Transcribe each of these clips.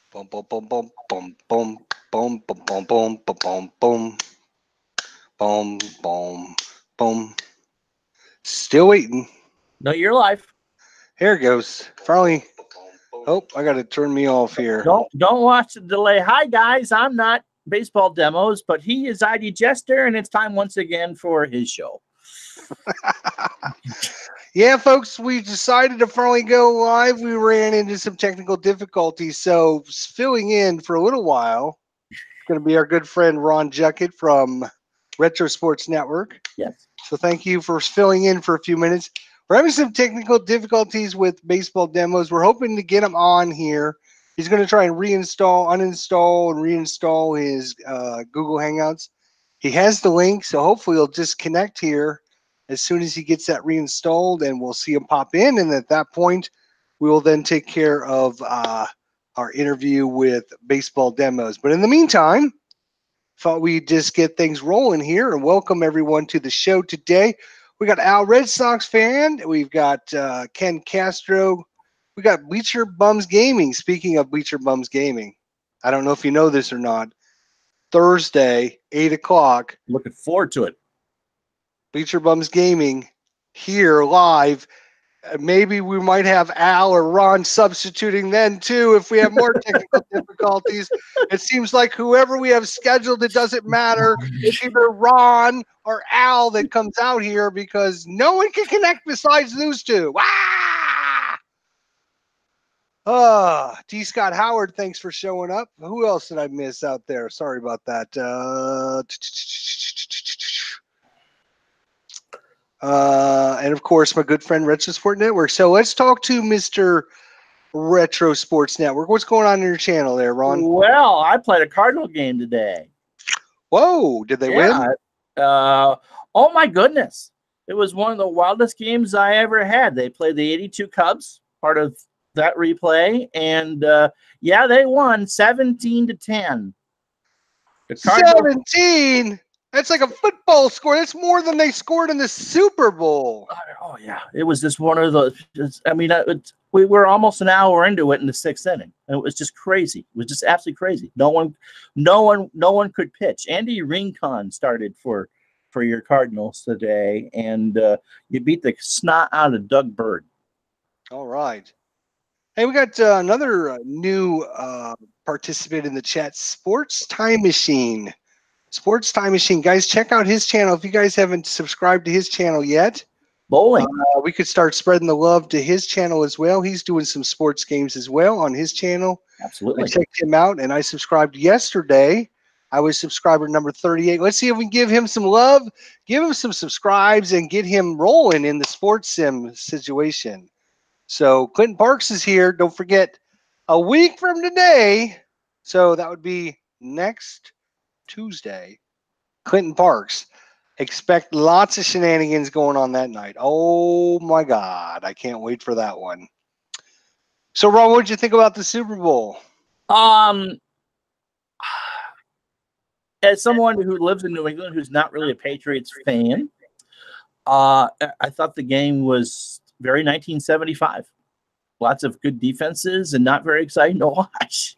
Boom, boom, boom, boom, boom, boom, boom, boom, boom, boom, boom, boom, boom, boom, boom. Still waiting. No, you're live. Here it goes. Finally. Oh, I got to turn me off here. Don't watch the delay. Hi guys, I'm not baseball demos, but he is IDJESTER, and it's time once again for his show. Yeah, folks, we decided to finally go live. We ran into some technical difficulties, so filling in for a little while is going to be our good friend Ron Juckett from Retro Sports Network. Yes. So thank you for filling in for a few minutes. We're having some technical difficulties with baseball demos. We're hoping to get him on here. He's going to try and uninstall, and reinstall his Google Hangouts. He has the link, so hopefully he'll just connect here as soon as he gets that reinstalled, and we'll see him pop in. And at that point, we will then take care of our interview with baseball demos. But in the meantime, thought we'd just get things rolling here and welcome everyone to the show today. We got Al Red Sox fan. We've got Ken Castro. We got Bleacher Bums Gaming. Speaking of Bleacher Bums Gaming, I don't know if you know this or not. Thursday, 8 o'clock. Looking forward to it. Bleacher Bums Gaming here live. Maybe we might have Al or Ron substituting then too if we have more technical difficulties. It seems like whoever we have scheduled, it doesn't matter. It's either Ron or Al that comes out here because no one can connect besides those two. D. Scott Howard, thanks for showing up. Who else did I miss out there? Sorry about that. And of course, my good friend Retro Sports Network. So let's talk to Mr. Retro Sports Network. What's going on in your channel there, Ron? Well, I played a Cardinal game today. Whoa, did they win? Oh my goodness. It was one of the wildest games I ever had. They played the 82 Cubs, part of that replay, and yeah, they won 17-10. 17? That's like a football score. That's more than they scored in the Super Bowl. Oh yeah, it was just one of those. I mean, we were almost an hour into it in the sixth inning, and it was just crazy. It was just absolutely crazy. No one could pitch. Andy Rincon started for your Cardinals today, and you beat the snot out of Doug Bird. All right. Hey, we got another new participant in the chat, Sports Time Machine. Sports Time Machine. Guys, check out his channel. If you guys haven't subscribed to his channel yet, bowling. We could start spreading the love to his channel as well. He's doing some sports games as well on his channel. Absolutely. I checked him out, and I subscribed yesterday. I was subscriber number 38. Let's see if we can give him some love, give him some subscribes, and get him rolling in the sports sim situation. So Clinton Parks is here. Don't forget, a week from today, so that would be next Tuesday, Clinton Parks. Expect lots of shenanigans going on that night. Oh my God, I can't wait for that one. So Ron, what did you think about the Super Bowl? As someone who lives in New England, who's not really a Patriots fan, I thought the game was very 1975. Lots of good defenses and not very exciting to watch,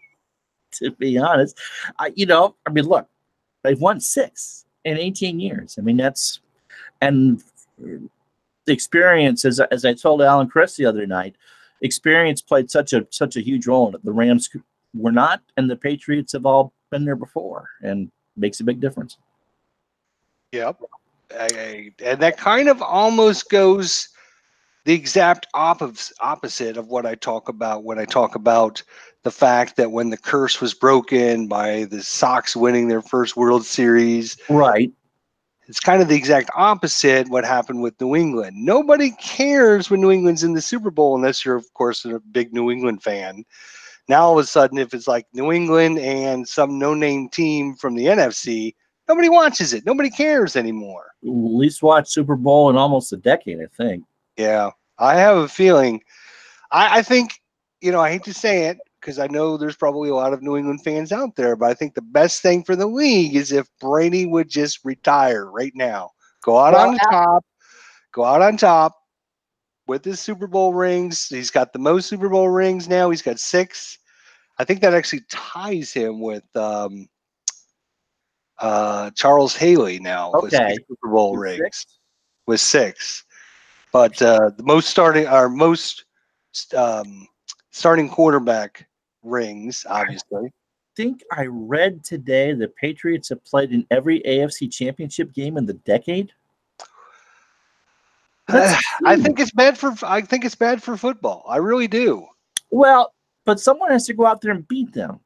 to be honest. Look, they've won 6 in 18 years. I mean, and the experience, as I told Alan Chris the other night, experience played such a huge role in it. The Rams were not, and the Patriots have all been there before, and makes a big difference. Yep. And that kind of almost goes the exact opposite of what I talk about when I talk about the fact that when the curse was broken by the Sox winning their first World Series. Right. It's kind of the exact opposite what happened with New England. Nobody cares when New England's in the Super Bowl unless you're, of course, a big New England fan. Now, all of a sudden, if it's like New England and some no-name team from the NFC, nobody watches it. Nobody cares anymore. At least watch Super Bowl in almost a decade, I think. Yeah, I have a feeling. I think, I hate to say it because I know there's probably a lot of New England fans out there, but I think the best thing for the league is if Brady would just retire right now. Go out on top with his Super Bowl rings. He's got the most Super Bowl rings now. He's got 6. I think that actually ties him with Charles Haley now with 6 Okay. Super Bowl With rings. 6? With 6. But the most starting quarterback rings, obviously. I think I read today the Patriots have played in every AFC Championship game in the decade. I think it's bad for football. I really do. Well, but someone has to go out there and beat them.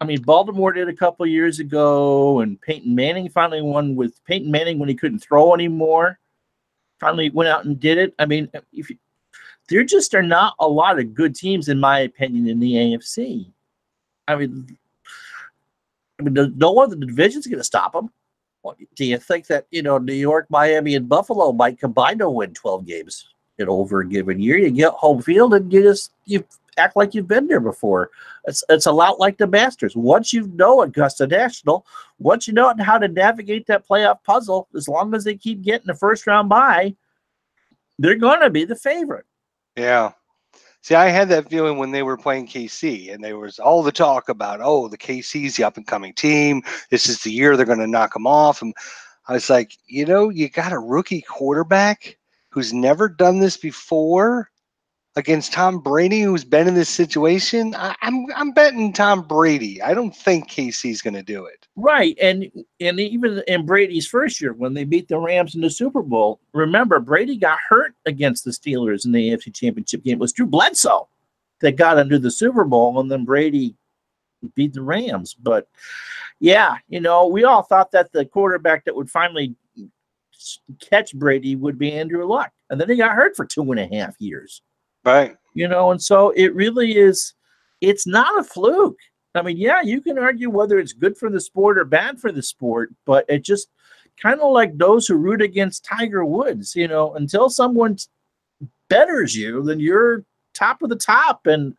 I mean, Baltimore did a couple of years ago, and Peyton Manning finally won with Peyton Manning when he couldn't throw anymore. Finally went out and did it. I mean, there just are not a lot of good teams, in my opinion, in the AFC. I mean, no one in the division's going to stop them. Do you think that, New York, Miami, and Buffalo might combine to win 12 games over a given year? You get home field and you act like you've been there before. It's a lot like the Masters. Once you know Augusta National, once you know how to navigate that playoff puzzle, as long as they keep getting the first round bye, they're going to be the favorite. Yeah. See, I had that feeling when they were playing KC, and there was all the talk about, the KC's the up-and-coming team. This is the year they're going to knock them off. And I was like, you got a rookie quarterback who's never done this before against Tom Brady, who's been in this situation. I'm betting Tom Brady. I don't think KC's going to do it. Right, and even in Brady's first year when they beat the Rams in the Super Bowl, remember Brady got hurt against the Steelers in the AFC Championship game. It was Drew Bledsoe that got into the Super Bowl, and then Brady beat the Rams. But yeah, we all thought that the quarterback that would finally catch Brady would be Andrew Luck, and then he got hurt for 2.5 years. Right. And so it really is. It's not a fluke. I mean, yeah, you can argue whether it's good for the sport or bad for the sport, but it just kind of like those who root against Tiger Woods, until someone betters you, then you're top of the top. And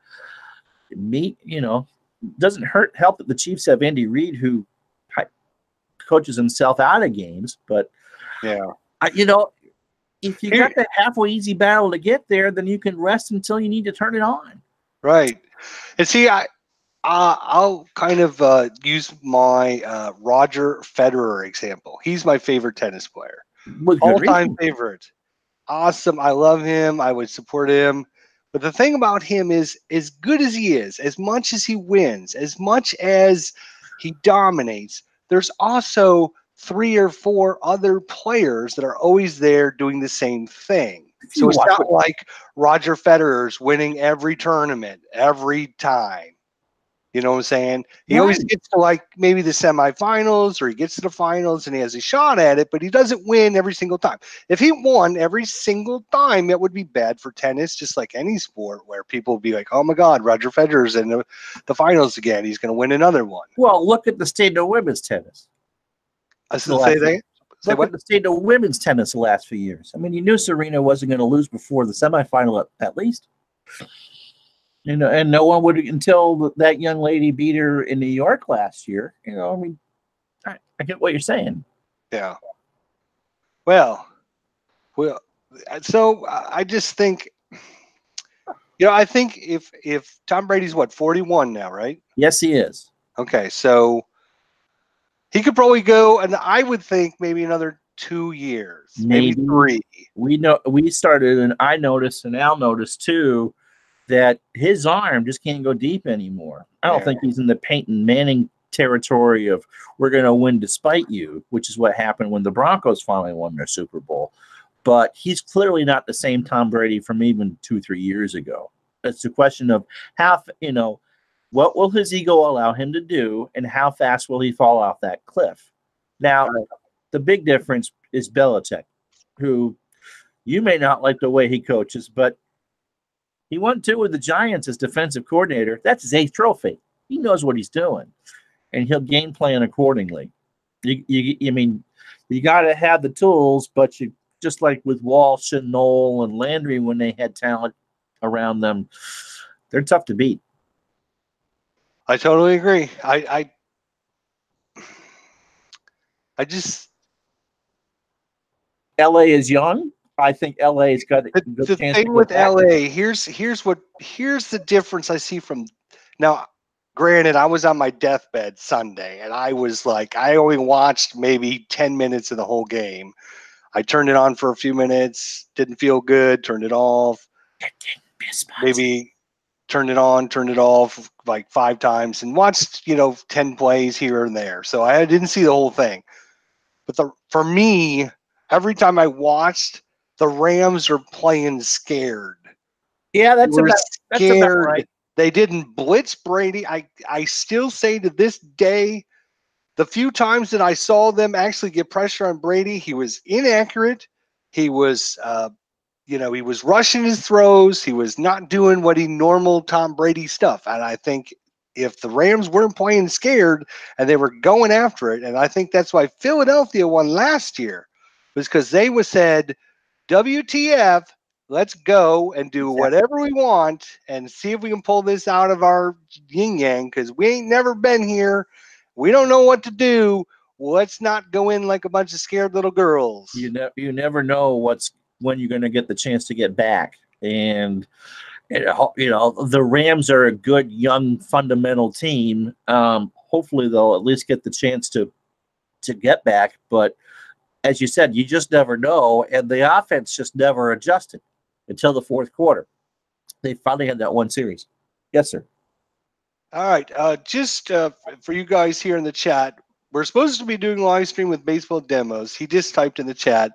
doesn't help that the Chiefs have Andy Reid, who coaches himself out of games. But, yeah, if you got that halfway easy battle to get there, then you can rest until you need to turn it on. Right. And see, I'll kind of use my Roger Federer example. He's my favorite tennis player. All-time favorite. Awesome. I love him. I would support him. But the thing about him is, as good as he is, as much as he wins, as much as he dominates, there's also 3 or 4 other players that are always there doing the same thing. So it's not like Roger Federer's winning every tournament every time. You know what I'm saying? He always gets to like maybe the semifinals, or he gets to the finals and he has a shot at it, but he doesn't win every single time. If he won every single time, it would be bad for tennis, just like any sport where people would be like, oh my God, Roger Federer's in the finals again. He's going to win another one. Well, look at the state of women's tennis. Look at the state of women's tennis the last few years. I mean, you knew Serena wasn't going to lose before the semifinal at least. And no one would until that young lady beat her in New York last year. I mean, I get what you're saying. Yeah. Well, so I just think, I think if Tom Brady's 41 now, right? Yes, he is. Okay, so he could probably go, and I would think maybe another 2 years, maybe 3. We started, and I noticed, and Al noticed too, that his arm just can't go deep anymore. I don't think he's in the Peyton Manning territory of we're going to win despite you, which is what happened when the Broncos finally won their Super Bowl. But he's clearly not the same Tom Brady from even 2-3 years ago. It's a question of how, what will his ego allow him to do, and how fast will he fall off that cliff? Now, the big difference is Belichick, who you may not like the way he coaches, but he won 2 with the Giants as defensive coordinator. That's his 8th trophy. He knows what he's doing, and he'll game plan accordingly. I mean, you got to have the tools, but you just like with Walsh and Knoll and Landry when they had talent around them, they're tough to beat. I totally agree. I just LA is young. I think LA's got the thing with LA. Here's the difference I see from now. granted, I was on my deathbed Sunday, and I was like, I only watched maybe 10 minutes of the whole game. I turned it on for a few minutes, didn't feel good, turned it off. Maybe turned it on, turned it off like 5 times, and watched 10 plays here and there. So I didn't see the whole thing. But for me, every time I watched, the Rams are playing scared. Yeah, that's about scared. right. They didn't blitz Brady. I still say to this day, the few times that I saw them actually get pressure on Brady, he was inaccurate. He was, he was rushing his throws. He was not doing what he normal Tom Brady stuff. And I think if the Rams weren't playing scared and they were going after it, and I think that's why Philadelphia won last year, was because they said, WTF, let's go and do whatever we want and see if we can pull this out of our yin yang, because we ain't never been here. We don't know what to do. Let's not go in like a bunch of scared little girls. You never know when you're going to get the chance to get back. And the Rams are a good young fundamental team. Hopefully they'll at least get the chance to get back. But as you said, you just never know. And the offense just never adjusted until the fourth quarter. They finally had that one series. Yes, sir. All right. Just for you guys here in the chat, we're supposed to be doing live stream with baseball demos. He just typed in the chat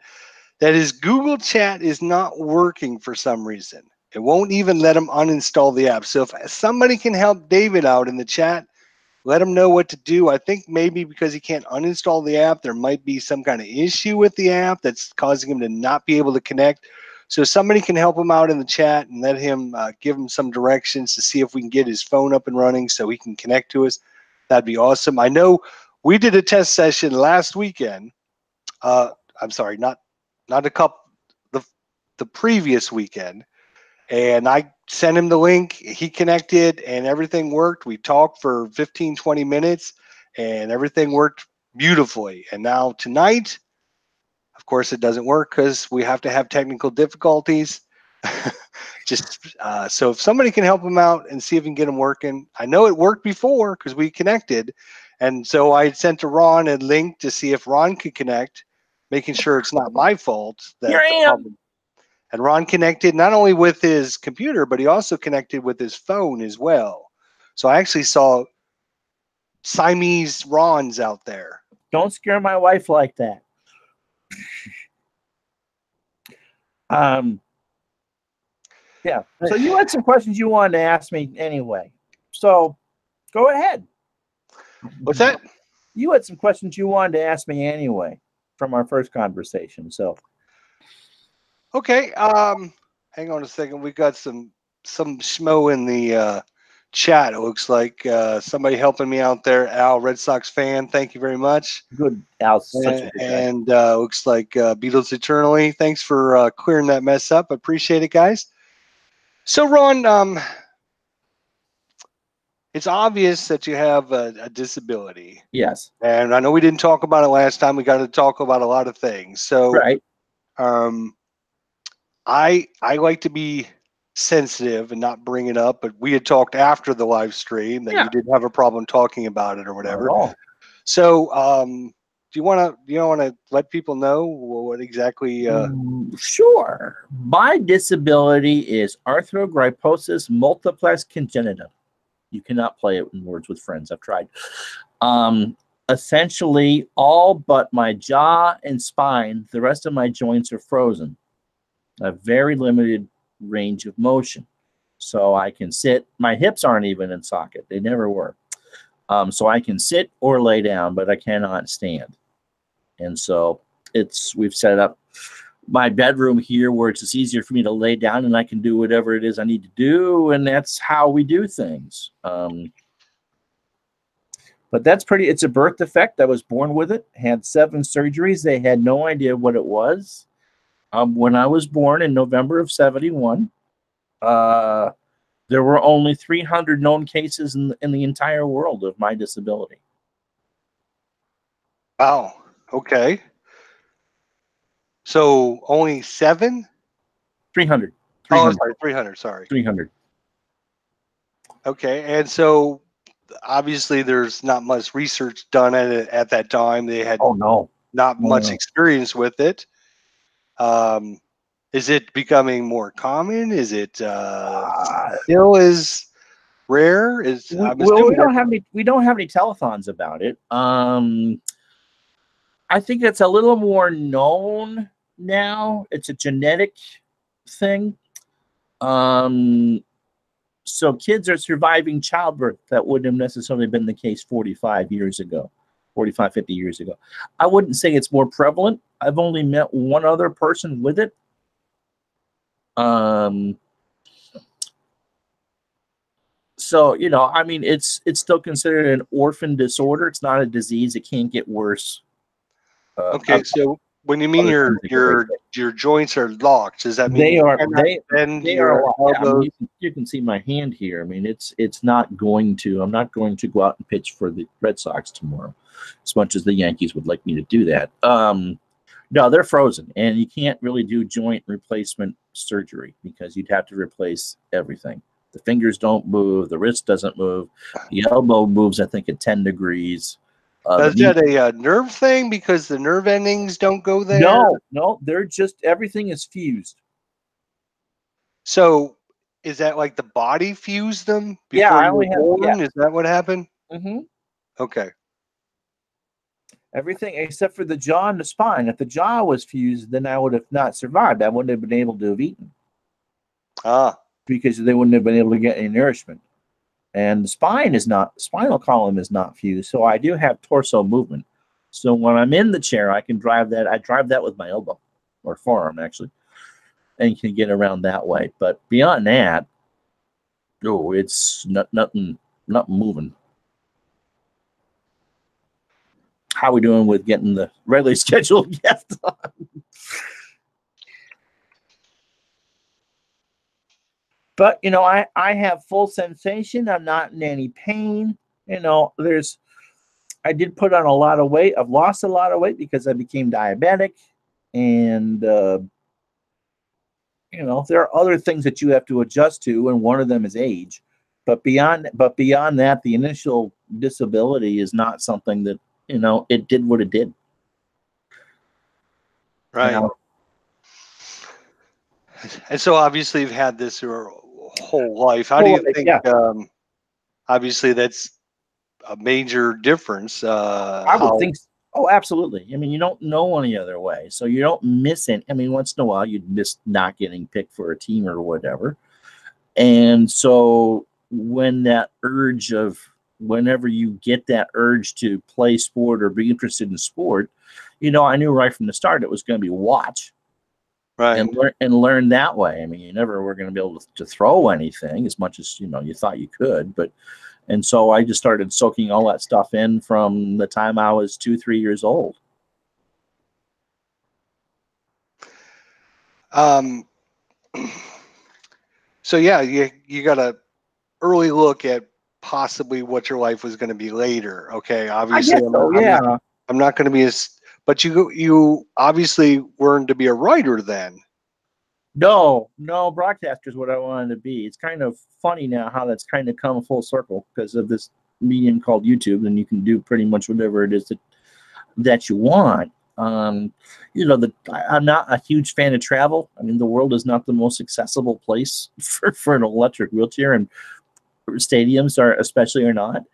that his Google chat is not working for some reason. It won't even let him uninstall the app. So if somebody can help David out in the chat, let him know what to do. I think maybe because he can't uninstall the app, there might be some kind of issue with the app that's causing him to not be able to connect. So somebody can help him out in the chat and let him give him some directions to see if we can get his phone up and running so he can connect to us. That'd be awesome. I know we did a test session last weekend. I'm sorry, not a couple, the previous weekend. And I sent him the link. He connected and everything worked. We talked for 15, 20 minutes and everything worked beautifully. And now tonight, of course, it doesn't work because we have to have technical difficulties. So if somebody can help him out and see if we can get him working. I know it worked before because we connected. And so I sent to Ron a link to see if Ron could connect, making sure it's not my fault. Here I am. And Ron connected not only with his computer, but he also connected with his phone as well. So I actually saw Siamese Rons out there. Don't scare my wife like that. Yeah. So you had some questions you wanted to ask me anyway. So go ahead. What's that? You had some questions you wanted to ask me anyway from our first conversation. So okay. Hang on a second. We got some schmo in the chat. It looks like somebody helping me out there. Al, Red Sox fan. Thank you very much. Good, Al. Such a good guy. And looks like Beatles Eternally. Thanks for clearing that mess up. Appreciate it, guys. So, Ron, it's obvious that you have a disability. Yes. And I know we didn't talk about it last time. We got to talk about a lot of things. So, right. I like to be sensitive and not bring it up, but we had talked after the live stream that you didn't have a problem talking about it or whatever. Not at all. So, do you want to let people know what exactly? Sure. My disability is arthrogryposis multiplex congenita. You cannot play it in words with friends. I've tried. Essentially, all but my jaw and spine, the rest of my joints are frozen. I have very limited range of motion. So I can sit. My hips aren't even in socket. They never were. So I can sit or lay down, but I cannot stand. And so we've set up my bedroom here where it's just easier for me to lay down and I can do whatever it is I need to do. And that's how we do things. But it's a birth defect. I was born with it, had 7 surgeries. They had no idea what it was. When I was born in November of 71, there were only 300 known cases in the entire world of my disability. Wow. Okay. So only 7? 300. Oh, sorry, 300. Sorry. 300. Okay. And so obviously there's not much research done at that time. They had Oh no, not much no. experience with it. Is it becoming more common? Is it still as rare? I'm Well, assuming that. we don't have any telethons about it. I think it's a little more known now. It's a genetic thing. So kids are surviving childbirth. That wouldn't have necessarily been the case 45 years ago, 45, 50 years ago. I wouldn't say it's more prevalent. I've only met one other person with it. So, you know, I mean, it's still considered an orphan disorder. It's not a disease. It can't get worse. Okay, so when you mean your joints are locked, does that mean they you are cannot bend your elbows? Yeah, you can see my hand here. I mean, it's not going to. I'm not going to go out and pitch for the Red Sox tomorrow, as much as the Yankees would like me to do that. No, they're frozen, and you can't really do joint replacement surgery because you'd have to replace everything. The fingers don't move, the wrist doesn't move, the elbow moves, I think, at 10 degrees. Is that a nerve thing because the nerve endings don't go there? No, they're just, everything is fused. So is that like the body fused them before Yeah, you were born? yeah. Is that what happened? Mm-hmm. Okay. Everything except for the jaw and the spine. If the jaw was fused, then I would have not survived. I wouldn't have been able to have eaten. Because they wouldn't have been able to get any nourishment. And the spinal column is not fused. So I do have torso movement. So when I'm in the chair, I can drive that. I drive that with my elbow or forearm, actually, and can get around that way. But beyond that, it's nothing moving. How are we doing with getting the regularly scheduled guest on? But, you know, I have full sensation. I'm not in any pain. You know, I did put on a lot of weight. I've lost a lot of weight because I became diabetic. And, you know, there are other things that you have to adjust to, and one of them is age. But beyond that, the initial disability is not something that, you know, it did what it did. Right. Now, and so obviously you've had this your whole life. How do you think, obviously that's a major difference? I would think so. Oh, absolutely. I mean, you don't know any other way. So you don't miss it. I mean, once in a while you'd miss not getting picked for a team or whatever. And so whenever you get that urge to play sport or be interested in sport, you know, I knew right from the start it was going to be watch. Right. And learn that way. I mean, you never were going to be able to throw anything as much as, you know, you thought you could. And so I just started soaking all that stuff in from the time I was 2-3 years old. So yeah, you got a early look at possibly what your life was going to be later. Okay, obviously, I'm not going to be as. But you obviously weren't to be a writer then. No, broadcaster is what I wanted to be. It's kind of funny now how that's kind of come full circle because of this medium called YouTube, and you can do pretty much whatever it is that you want. You know, I'm not a huge fan of travel. I mean, the world is not the most accessible place for an electric wheelchair, and stadiums especially are not.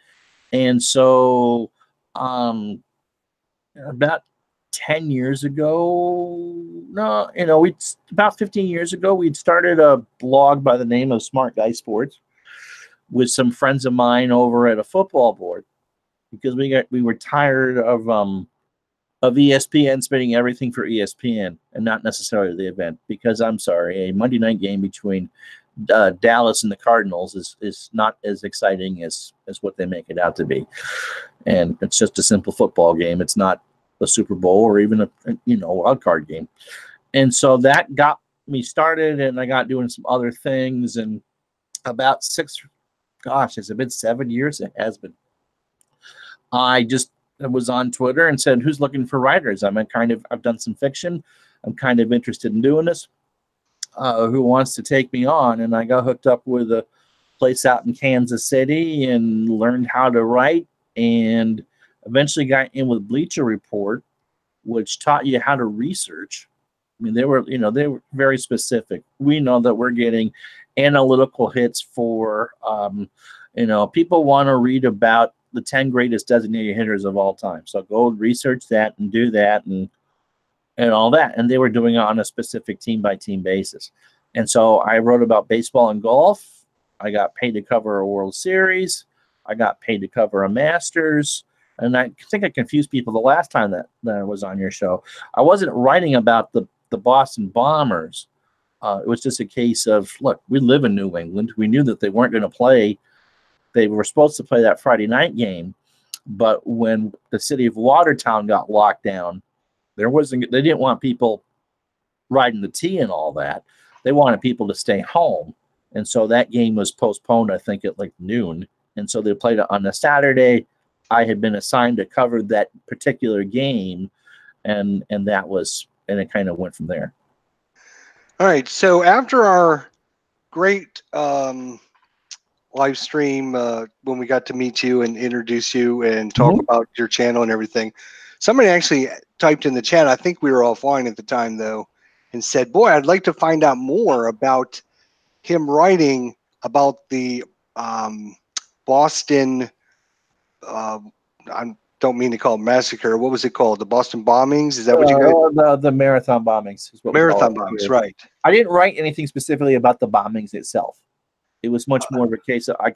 And so, about 10 years ago, no, you know, about 15 years ago, we'd started a blog by the name of Smart Guy Sports with some friends of mine over at a football board because we were tired of ESPN spinning everything for ESPN and not necessarily the event. Because I'm sorry, a Monday night game between Dallas and the Cardinals is not as exciting as what they make it out to be, and it's just a simple football game. It's not a Super Bowl or even a wild card game. And so that got me started, and I got doing some other things. And about has it been 7 years? It has been. I just was on Twitter and said, who's looking for writers? I've done some fiction. I'm kind of interested in doing this. Who wants to take me on? And I got hooked up with place out in Kansas City and learned how to write, and eventually got in with Bleacher Report, which taught you how to research. I mean, they were very specific. We know that we're getting analytical hits for, people want to read about the 10 greatest designated hitters of all time. So go research that and do that and all that. And they were doing it on a specific team by team basis. And so I wrote about baseball and golf. I got paid to cover a World Series. I got paid to cover a Masters. And I think I confused people the last time that I was on your show. I wasn't writing about the Boston Bombers. It was just a case of, look, we live in New England. We knew that they weren't going to play. They were supposed to play that Friday night game. But when the city of Watertown got locked down, they didn't want people riding the T and all that. They wanted people to stay home. And so that game was postponed, I think, at like noon. And so they played it on a Saturday. I had been assigned to cover that particular game, and it kind of went from there. All right. So after our great live stream, when we got to meet you and introduce you and talk about your channel and everything, somebody actually typed in the chat, I think we were offline at the time though, and said, boy, I'd like to find out more about him writing about the Boston, I don't mean to call it massacre. What was it called? The Boston bombings? Is that what you guys? The marathon bombings. Is what marathon bombings, right. I didn't write anything specifically about the bombings itself. It was much more of a case of I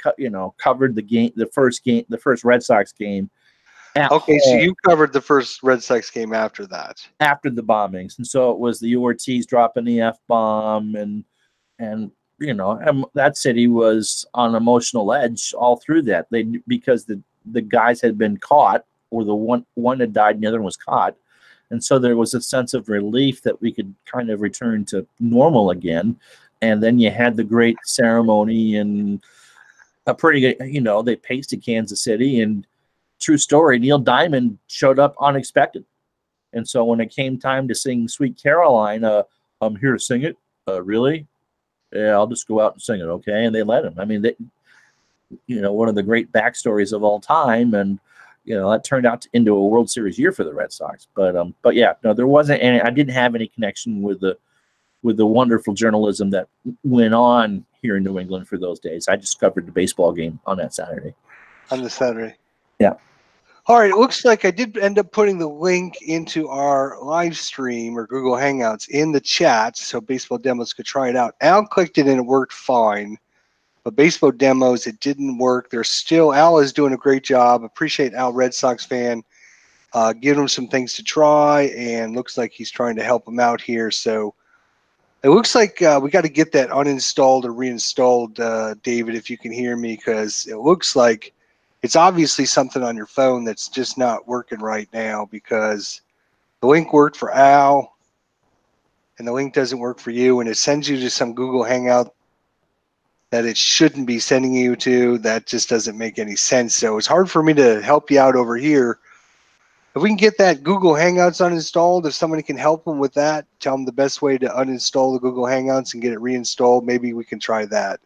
covered the game, the first Red Sox game. Okay, so you covered the first Red Sox game after that. After the bombings. And so it was the Ortiz dropping the F-bomb and that city was on emotional edge all through that. Because the guys had been caught, or the one had died and the other one was caught. And so there was a sense of relief that we could kind of return to normal again. And then you had the great ceremony and a pretty good, they pasted Kansas City, and true story, Neil Diamond showed up unexpected. And so when it came time to sing Sweet Caroline, I'm here to sing it. Really? Yeah, I'll just go out and sing it. Okay. And they let him. I mean, one of the great backstories of all time. And, that turned out into a World Series year for the Red Sox. But yeah, no, there wasn't any, I didn't have any connection with the wonderful journalism that went on here in New England for those days. I just covered the baseball game on that Saturday. On the Saturday. Yeah. All right. It looks like I did end up putting the link into our live stream or Google Hangouts in the chat so Baseball Demos could try it out. Al clicked it and it worked fine. But Baseball Demos, it didn't work. Al is doing a great job. Appreciate Al, Red Sox fan. Give him some things to try, and looks like he's trying to help him out here. So it looks like we got to get that uninstalled or reinstalled, David, if you can hear me, because it looks like it's obviously something on your phone that's just not working right now, because the link worked for Al and the link doesn't work for you, and it sends you to some Google Hangout that it shouldn't be sending you to. That just doesn't make any sense. So it's hard for me to help you out over here. If we can get that Google Hangouts uninstalled, if somebody can help them with that, tell them the best way to uninstall the Google Hangouts and get it reinstalled, maybe we can try that.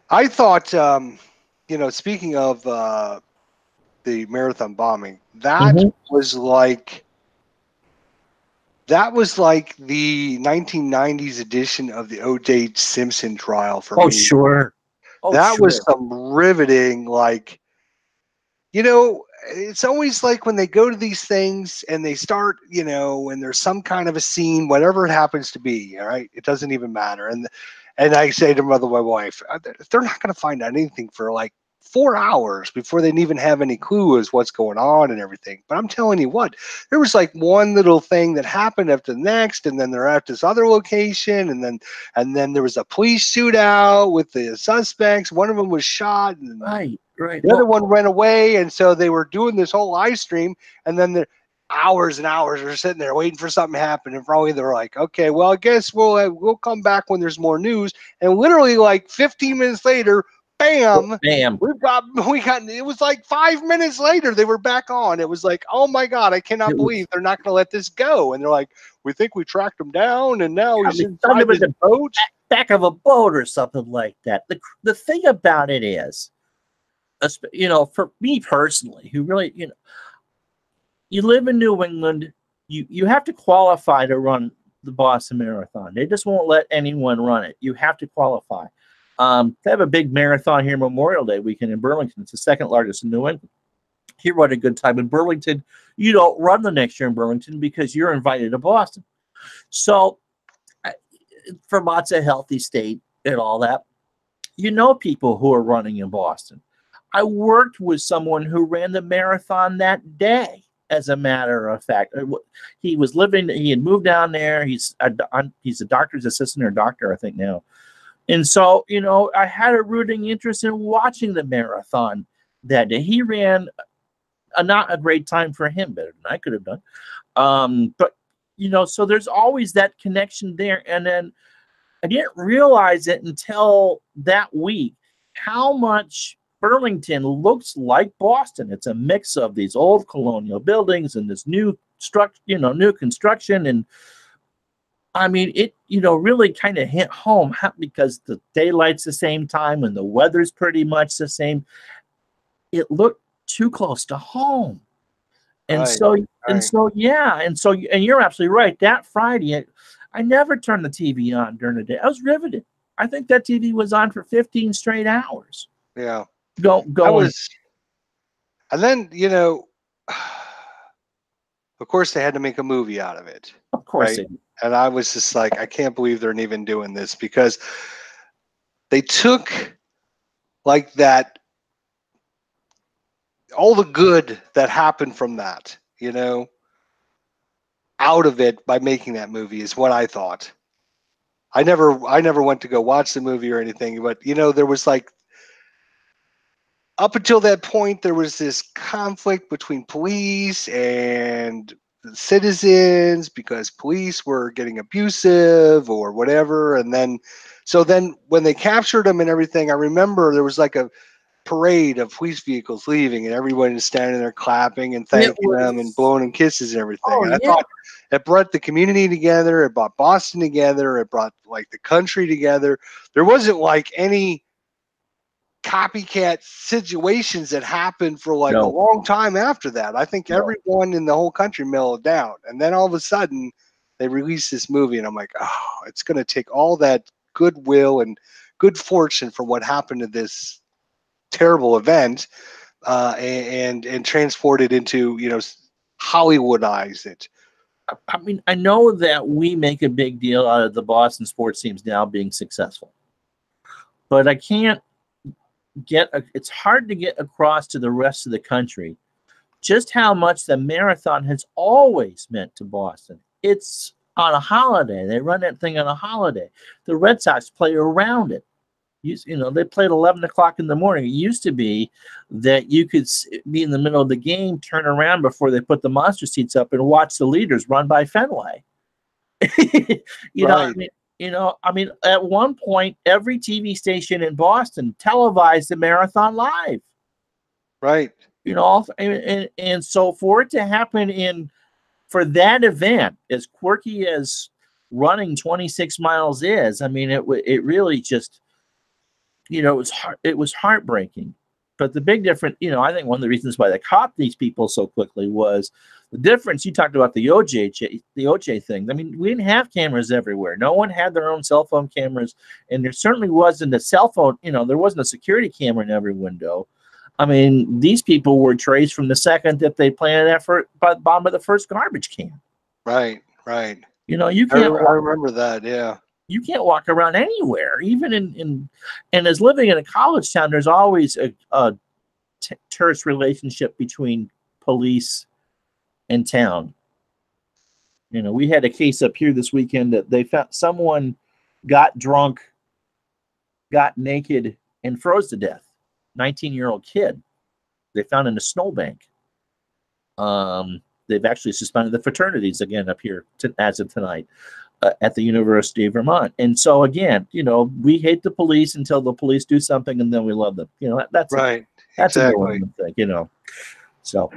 I thought, speaking of the marathon bombing, that was like the 1990s edition of the O.J. Simpson trial for me. Oh, sure. That was some riveting, it's always like when they go to these things and they start, and there's some kind of a scene, whatever it happens to be, all right? It doesn't even matter. And I say to my wife, they're not going to find out anything for like 4 hours before they even have any clue as what's going on and everything. But I'm telling you what, there was like one little thing that happened after the next, and then they're at this other location, and then there was a police shootout with the suspects. One of them was shot, and right. The other one ran away, and so they were doing this whole live stream, and then the hours and hours are sitting there waiting for something to happen, and probably they're like, okay, well, I guess we'll come back when there's more news. And literally like 15 minutes later, bam, we got it was like 5 minutes later they were back on. It was like, oh my God, I cannot believe they're not going to let this go. And they're like, we think we tracked him down, and now he's found inside him in the the boat. back of a boat or something like that. The thing about it is, for me personally, who really, you live in New England, you have to qualify to run the Boston Marathon. They just won't let anyone run it. You have to qualify. They have a big marathon here Memorial Day weekend in Burlington. It's the second largest in New England. He run a good time in Burlington. You don't run the next year in Burlington because you're invited to Boston. So Vermont's a healthy state and all that. People who are running in Boston. I worked with someone who ran the marathon that day. As a matter of fact, he had moved down there. He's a doctor's assistant or doctor, I think now. And so, I had a rooting interest in watching the marathon that day. He ran not a great time for him, better than I could have done. But, so there's always that connection there. And then I didn't realize it until that week how much Burlington looks like Boston. It's a mix of these old colonial buildings and this new construction. And I mean, it, really kind of hit home because the daylight's the same time and the weather's pretty much the same. It looked too close to home. And and you're absolutely right. That Friday, I never turned the TV on during the day. I was riveted. I think that TV was on for 15 straight hours. Yeah. Going. And then, of course they had to make a movie out of it. Of course. Right? And I was just like, I can't believe they're even doing this, because they took like that, all the good that happened from that, out of it by making that movie, is what I thought. I never went to go watch the movie or anything, but there was like, up until that point, there was this conflict between police and citizens because police were getting abusive or whatever. And then when they captured them and everything, I remember there was like a parade of police vehicles leaving and everyone is standing there clapping and thanking them and blowing them kisses and everything. Oh, and I thought it brought the community together. It brought Boston together. It brought like the country together. There wasn't like any copycat situations that happened for like a long time after that. I think everyone in the whole country mellowed down, and then all of a sudden they released this movie, and I'm like, oh, it's going to take all that goodwill and good fortune for what happened to this terrible event and transport it into, Hollywoodize it. I mean, I know that we make a big deal out of the Boston sports teams now being successful, but I can't it's hard to get across to the rest of the country just how much the marathon has always meant to Boston. It's on a holiday. They run that thing on a holiday. The Red Sox play around it. They play at 11 o'clock in the morning. It used to be that you could be in the middle of the game, turn around before they put the monster seats up and watch the leaders run by Fenway. I mean, at one point, every TV station in Boston televised the marathon live. Right. And so for it to happen for that event, as quirky as running 26 miles is, I mean, it really just, it was heartbreaking. But the big difference, I think one of the reasons why they caught these people so quickly was the difference. You talked about the OJ thing. I mean, we didn't have cameras everywhere. No one had their own cell phone cameras, and there certainly wasn't a cell phone. There wasn't a security camera in every window. I mean, these people were traced from the second that they planted that bomb of the first garbage can. Right, right. You can't. I remember that. Yeah. You can't walk around anywhere, even and as living in a college town, there's always a terse relationship between police and town. We had a case up here this weekend that they found someone got drunk, got naked, and froze to death. 19-year-old kid. They found in a snowbank. They've actually suspended the fraternities again up here as of tonight. At the University of Vermont. And so again, we hate the police until the police do something, and then we love them. That's right. That's exactly. a thing, So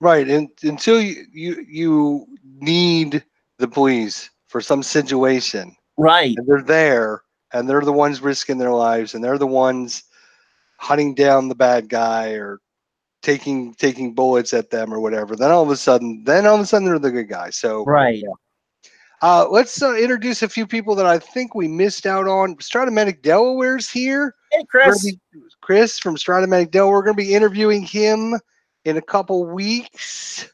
right, and until you need the police for some situation, Right. and they're there, and they're the ones risking their lives, and they're the ones hunting down the bad guy or taking bullets at them or whatever. Then all of a sudden they're the good guy. So Right. let's introduce a few people that I think we missed out on. Stratomatic Delaware's here. Hey, Chris. Chris from Stratomatic Delaware. We're going to be interviewing him in a couple weeks.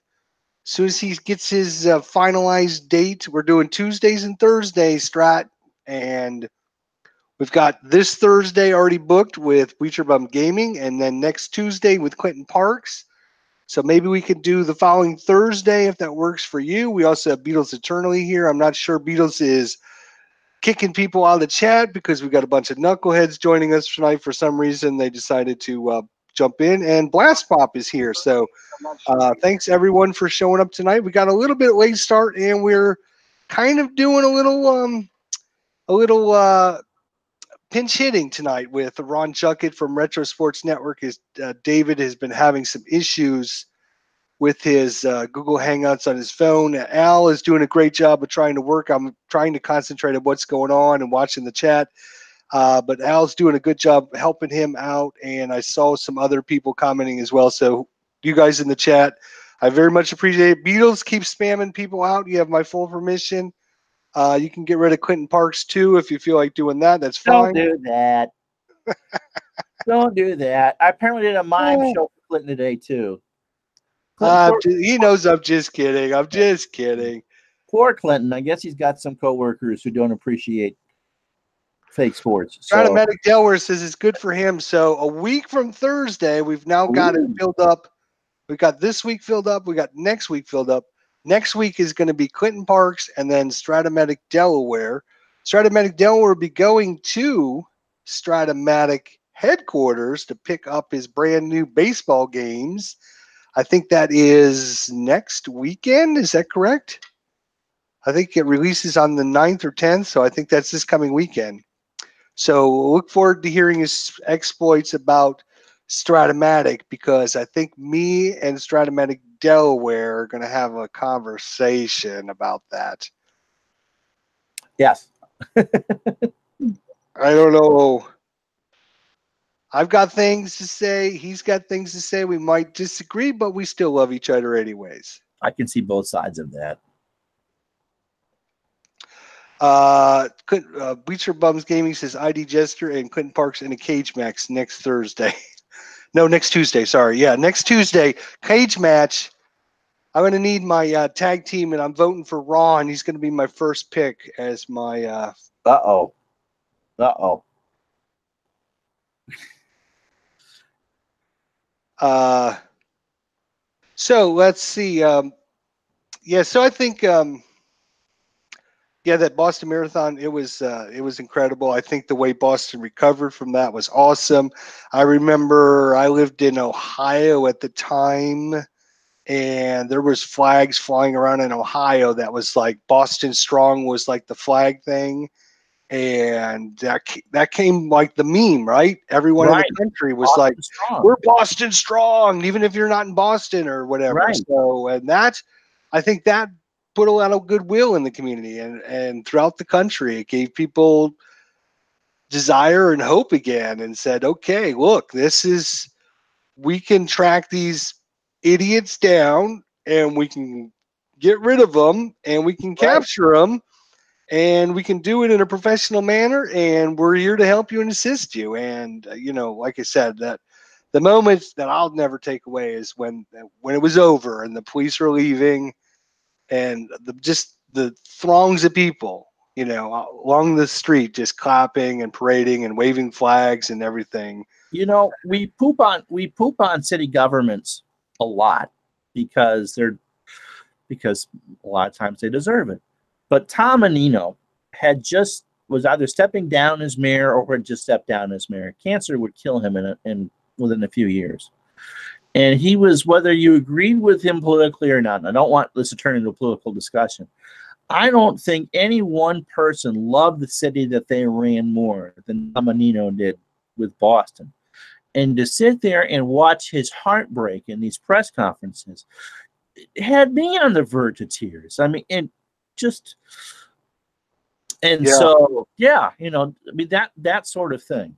As soon as he gets his finalized date, we're doing Tuesdays and Thursdays, Strat. And we've got this Thursday already booked with Bleacher Bum Gaming, and then next Tuesday with Clinton Parks. So maybe we could do the following Thursday if that works for you. We also have Beatles Eternally here. I'm not sure Beatles is kicking people out of the chat because we've got a bunch of knuckleheads joining us tonight. For some reason, they decided to jump in. And Blast Pop is here. So thanks, everyone, for showing up tonight. We got a little bit late start, and we're kind of doing a little pinch hitting tonight with Ron Junkett from Retro Sports Network. David has been having some issues with his Google Hangouts on his phone. Al is doing a great job of trying to work. I'm trying to concentrate on what's going on and watching the chat. But Al's doing a good job helping him out. And I saw some other people commenting as well. So you guys in the chat, I very much appreciate it. Beatles, keep spamming people out. You have my full permission. You can get rid of Clinton Parks too if you feel like doing that. That's fine. Don't do that. Don't do that. I apparently did a mime show for Clinton today too. He knows I'm just kidding. I'm just kidding. Poor Clinton. I guess he's got some coworkers who don't appreciate fake sports. Stratomatic Delaware says it's good for him. So a week from Thursday, we've now got it filled up. We got this week filled up. We got next week filled up. Next week is going to be Clinton Parks and then Stratomatic Delaware. Stratomatic Delaware will be going to Stratomatic headquarters to pick up his brand new baseball games. I think that is next weekend. Is that correct? I think it releases on the 9th or 10th, so I think that's this coming weekend. So look forward to hearing his exploits about Stratomatic, because I think me and Stratomatic Delaware are going to have a conversation about that. Yes. I don't know. I've got things to say. He's got things to say. We might disagree, but we still love each other anyways. I can see both sides of that. Bleacher Bums Gaming says IDJESTER and Clinton Parks in a cage match next Thursday. No, next Tuesday. Sorry. Yeah, next Tuesday. Cage match. I'm going to need my tag team, and I'm voting for Ron. He's going to be my first pick as my. Uh-oh. Uh-oh. So let's see. Yeah, so I think. Yeah, that Boston Marathon, it was incredible. I think the way Boston recovered from that was awesome. I remember I lived in Ohio at the time, and there was flags flying around in Ohio that was like Boston Strong was like the flag thing, and that came like the meme, right? Everyone in the country was Boston like, Strong. "We're Boston Strong," even if you're not in Boston or whatever. Right. So, and that, I think that put a lot of goodwill in the community and throughout the country. It gave people desire and hope again, and said, okay, look, we can track these idiots down, and we can get rid of them, and we can capture them, and we can do it in a professional manner, and we're here to help you and assist you. And like I said, that the moment that I'll never take away is when it was over and the police were leaving, and the throngs of people, along the street, just clapping and parading and waving flags and everything. We poop on city governments a lot because a lot of times they deserve it. But Tom Menino was either stepping down as mayor or had just stepped down as mayor. Cancer would kill him within a few years. And he was, whether you agreed with him politically or not, and I don't want this to turn into a political discussion, I don't think any one person loved the city that they ran more than Tom Menino did with Boston. And to sit there and watch his heartbreak in these press conferences, it had me on the verge of tears. I mean, and just and Yeah. so I mean that sort of thing.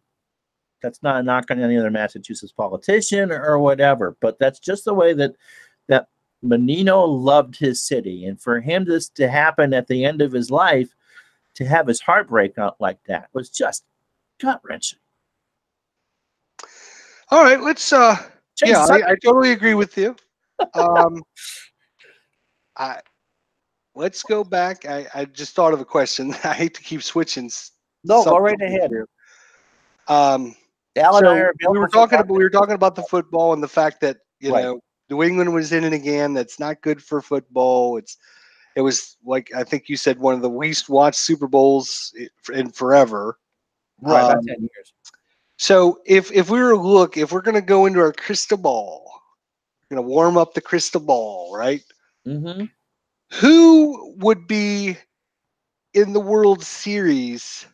That's not a knock on any other Massachusetts politician or whatever, but that's just the way that Menino loved his city, and for him this to happen at the end of his life, to have his heart break out like that, was just gut wrenching. All right, let's I totally agree with you. Let's go back. I just thought of a question. I hate to keep switching. No, go right ahead. Here. Al and I are we were talking about the football and the fact that New England was in it again. That's not good for football. It was like, I think you said, one of the least watched Super Bowls in forever. Right, about 10 years. So if we're going to go into our crystal ball, we're going to warm up the crystal ball, right? Mm-hmm. Who would be in the World Series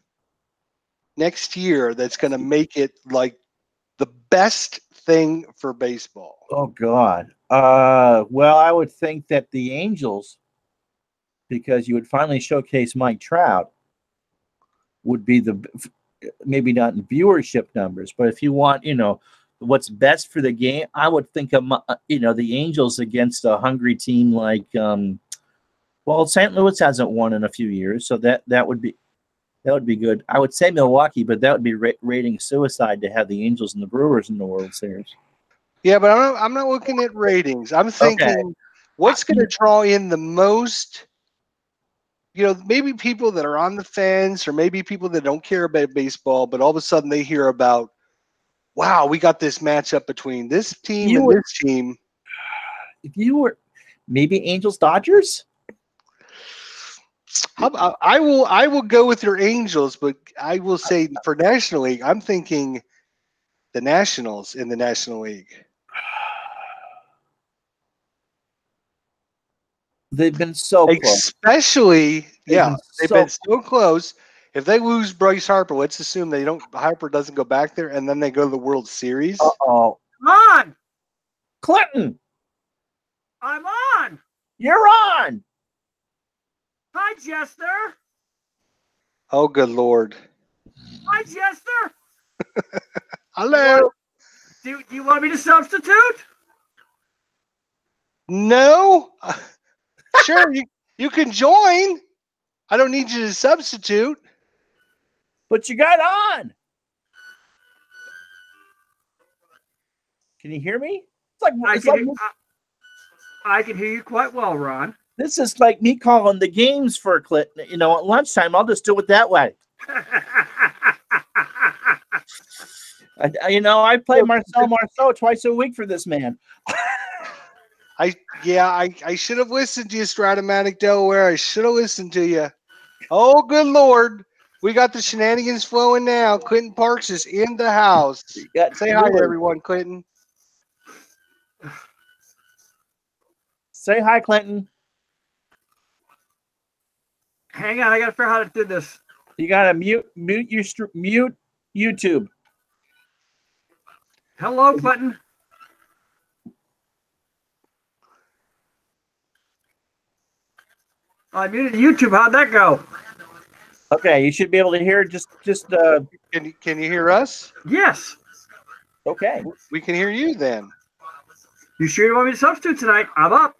next year that's going to make it like the best thing for baseball? Oh God. Well, I would think that the Angels, because you would finally showcase Mike Trout, would be maybe not in viewership numbers, but if you want, what's best for the game, I would think of the Angels against a hungry team like well, St. Louis hasn't won in a few years, so that would be good. I would say Milwaukee, but that would be rating suicide to have the Angels and the Brewers in the World Series. Yeah, but I'm not looking at ratings. I'm thinking, what's going to draw in the most? Maybe people that are on the fence, or maybe people that don't care about baseball, but all of a sudden they hear about, wow, we got this matchup between this team and this team. If you were maybe Angels Dodgers, I will go with your Angels, but I will say for National League, I'm thinking the Nationals in the National League. They've been so close. Especially, they've been so close. If they lose Bryce Harper, let's assume Harper doesn't go back there, and then they go to the World Series. Uh-oh. On! Clinton! I'm on! You're on! Hi, Jester! Oh, good Lord. Hi, Jester! Hello! Do you want me to substitute? No. Sure, you can join. I don't need you to substitute. But you got on. Can you hear me? I can hear you quite well, Ron. This is like me calling the games for Clinton. At lunchtime, I'll just do it that way. I play Marceau twice a week for this man. I should have listened to you, Stratomatic Delaware. I should have listened to you. Oh, good Lord. We got the shenanigans flowing now. Clinton Parks is in the house. Say hi to everyone, Clinton. Say hi, Clinton. Hang on, I got to figure out how to do this. You got to mute YouTube. Hello, Clinton. I muted YouTube. How'd that go? Okay, you should be able to hear. Can you hear us? Yes. Okay. We can hear you then. You sure you want me to substitute tonight? I'm up.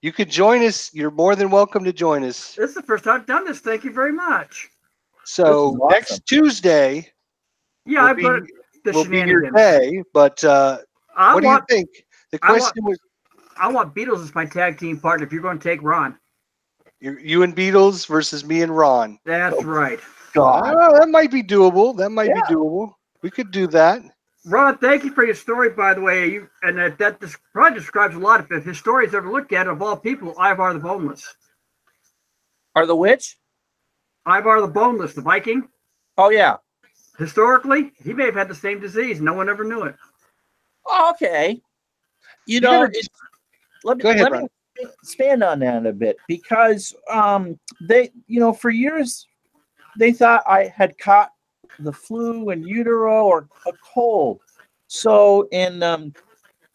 You could join us. You're more than welcome to join us. This is the first time I've done this. Thank you very much. So awesome. Next Tuesday. Yeah, I've got the will be your day. But what do you think? The question was. I want Beatles as my tag team partner if you're going to take Ron. You and Beatles versus me and Ron. That's right. God. That might be doable. Be doable. We could do that. Ron, thank you for your story, by the way. That probably describes a lot of it. His stories ever looked at, of all people, Ivar the Boneless. Are the which? Ivar the Boneless, the Viking. Oh, yeah. Historically, he may have had the same disease. No one ever knew it. Oh, okay. Let me expand on that a bit, because they, for years they thought I had caught the flu in utero or a cold. So in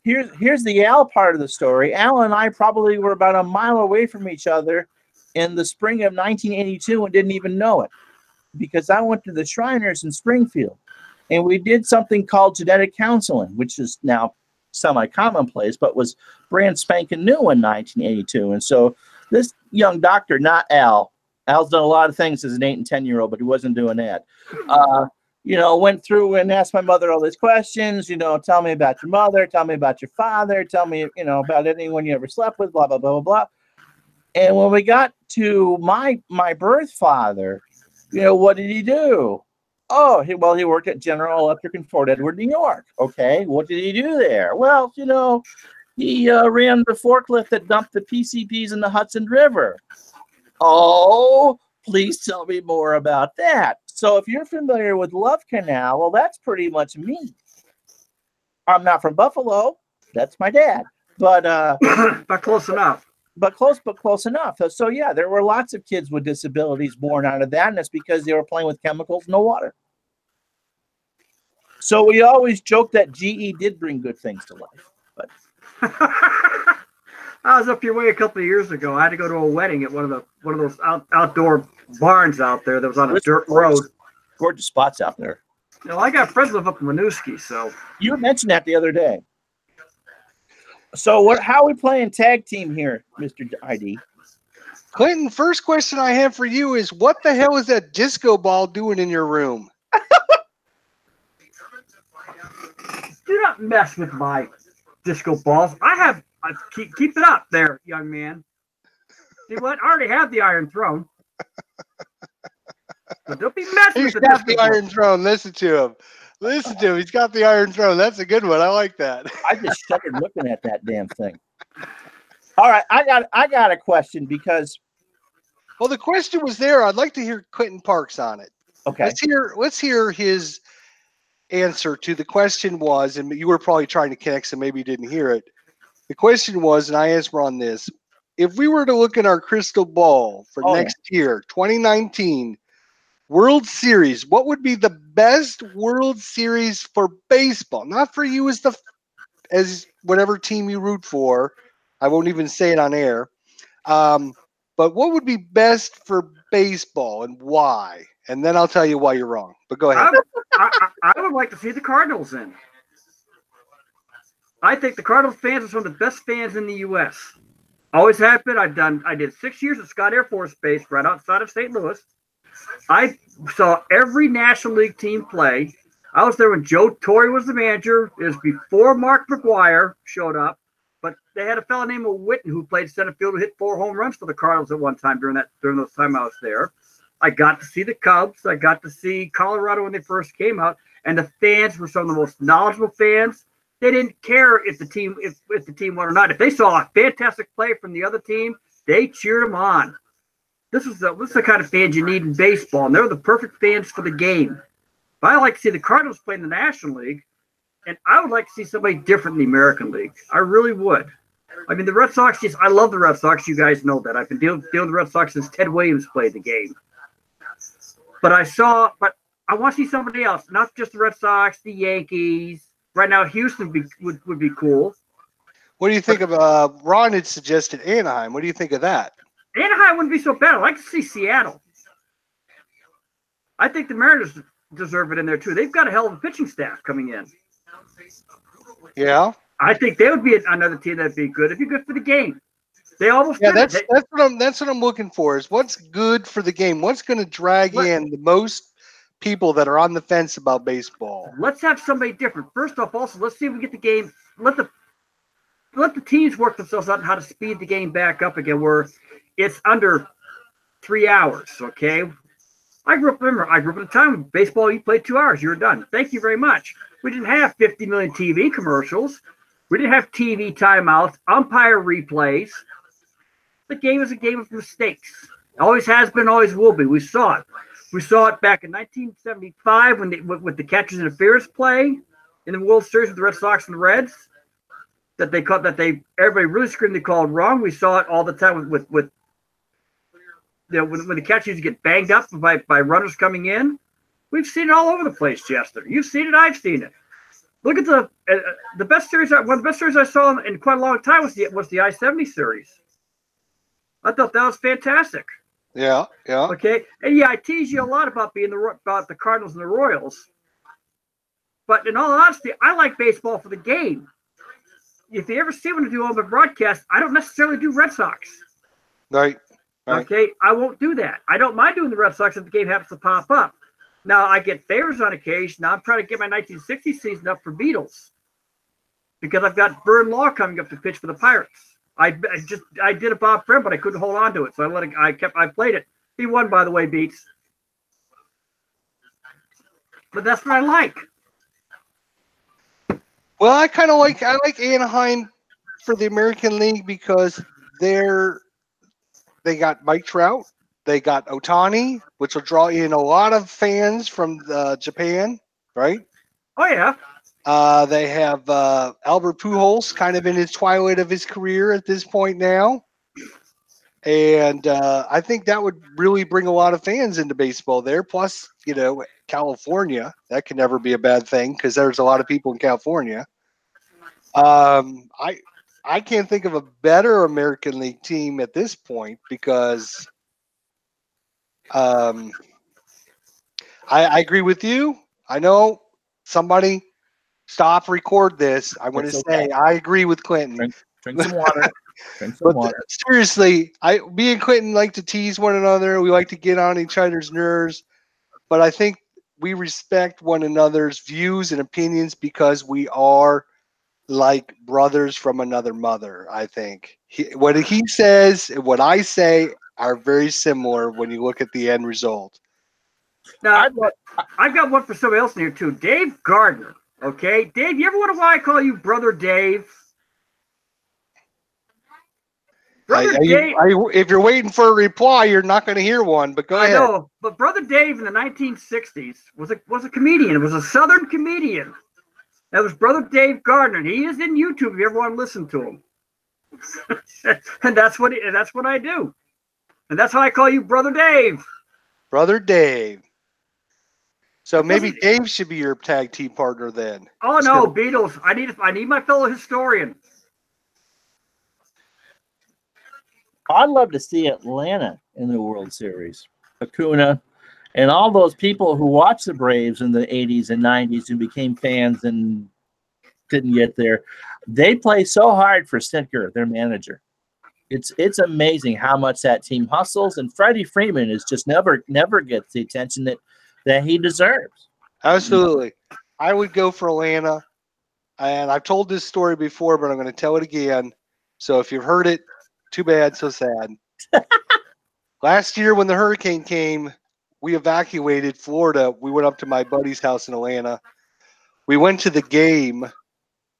here's the Al part of the story. Al and I probably were about a mile away from each other in the spring of 1982 and didn't even know it, because I went to the Shriners in Springfield, and we did something called genetic counseling, which is now semi-commonplace, but was brand spanking new in 1982. And so this young doctor, not Al, Al's done a lot of things as an 8 and 10-year-old, but he wasn't doing that. Went through and asked my mother all these questions, tell me about your mother, tell me about your father, tell me, about anyone you ever slept with, blah, blah, blah, blah, blah. And when we got to my birth father, what did he do? Oh, he worked at General Electric in Fort Edward, New York. Okay, what did he do there? Well, he ran the forklift that dumped the PCBs in the Hudson River. Oh, please tell me more about that. So if you're familiar with Love Canal, well, that's pretty much me. I'm not from Buffalo. That's my dad. But but close enough. But close enough. So yeah, there were lots of kids with disabilities born out of that, and it's because they were playing with chemicals in the water. So we always joke that GE did bring good things to life. But I was up your way a couple of years ago. I had to go to a wedding at one of those outdoor barns out there that was on a dirt road. Gorgeous spots out there. I got friends live up in Winooski, so you mentioned that the other day. So how are we playing tag team here, Mr. ID? Clinton, first question I have for you is, what the hell is that disco ball doing in your room? Do not mess with my disco balls. Keep it up there, young man. See what? I already have the Iron Throne. So don't be messing with the Iron Throne. Listen to him. Listen to him. He's got the Iron Throne. That's a good one. I like that. I just started looking at that damn thing. All right, I got a question because. Well, the question was there. I'd like to hear Clinton Parks on it. Okay. Let's hear his answer to the question was, and you were probably trying to connect, so maybe you didn't hear it. The question was, and I asked Ron this: if we were to look at our crystal ball for next year, 2019 World Series, what would be the best World Series for baseball? Not for you as whatever team you root for. I won't even say it on air. But what would be best for baseball and why? And then I'll tell you why you're wrong. But go ahead. I would like to see the Cardinals in. I think the Cardinals fans are some of the best fans in the U.S. Always have been. I did 6 years at Scott Air Force Base right outside of St. Louis. I saw every National League team play. I was there when Joe Torre was the manager. It was before Mark McGwire showed up. But they had a fellow named Witten who played center field who hit 4 home runs for the Cardinals at one time during those time I was there. I got to see the Cubs. I got to see Colorado when they first came out. And the fans were some of the most knowledgeable fans. They didn't care if the team won or not. If they saw a fantastic play from the other team, they cheered them on. This is the kind of fans you need in baseball, and they're the perfect fans for the game. But I like to see the Cardinals play in the National League, and I would like to see somebody different in the American League. I really would. I mean, the Red Sox, I love the Red Sox. You guys know that. I've been dealing with the Red Sox since Ted Williams played the game. But I want to see somebody else, not just the Red Sox, the Yankees. Right now, Houston would be cool. What do you think of Ron had suggested Anaheim? What do you think of that? Anaheim wouldn't be so bad. I'd like to see Seattle. I think the Mariners deserve it in there, too. They've got a hell of a pitching staff coming in. Yeah. I think they would be another team that'd be good. It'd be good for the game. They almost that's what I'm looking for is what's good for the game. What's going to drag in the most people that are on the fence about baseball? Let's have somebody different. First off, also, let's see if we get the game. Let the teams work themselves out on how to speed the game back up again where it's under 3 hours, okay? I grew up in a time when baseball, you played 2 hours, you were done. Thank you very much. We didn't have 50 million TV commercials. We didn't have TV timeouts, umpire replays. The game is a game of mistakes. Always has been, always will be. We saw it. We saw it back in 1975 with the catcher's interference play in the World Series with the Red Sox and the Reds. Everybody really screamed they called wrong. We saw it all the time with when the catchers get banged up by runners coming in. We've seen it all over the place, Jester. You've seen it. I've seen it. Look at the best series. One of the best series I saw in quite a long time was the I-70 series. I thought that was fantastic. Yeah, yeah. Okay, and yeah, I tease you a lot about about the Cardinals and the Royals, but in all honesty, I like baseball for the game. If you ever see when I do all the broadcasts, I don't necessarily do Red Sox. Right. Right. Okay, I won't do that. I don't mind doing the Red Sox if the game happens to pop up. Now I get favors on occasion. Now I'm trying to get my 1960 season up for Beatles because I've got Vern Law coming up to pitch for the Pirates. I did a Bob Friend, but I couldn't hold on to it, so I played it. He won, by the way, Beats. But that's what I like. Well, I like Anaheim for the American League because they got Mike Trout, they got Ohtani, which will draw in a lot of fans from Japan, right? Oh yeah. They have Albert Pujols, kind of in his twilight of his career at this point now, and I think that would really bring a lot of fans into baseball there. Plus, California, that can never be a bad thing because there's a lot of people in California. I can't think of a better American League team at this point because I agree with you. I know somebody stop, record this. I want to say I agree with Clinton. Drink some water. Drink some water. Seriously, me and Clinton like to tease one another. We like to get on each other's nerves, but I think we respect one another's views and opinions because we are like brothers from another mother. I think what he says and what I say are very similar when you look at the end result. Now, I've got one for somebody else in here too. Dave Gardner. Okay, Dave, you ever wonder why I call you Brother Dave? Dave, if you're waiting for a reply, you're not going to hear one. But go ahead. I know, but Brother Dave in the 1960s was a comedian. It was a Southern comedian. That was Brother Dave Gardner. And he is in YouTube if you ever want to listen to him. and that's what I do. And that's how I call you Brother Dave. Brother Dave. So maybe Dave should be your tag team partner then. Oh no, Beatles. I need my fellow historian. I'd love to see Atlanta in the World Series. Acuna and all those people who watched the Braves in the 80s and 90s who became fans and didn't get there. They play so hard for Stinker, their manager. It's amazing how much that team hustles, and Freddie Freeman is just never gets the attention that he deserves. Absolutely. I would go for Atlanta, and I've told this story before, but I'm going to tell it again. So if you've heard it, too bad, so sad. Last year when the hurricane came, we evacuated Florida. We went up to my buddy's house in Atlanta. We went to the game,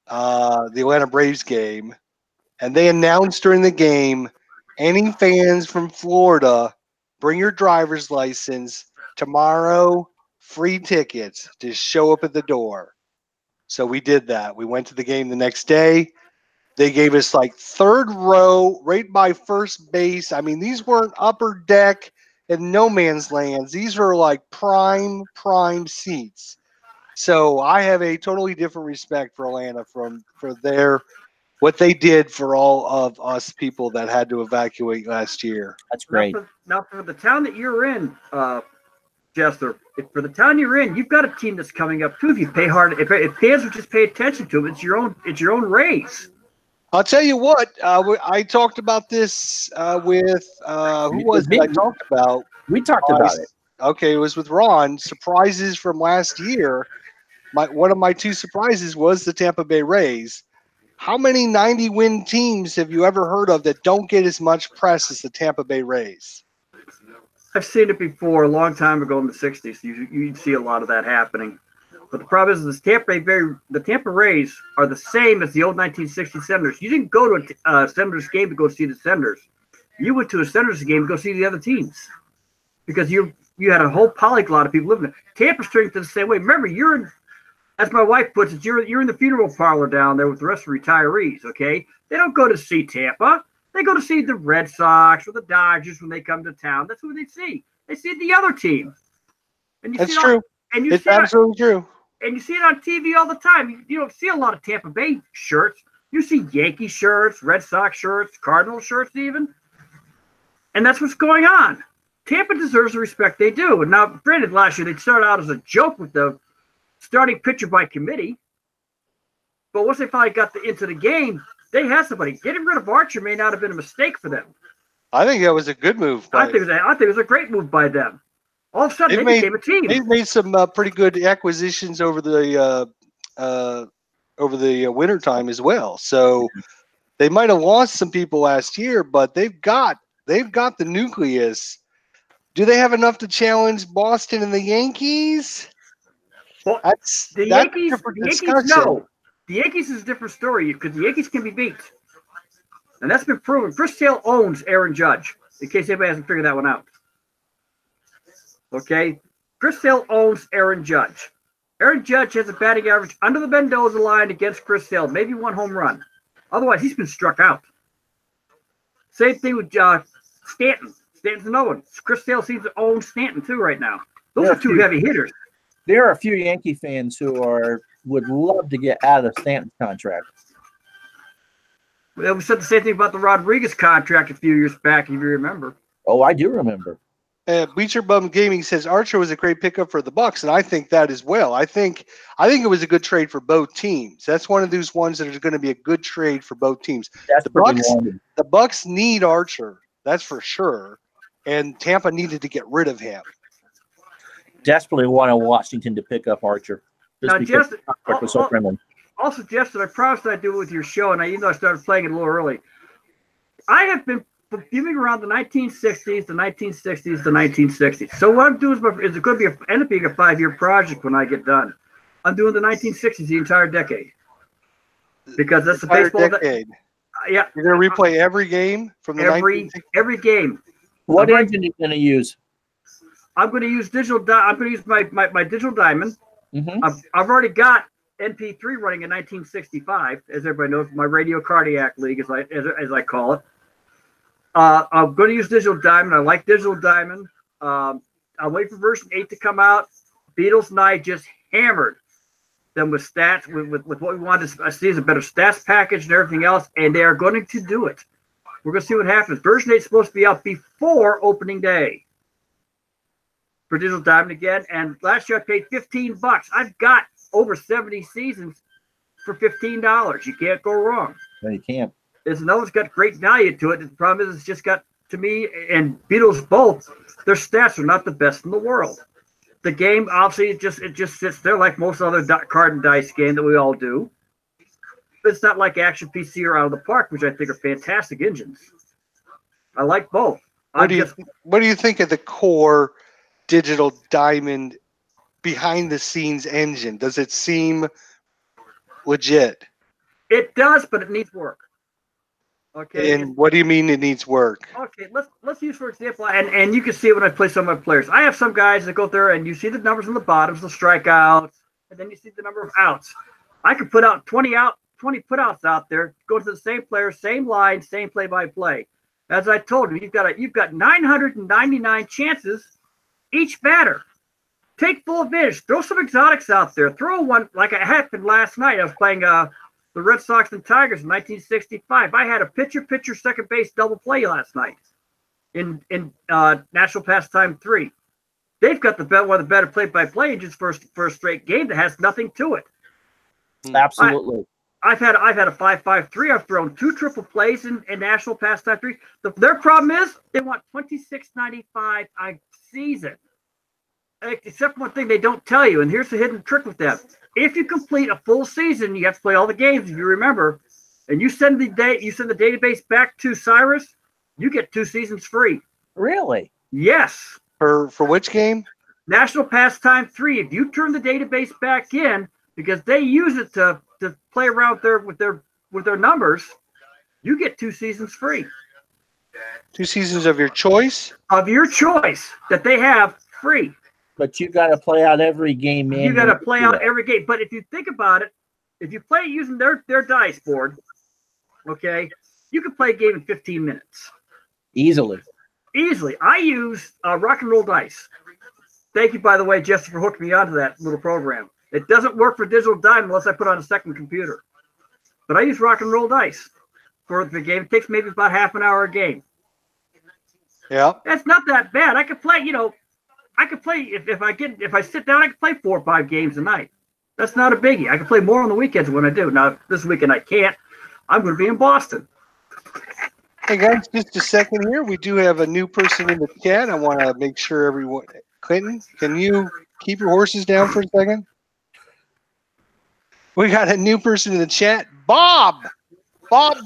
the Atlanta Braves game, and they announced during the game, any fans from Florida, bring your driver's license. Tomorrow, free tickets. Just show up at the door. So we did that. We went to the game the next day. They gave us like third row, right by first base. I mean, these weren't upper deck and no man's lands. These were like prime seats. So I have a totally different respect for Atlanta for what they did for all of us people that had to evacuate last year. That's great. Now for the town that you're in, Jester, for the town you're in, you've got a team that's coming up too. If you pay hard, if fans would just pay attention to it, it's your own race. I'll tell you what. I talked about this with who was it? I talked about. We talked about it. Okay, it was with Ron. Surprises from last year. One of my two surprises was the Tampa Bay Rays. How many 90-win teams have you ever heard of that don't get as much press as the Tampa Bay Rays? I've seen it before a long time ago in the 60s. You'd see a lot of that happening. But the problem is the Tampa Rays are the same as the old 1960 Senators. You didn't go to a Senators game to go see the Senators. You went to a Senators game to go see the other teams because you had a whole polyglot of people living there. Tampa's treated the same way. Remember, as my wife puts it, you're in the funeral parlor down there with the rest of the retirees, okay? They don't go to see Tampa. They go to see the Red Sox or the Dodgers when they come to town. That's who they see. They see the other team. And That's true. It's absolutely true. and you see it on TV all the time. You don't see a lot of Tampa Bay shirts. You see Yankee shirts, Red Sox shirts, Cardinal shirts even. And that's what's going on. Tampa deserves the respect they do. And now, granted, last year they started out as a joke with the starting pitcher by committee. But once they finally got into the game, they had somebody. Getting rid of Archer may not have been a mistake for them. I think that was a good move. I think it was a great move by them. All of a sudden, they became a team. They've made some pretty good acquisitions over the wintertime as well. So they might have lost some people last year, but they've got the nucleus. Do they have enough to challenge Boston and the Yankees? Well, the Yankees, no. The Yankees is a different story because the Yankees can be beat. And that's been proven. Chris Sale owns Aaron Judge, in case anybody hasn't figured that one out. Okay? Chris Sale owns Aaron Judge. Aaron Judge has a batting average under the Mendoza line against Chris Sale, maybe one home run. Otherwise, he's been struck out. Same thing with Stanton. Stanton's another one. Chris Sale seems to own Stanton, too, right now. Those are two heavy hitters. There are a few Yankee fans who would love to get out of Stanton's contract. Well, we said the same thing about the Rodriguez contract a few years back, if you remember. Oh, I do remember. Bleacher Bum Gaming says Archer was a great pickup for the Bucks, and I think that as well. I think it was a good trade for both teams. That's one of those ones that is going to be a good trade for both teams. The Bucks need Archer, that's for sure, and Tampa needed to get rid of him. Desperately wanted Washington to pick up Archer. Now, Justin, also, Justin, I promised I'd do it with your show, and even though I started playing it a little early, I have been giving around the 1960s, the 1960s, the 1960s. So what I'm doing is it could end up being a 5-year project when I get done. I'm doing the 1960s, the entire decade, because that's the baseball decade. Yeah, you're going to replay every game from the every game. What engine are you going to use? I'm going to use digital. I'm going to use my digital diamond. Mm-hmm. I've already got NP3 running in 1965, as everybody knows, my radio cardiac league, as I call it. I'm going to use digital diamond. I like digital diamond. I'll wait for version 8 to come out. Beatles and I just hammered them with stats, with what we wanted to see as a better stats package and everything else, and they are going to do it. We're going to see what happens. Version 8 is supposed to be out before opening day for digital diamond again. And last year I paid $15. I've got over 70 seasons for $15. You can't go wrong. No, you can't. It's got great value to it. The problem is it's just got, to me, and Beatles both, their stats are not the best in the world. The game, obviously, it just sits there like most other card and dice game that we all do. But it's not like Action PC or Out of the Park, which I think are fantastic engines. I like both. What do you think of the core digital diamond behind the scenes engine? Does it seem legit? It does, but it needs work. Okay. And what do you mean it needs work? Okay, let's use for example, and you can see it when I play some of my players. I have some guys that go there and you see the numbers on the bottoms, the strikeouts, and then you see the number of outs. I could put out 20 putouts out there, go to the same player, same line, same play-by-play. As I told you, you've got 999 chances each batter. Take full advantage. Throw some exotics out there. Throw one like it happened last night. I was playing the Red Sox and Tigers in 1965. I had a pitcher, second base double play last night in National Pastime 3. They've got one of the better play-by-play engines for a straight game that has nothing to it. Absolutely. I've had a 5.53. I've thrown 2 triple plays in National Pastime 3. Their problem is they want $26.95 a season. Except one thing they don't tell you, and here's the hidden trick with them. If you complete a full season, you have to play all the games, if you remember, and you send the database back to Cyrus, you get 2 seasons free. Really? Yes. For which game? National Pastime 3. If you turn the database back in, because they use it to play around with their numbers, you get 2 seasons free. 2 seasons of your choice? Of your choice that they have free. But you got to play out every game, man. You got to play out every game. But if you think about it, if you play using their dice board, okay, you can play a game in 15 minutes. Easily. I use rock and roll dice. Thank you, by the way, Jesse, for hooking me onto that little program. It doesn't work for digital dime unless I put on a second computer. But I use rock and roll dice for the game. It takes maybe about half an hour a game. Yeah. That's not that bad. I could play, I could play if I sit down, I could play 4 or 5 games a night. That's not a biggie. I can play more on the weekends when I do. Now this weekend I can't. I'm going to be in Boston. Hey guys, just a second here. We do have a new person in the chat. I want to make sure everyone. Clinton, can you keep your horses down for a second? We got a new person in the chat. Bob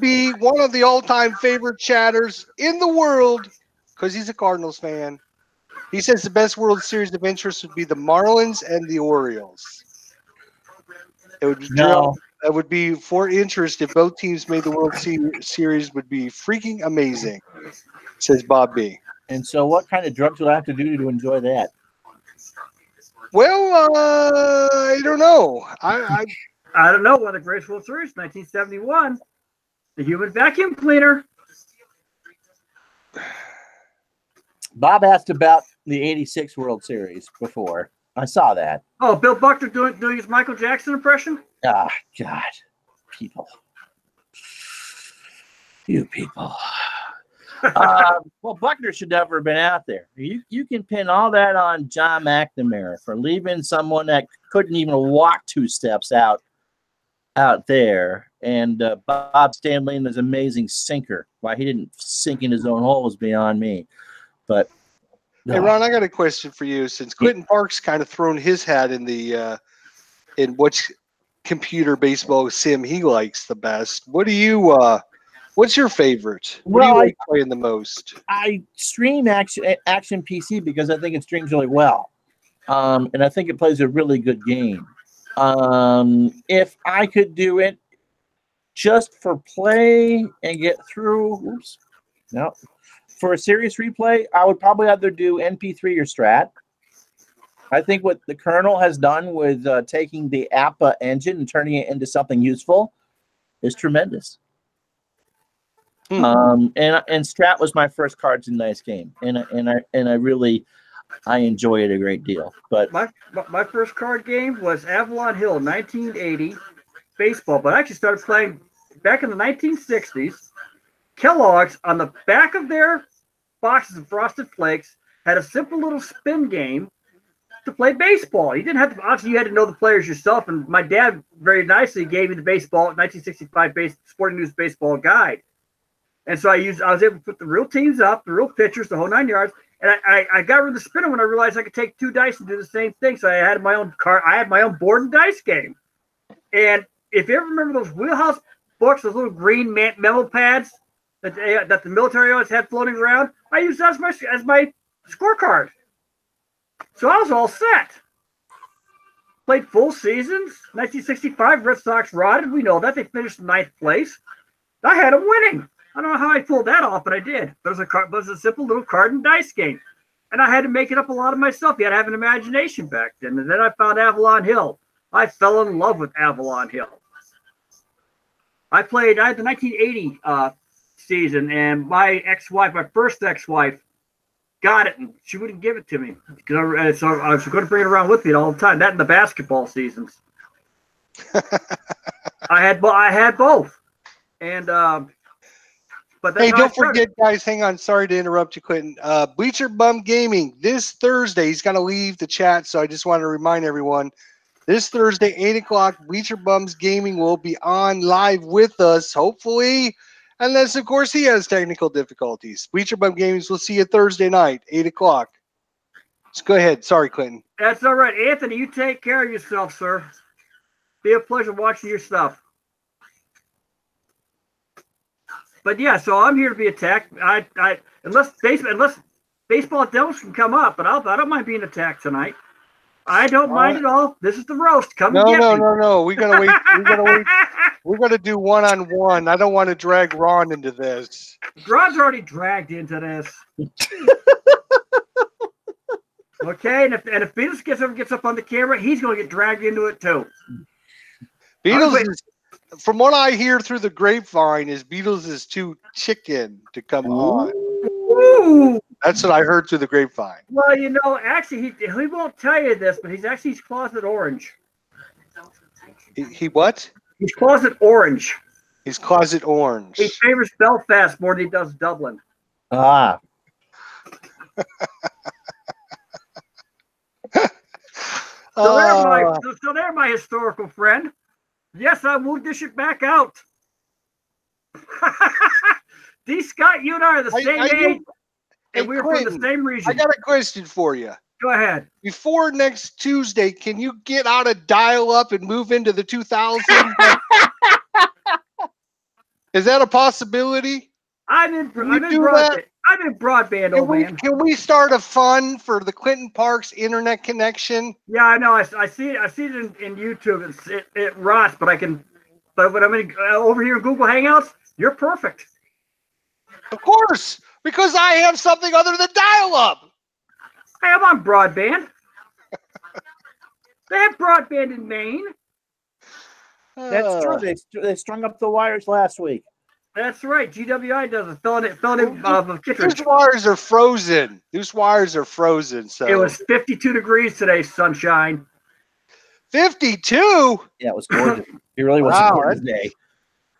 B, one of the all-time favorite chatters in the world, because he's a Cardinals fan. He says the best World Series of interest would be the Marlins and the Orioles. It would That would be for interest if both teams made the World Series. Would be freaking amazing, says Bob B. And so, what kind of drugs will I have to do to enjoy that? Well, I don't know. I don't know. One of the greatest World Series, 1971, the human vacuum cleaner. Bob asked about the '86 World Series before. I saw that. Oh, Bill Buckner doing his Michael Jackson impression? Ah, God. People. You people. Well, Buckner should never have been out there. You can pin all that on John McNamara for leaving someone that couldn't even walk 2 steps out there. And Bob Stanley and his amazing sinker. Why he didn't sink in his own hole is beyond me. But hey, Ron, I got a question for you. Since Quentin Parks kind of thrown his hat in the in which computer baseball sim he likes the best, what do you what's your favorite? What do you like playing the most? I stream Action PC because I think it streams really well, and I think it plays a really good game. If I could do it just for play and get through, for a serious replay, I would probably either do NP3 or Strat. I think what the Colonel has done with taking the APA engine and turning it into something useful is tremendous. And Strat was my first Cards and Dice game, and I enjoy it a great deal. But my first card game was Avalon Hill, 1980 baseball. But I actually started playing back in the 1960s. Kellogg's, on the back of their boxes of Frosted Flakes, had a simple little spin game to play baseball. You didn't have to, obviously you had to know the players yourself, and my dad very nicely gave me the baseball 1965 Sporting News baseball guide. And so I was able to put the real teams up, the real pitchers, the whole 9 yards, and I got rid of the spinner when I realized I could take 2 dice and do the same thing. So I had my own board and dice game. And if you ever remember those Wheelhouse books, those little green memo pads that the military always had floating around, I used that as my scorecard. So I was all set. Played full seasons. 1965, Red Sox rotted. We know that. They finished in 9th place. I had them winning. I don't know how I pulled that off, but I did. But it was a simple little card and dice game. And I had to make it up a lot of myself. You had to have an imagination back then. And then I found Avalon Hill. I fell in love with Avalon Hill. I had the 1980 season, and my first ex-wife, got it, and she wouldn't give it to me. So I was going to bring it around with me all the time. That and the basketball seasons. I had both. And but hey, don't forget, guys. Hang on. Sorry to interrupt you, Quentin. Bleacher Bum Gaming this Thursday. He's going to leave the chat, so I just want to remind everyone. This Thursday, 8 o'clock, Bleacher Bums Gaming will be on live with us, hopefully, unless, of course, he has technical difficulties. Bleacher Bum Gaming, we'll see you Thursday night, 8 o'clock. Just go ahead. Sorry, Clinton. That's all right. Anthony, you take care of yourself, sir. Be a pleasure watching your stuff. But, yeah, so I'm here to be attacked. Unless baseball devils can come up, but I don't mind being attacked tonight. I don't mind at all. This is the roast. Come and get me. No. We're gonna wait. We're gonna do one-on-one. I don't want to drag Ron into this. Ron's already dragged into this. Okay, and if Beatles gets up on the camera, he's gonna get dragged into it too. Beatles is, from what I hear through the grapevine, Beatles is too chicken to come on. Ooh. That's what I heard through the grapevine. Well, actually, he won't tell you this, but he's closet orange. He what? He's closet orange. He's closet orange. He favors Belfast more than he does Dublin. Ah. So there, my historical friend. Yes, I will dish it back out. D. Scott, you and I are the same age, and we're from the same region. I got a question for you. Go ahead. Before next Tuesday, can you get out of dial-up and move into the 2000s? Is that a possibility? I'm in broadband, old man. Can we start a fund for the Clinton Parks internet connection? Yeah, I know. I see it. I see it in YouTube. It rots, but I can. But when I'm over here in Google Hangouts, you're perfect. Of course, because I have something other than dial-up. Hey, I'm on broadband. They have broadband in Maine. That's true. They strung up the wires last week. That's right. GWI does it. Filling in These wires are frozen. These wires are frozen. So it was 52 degrees today, sunshine. 52? Yeah, it was gorgeous. It really was a gorgeous day.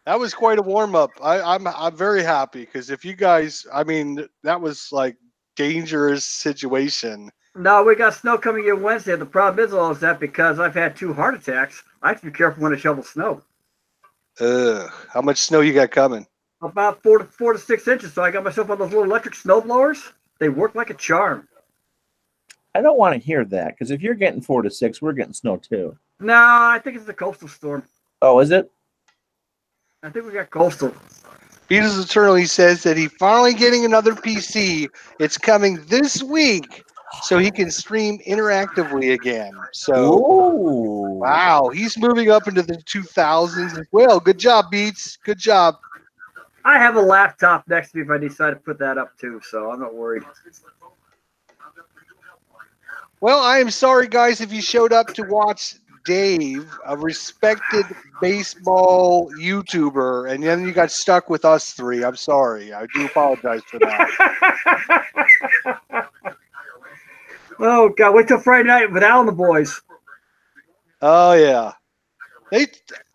That was quite a warm-up. I'm very happy because if you guys, I mean, that was like dangerous situation. No, we got snow coming in Wednesday. The problem is that because I've had 2 heart attacks, I have to be careful when I shovel snow. How much snow you got coming? About 4 to 6 inches. So I got myself on those little electric snow blowers. They work like a charm. I don't want to hear that because if you're getting 4 to 6, we're getting snow too. No, I think it's the coastal storm. Oh, is it? I think we got coastal. Beatles Eternally says that he's finally getting another PC. It's coming this week, so he can stream interactively again. So, wow, he's moving up into the 2000s as well. Good job, Beats. Good job. I have a laptop next to me if I decide to put that up too, so I'm not worried. Well, I am sorry, guys, if you showed up to watch Dave, a respected baseball YouTuber, and then you got stuck with us 3. I'm sorry. I do apologize for that. Oh, God. Wait till Friday night with Al and the boys. Oh, yeah.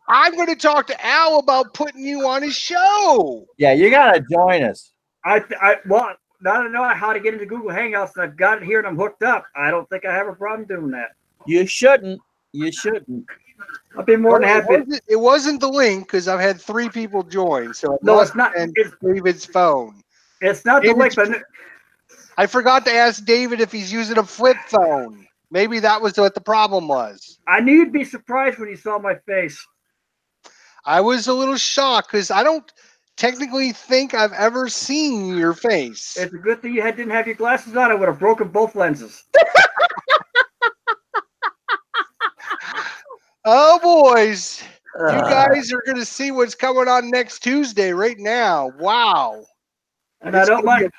I'm going to talk to Al about putting you on his show. Yeah, you got to join us. Well, now that I know how to get into Google Hangouts and I've got it here and I'm hooked up, I don't think I have a problem doing that. You shouldn't. You shouldn't. I'll be more than happy. It wasn't the link because I've had 3 people join. So no, it's not. It's David's phone. It's not the link. But I forgot to ask David if he's using a flip phone. Maybe that was what the problem was. I knew you'd be surprised when you saw my face. I was a little shocked because I don't technically think I've ever seen your face. It's a good thing you didn't have your glasses on. I would have broken both lenses. Oh, boys. You guys are going to see what's coming on next Tuesday right now. Wow. And I don't mind.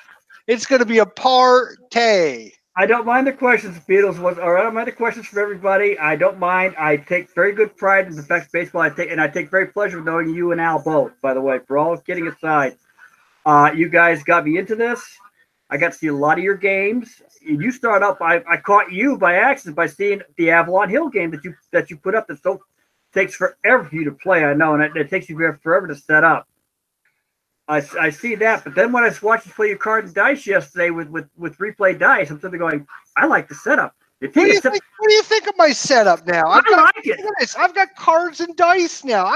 It's going to be a party. I don't mind the questions, Beatles. I don't mind the questions from everybody. I don't mind. I take very good pride in the best baseball. I take very pleasure knowing you and Al both, by the way, for all kidding aside. You guys got me into this. I got to see a lot of your games. You start up. I caught you by accident by seeing the Avalon Hill game that you put up. That takes forever for you to play. I know, and it takes you forever to set up. I see that, but then when I watched you play your card and dice yesterday with replay dice, I'm sitting there going, I like the setup. What do you think of my setup now? I like it. I've got cards and dice now.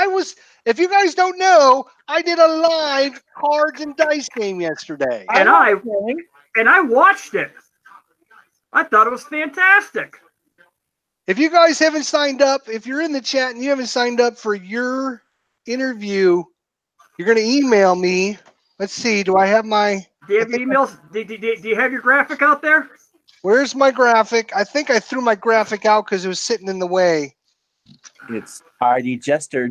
If you guys don't know, I did a live cards and dice game yesterday. And I watched it. I thought it was fantastic. If you guys haven't signed up, if you're in the chat and you haven't signed up for your interview, you're going to email me. Let's see. Do I have my... Do you have your emails? Do you have your graphic out there? Where's my graphic? I think I threw my graphic out because it was sitting in the way. It's IDJESTER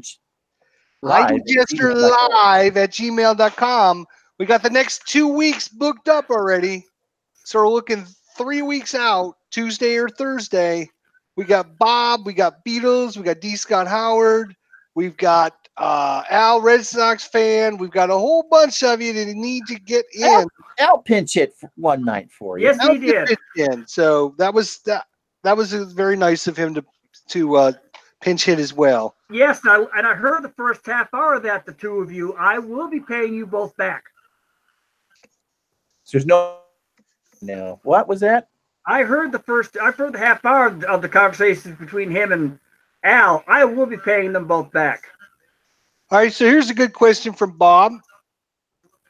IDJESTER live at gmail.com. We got the next 2 weeks booked up already. So we're looking 3 weeks out, Tuesday or Thursday. We got Bob, we got Beatles, we got D. Scott Howard, we've got Al, Red Sox fan. We've got a whole bunch of you that need to get in. Al pinch hit one night for you. Yes, he did. So that was very nice of him to pinch hit as well. Yes, and I heard the first half hour of that, the two of you, I will be paying you both back. There's no. What was that? I heard the half hour of the conversations between him and Al. I will be paying them both back. All right, so here's a good question from Bob.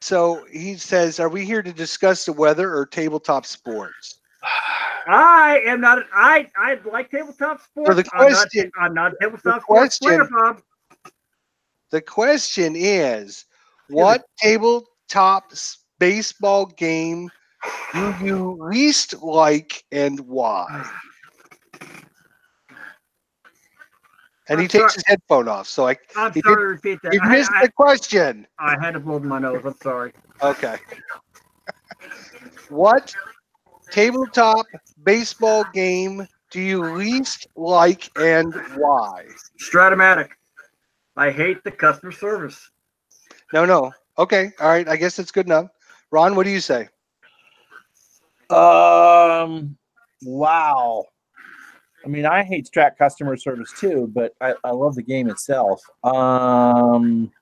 So he says, are we here to discuss the weather or tabletop sports? I am not. I like tabletop sports. So the question, I'm not a tabletop sports player, Bob. The question is, what tabletop baseball game do you least like and why? And he takes his headphone off, so I'm sorry to repeat that. You missed the question. I had to blow my nose. I'm sorry. Okay. What tabletop baseball game do you least like and why? Stratomatic. I hate the customer service. No. Okay. All right. I guess that's good enough. Ron, what do you say? Wow. I mean, I hate Strat customer service too, but I love the game itself. I'm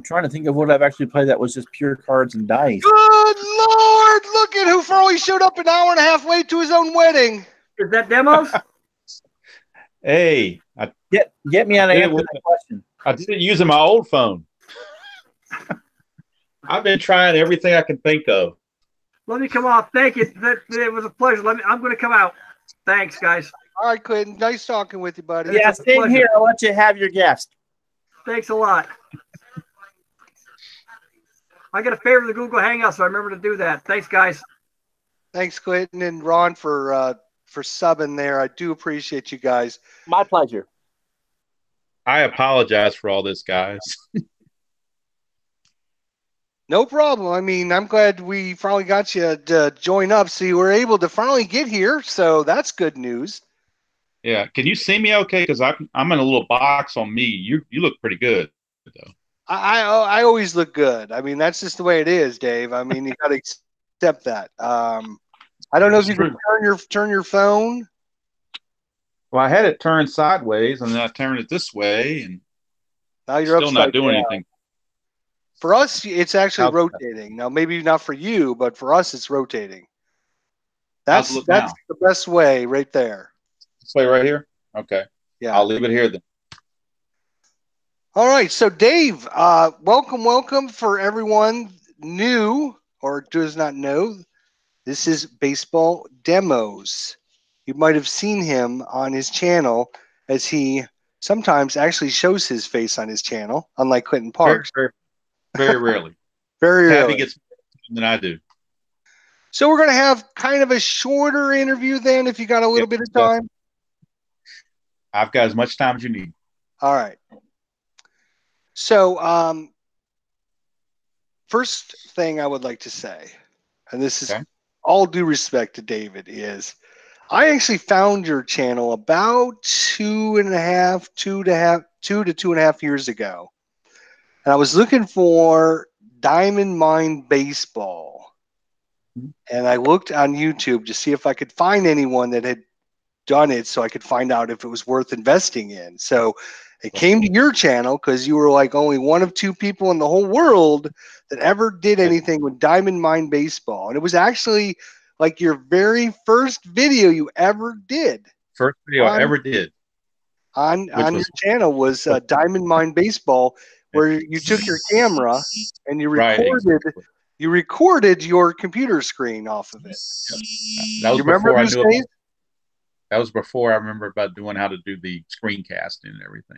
trying to think of what I've actually played that was just pure cards and dice. Good Lord! Look at who finally showed up an hour and a half late to his own wedding. Is that Demos? Hey, get me on an answer that question. I didn't use my old phone. I've been trying everything I can think of. Let me come off. Thank you. It was a pleasure. I'm going to come out. Thanks, guys. All right, Clinton. Nice talking with you, buddy. Yeah, same here. I'll let you have your guest. Thanks a lot. I got a favor of the Google Hangout, so I remember to do that. Thanks, guys. Thanks, Clinton and Ron, for subbing there. I do appreciate you guys. My pleasure. I apologize for all this, guys. No problem. I mean, I'm glad we finally got you to join up, so you were able to finally get here. So that's good news. Yeah. Can you see me okay? Because I'm in a little box on me. You look pretty good, though. I always look good. I mean, that's just the way it is, Dave. I mean, you got to accept that. I don't know if you can turn your phone. Well, I had it turned sideways, and then I turned it this way, and now you're still not doing anything. For us, it's actually rotating. Now, maybe not for you, but for us, it's rotating. That's the best way right there. This way right here? Okay. Yeah. I'll leave it here then. All right. So, Dave, welcome for everyone new or does not know. This is Baseball Demos. You might have seen him on his channel as he sometimes actually shows his face on his channel, unlike Clinton Parks. Very rarely. Very rarely. Tabby gets more than I do. So we're going to have kind of a shorter interview then if you got a little bit of time. I've got as much time as you need. All right. So first thing I would like to say, and this is all due respect to David, is I actually found your channel about 2.5 to 2.5 years ago. And I was looking for Diamond Mine Baseball. And I looked on YouTube to see if I could find anyone that had done it so I could find out if it was worth investing in. So it came to your channel because you were like only one of two people in the whole world that ever did anything with Diamond Mine Baseball. And it was actually like your very first video you ever did. First video I ever did. On your channel was Diamond Mine Baseball, where you took your camera and you recorded your computer screen off of it. That was before I knew that was before I remember about doing how to do the screencasting and everything.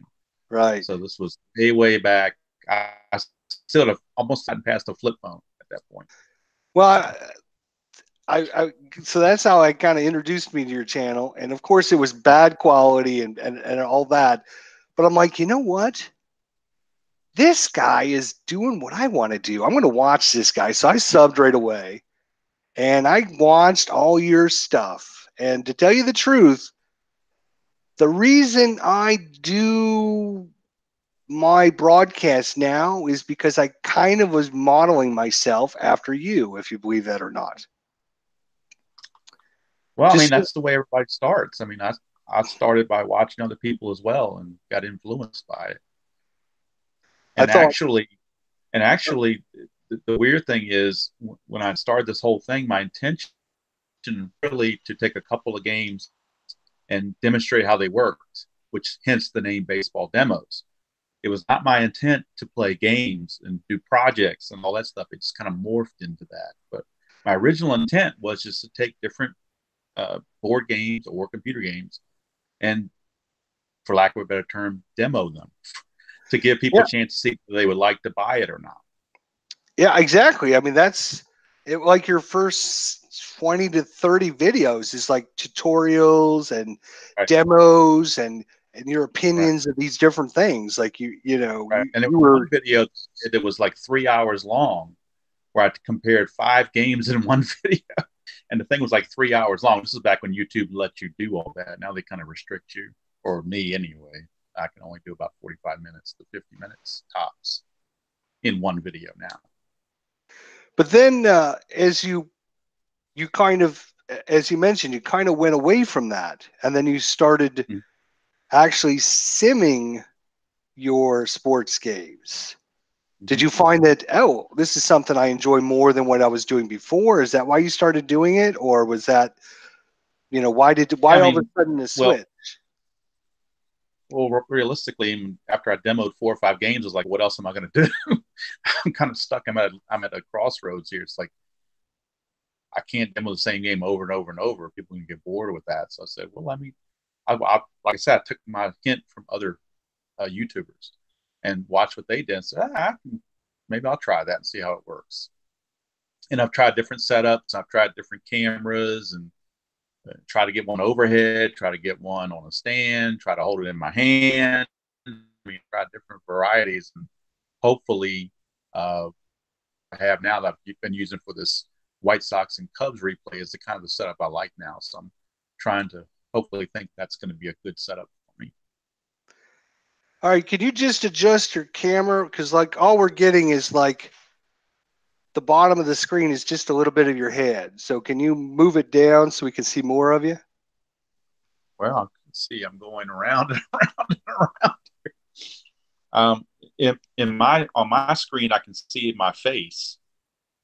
Right. So this was way back. I still have almost gotten past a flip phone at that point. Well, so that's how I kind of introduced me to your channel. And of course it was bad quality and all that. But I'm like, you know what? This guy is doing what I want to do. I'm going to watch this guy. So I subbed right away and I watched all your stuff. And to tell you the truth, the reason I do my broadcast now is because I kind of was modeling myself after you, if you believe that or not. Well, I mean, that's the way everybody starts. I mean, I started by watching other people as well and got influenced by it. I And thought, actually, the weird thing is when I started this whole thing, my intention really to take a couple of games and demonstrate how they worked, which hence the name Baseball Demos. It was not my intent to play games and do projects and all that stuff. It just kind of morphed into that. But my original intent was just to take different board games or computer games and, for lack of a better term, demo them to give people yeah, a chance to see if they would like to buy it or not. yeah, exactly. I mean, that's it. Like your first 20 to 30 videos is like tutorials and Right. demos and your Right. opinions of these different things. Like Right. And there you was were one video that was like 3 hours long where I compared 5 games in one video. And the thing was like 3 hours long. This is back when YouTube let you do all that. Now they kind of restrict you, or me anyway. I can only do about 45 minutes to 50 minutes tops in one video now. But then, as you kind of, as you mentioned, you kind of went away from that, and then you started actually simming your sports games. Did you find that, oh, this is something I enjoy more than what I was doing before? Is that why you started doing it, or was that, why I all of a mean, sudden the switch? Well, realistically, after I demoed 4 or 5 games, I was like, what else am I going to do? I'm kind of stuck. I'm at a crossroads here. It's like I can't demo the same game over and over and over. People can get bored with that. So I said, well, like I said, I took my hint from other YouTubers and watched what they did and said, maybe I'll try that and see how it works. And I've tried different setups. I've tried different cameras and try to get one overhead, try to get one on a stand, try to hold it in my hand. I mean, try different varieties, and hopefully, I have now that I've been using for this White Sox and Cubs replay is the kind of the setup I like now. So I'm trying to hopefully think that's going to be a good setup for me. All right, can you just adjust your camera? Because like all we're getting is like the bottom of the screen is just a little bit of your head. So can you move it down so we can see more of you? Well, I can see I'm going around and around and around. On my screen, I can see my face.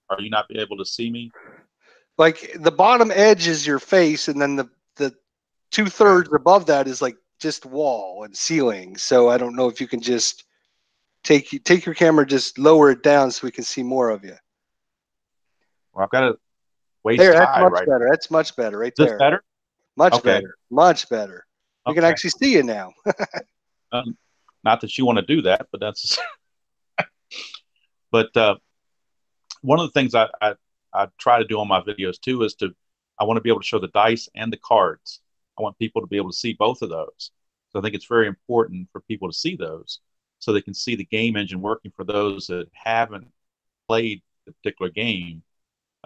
Are you not able to see me? Like the bottom edge is your face, and then the 2/3 above that is like just wall and ceiling. So I don't know if you can just take your camera, just lower it down so we can see more of you. Well, I've got it waist There, that's high, much right? better. That's much better right Is this there. better? Much Okay. better. Much better. We can Okay. actually see you now. Not that you want to do that, but that's. But one of the things I try to do on my videos too is I want to be able to show the dice and the cards. I want people to be able to see both of those. So I think it's very important for people to see those so they can see the game engine working for those that haven't played the particular game,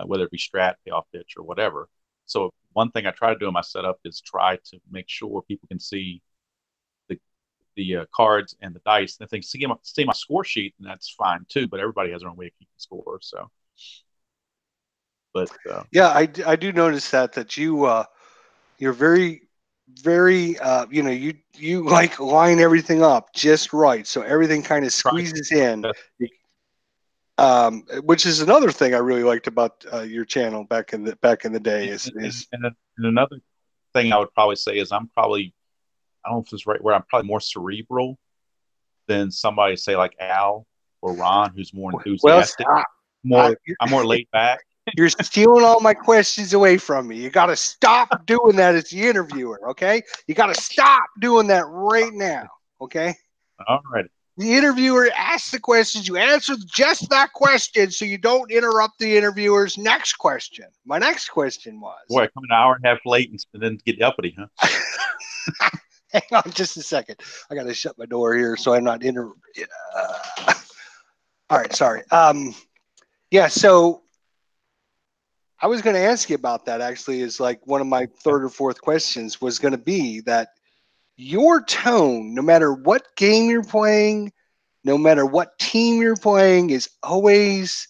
whether it be strat, payoff pitch, or whatever. So one thing I try to do in my setup is try to make sure people can see the cards and the dice. And if they see my score sheet, and that's fine too. But everybody has their own way of keeping score. So, but yeah, I do notice that you're very you like line everything up just right, so everything kind of squeezes in. Which is another thing I really liked about your channel back in the day. And another thing I would probably say is I don't know if it's right where I'm probably more cerebral than somebody say like Al or Ron, who's more enthusiastic. I'm more laid back. You're stealing all my questions away from me. You got to stop doing that as the interviewer, okay? You got to stop doing that right now, okay? All right. The interviewer asks the questions. You answer just that question so you don't interrupt the interviewer's next question. My next question was... Boy, I come an hour and a half late and then get uppity, huh? Hang on just a second. I got to shut my door here so I'm not all right, sorry. Yeah, so I was going to ask you about that actually. Is like one of my third or fourth questions was going to be that your tone, no matter what game you're playing, no matter what team you're playing, is always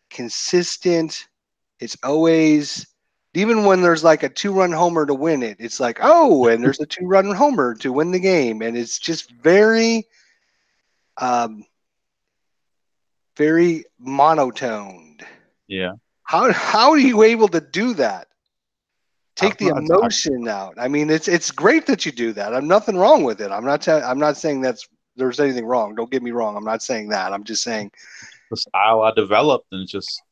consistent. It's always Even when there's like a 2-run homer to win it, it's like, oh, and there's a 2-run homer to win the game. And it's just very, very monotoned. Yeah. How are you able to do that? Take the emotion out. I mean, it's great that you do that. I'm nothing wrong with it. I'm not saying there's anything wrong. Don't get me wrong. I'm not saying that. I'm just saying the style I developed, and it's just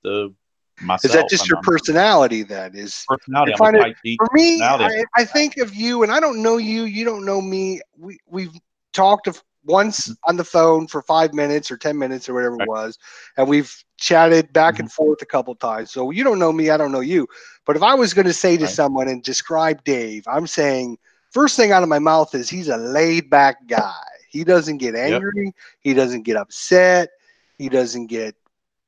myself. Is that just your personality? That is personality. I'm a type D for me. personality. I think of you, and I don't know you. You don't know me. We've talked once on the phone for 5 minutes or 10 minutes or whatever it was, and we've chatted back and forth a couple times. So you don't know me. I don't know you. But if I was going to say to someone and describe Dave, I'm saying first thing out of my mouth is he's a laid back guy. He doesn't get angry. He doesn't get upset. He doesn't get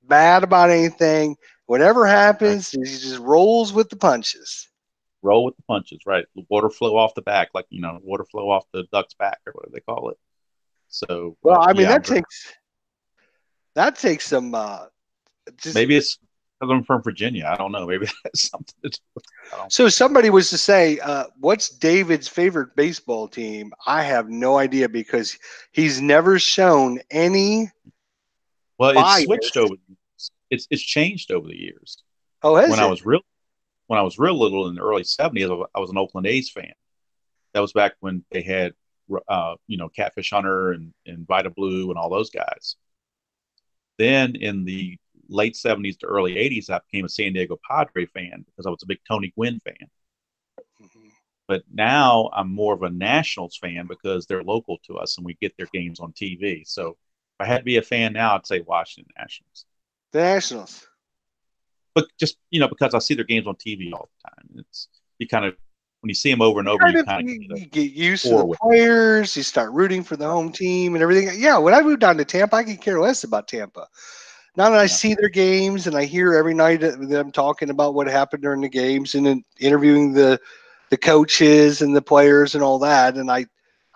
mad about anything. Whatever happens, he just rolls with the punches. Roll with the punches, right? Water flow off the back, like, water flow off the duck's back, or whatever they call it. So, well, I mean, that takes some. Maybe it's because I'm from Virginia. I don't know. Maybe that's something to do with it. So somebody was to say, what's David's favorite baseball team? I have no idea because he's never shown any. Well, it's switched over. It's changed over the years. Oh, has when it? I was real little in the early 70s, I was an Oakland A's fan. That was back when they had, Catfish Hunter and Vita Blue and all those guys. Then in the late 70s to early 80s, I became a San Diego Padre fan because I was a big Tony Gwynn fan. Mm-hmm. But now I'm more of a Nationals fan because they're local to us and we get their games on TV. So if I had to be a fan now, I'd say Washington Nationals. The Nationals. But just, because I see their games on TV all the time. It's when you see them over and over, you get used to the players. You start rooting for the home team and everything. Yeah, when I moved down to Tampa, I could care less about Tampa. Now that I see their games and I hear every night them talking about what happened during the games and then interviewing the coaches and the players and all that, and I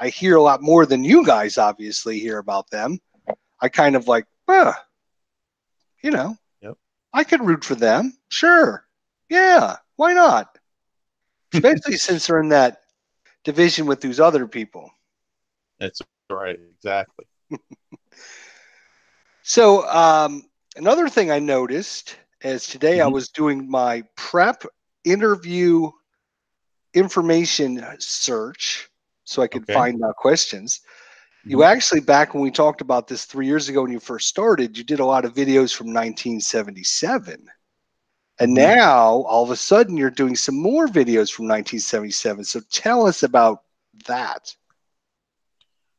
hear a lot more than you guys obviously hear about them. I kind of like, I could root for them. Sure. Yeah, why not? Especially since they're in that division with these other people. That's right, exactly. So another thing I noticed is today I was doing my prep interview information search so I could find out questions. You actually, back when we talked about this 3 years ago when you first started, you did a lot of videos from 1977. And now, all of a sudden, you're doing some more videos from 1977. So tell us about that.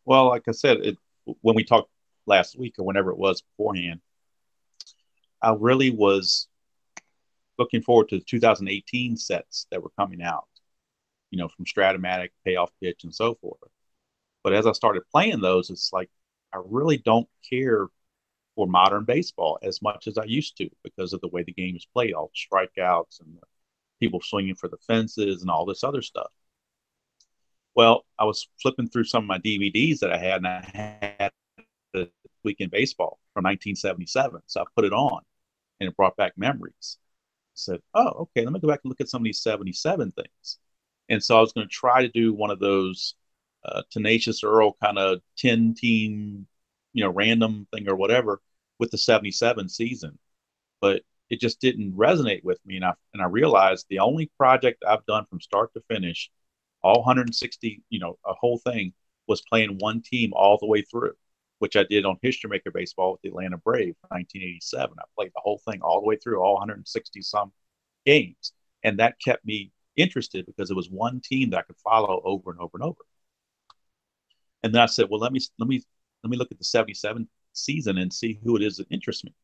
Well, like I said, when we talked last week or whenever it was beforehand, I really was looking forward to the 2018 sets that were coming out, from Stratomatic, Payoff Pitch, and so forth. But as I started playing those, it's like I really don't care for modern baseball as much as I used to because of the way the game is played, all the strikeouts and the people swinging for the fences and all this other stuff. Well, I was flipping through some of my DVDs that I had, and I had the Weekend Baseball from 1977. So I put it on, and it brought back memories. I said, oh, okay, let me go back and look at some of these 77 things. And so I was going to try to do one of those Tenacious Earl kind of 10-team, random thing or whatever with the 77 season. But it just didn't resonate with me. And I realized the only project I've done from start to finish, all 160, a whole thing, was playing one team all the way through, which I did on History Maker Baseball with the Atlanta Braves in 1987. I played the whole thing all the way through, all 160 some games. And that kept me interested because it was one team that I could follow over and over and over. And then I said, well, let me look at the 77 season and see who it is that interests me.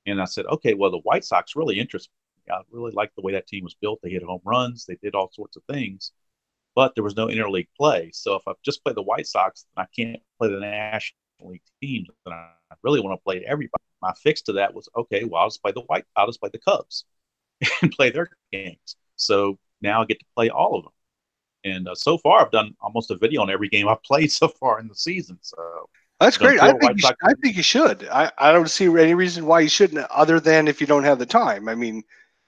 And I said, okay, well, the White Sox really interest me. I really liked the way that team was built. They hit home runs. They did all sorts of things. But there was no interleague play. So if I just play the White Sox, I can't play the National League teams. And I really want to play everybody. My fix to that was, okay, well, I'll just play the Cubs and play their games. So now I get to play all of them. And so far, I've done almost a video on every game I've played so far in the season. So that's great. I think you should. I don't see any reason why you shouldn't, other than if you don't have the time. I mean,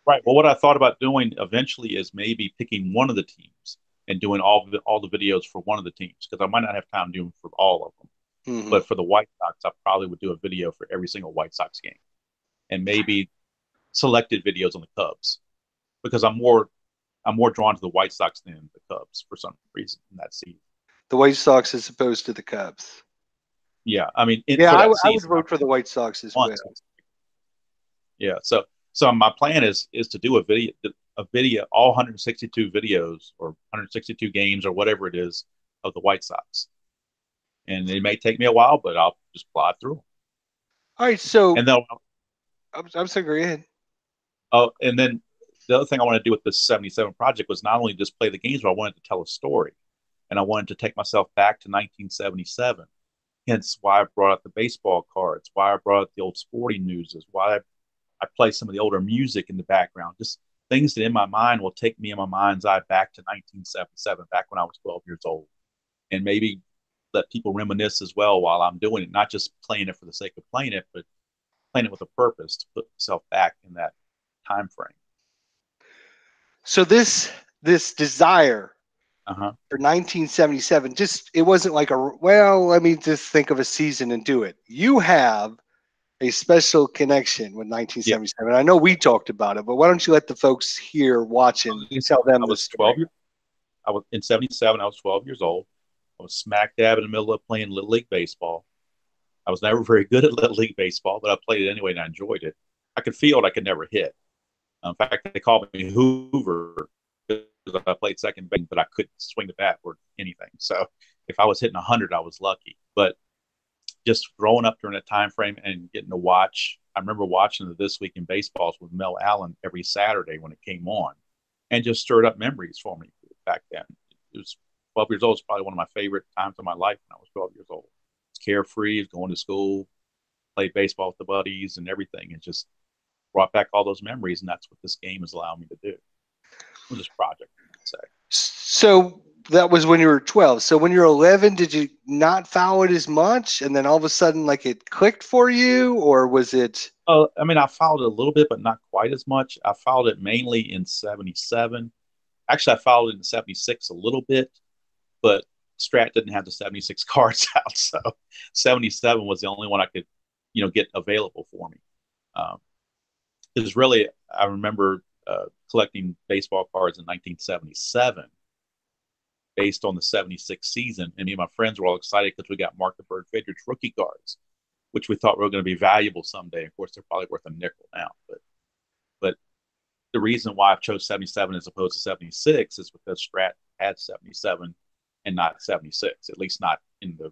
Right. Well, what I thought about doing eventually is maybe picking one of the teams and doing all the videos for one of the teams, because I might not have time to do them for all of them. Mm-hmm. But for the White Sox, I probably would do a video for every single White Sox game, and maybe selected videos on the Cubs, because I'm more drawn to the White Sox than the Cubs for some reason in that season. The White Sox as opposed to the Cubs. Yeah, I mean, Yeah, I would vote for the White Sox as well. Yeah, so my plan is to do a video, all 162 videos or 162 games or whatever it is of the White Sox, and it may take me a while, but I'll just plow through them. All right, so And then I'm sorry, go ahead. Oh, and then the other thing I wanted to do with this 77 project was not only just play the games, but I wanted to tell a story. And I wanted to take myself back to 1977. Hence why I brought out the baseball cards, why I brought out the old sporting news, why I play some of the older music in the background. Just things that in my mind will take me in my mind's eye back to 1977, back when I was 12 years old. And maybe let people reminisce as well while I'm doing it, not just playing it for the sake of playing it, but playing it with a purpose to put myself back in that time frame. So this desire Uh-huh. for 1977, just it wasn't like let me just think of a season and do it. You have a special connection with 1977. Yeah. I know we talked about it, but why don't you let the folks here watching tell them the story? I was in 77. I was 12 years old. I was smack dab in the middle of playing Little League baseball. I was never very good at Little League baseball, but I played it anyway and I enjoyed it. I could field, I could never hit. In fact, they called me Hoover because I played second base, but I couldn't swing the bat or anything. So if I was hitting 100, I was lucky. But just growing up during that time frame and getting to watch, I remember watching the This Week in Baseballs with Mel Allen every Saturday when it came on, and just stirred up memories for me back then. It was 12 years old. It's probably one of my favorite times of my life when I was 12 years old. It's carefree, going to school, played baseball with the buddies and everything. It just brought back all those memories, and that's what this game is allowing me to do. Well, this project, I'd say. So that was when you were 12. So when you're 11, did you not follow it as much, and then all of a sudden, like, it clicked for you, or was it? I mean, I followed it a little bit, but not quite as much. I followed it mainly in 77. Actually, I followed it in 76 a little bit, but Strat didn't have the 76 cards out, so 77 was the only one I could, get available for me. It was really, I remember collecting baseball cards in 1977 based on the 76 season. And me and my friends were all excited because we got Mark the Bird Fidrich rookie cards, which we thought were going to be valuable someday. Of course, they're probably worth a nickel now. But the reason why I chose 77 as opposed to 76 is because Strat had 77 and not 76, at least not in the,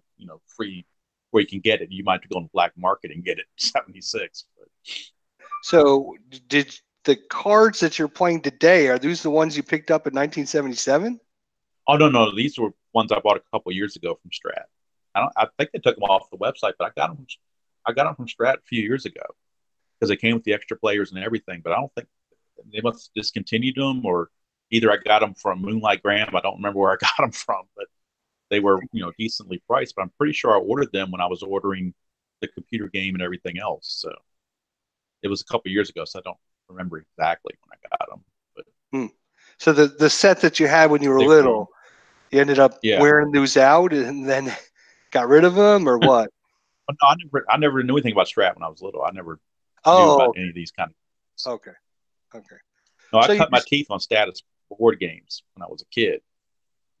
free where you can get it. You might have to go on the black market and get it 76. But. So did the cards that you're playing today, are those the ones you picked up in 1977? Oh, no. These were ones I bought a couple of years ago from Strat. I think they took them off the website, but I got them from Strat a few years ago because they came with the extra players and everything. But I don't think they must have discontinued them, or either I got them from Moonlight Graham. I don't remember where I got them from, but they were, decently priced. But I'm pretty sure I ordered them when I was ordering the computer game and everything else. So it was a couple of years ago, so I don't remember exactly when I got them. But So the set that you had when you were little, you ended up wearing those out and then got rid of them, or what? No, I never knew anything about Strat when I was little. I never knew about any of these kind of things. Okay. No, I cut my teeth on Status board games when I was a kid.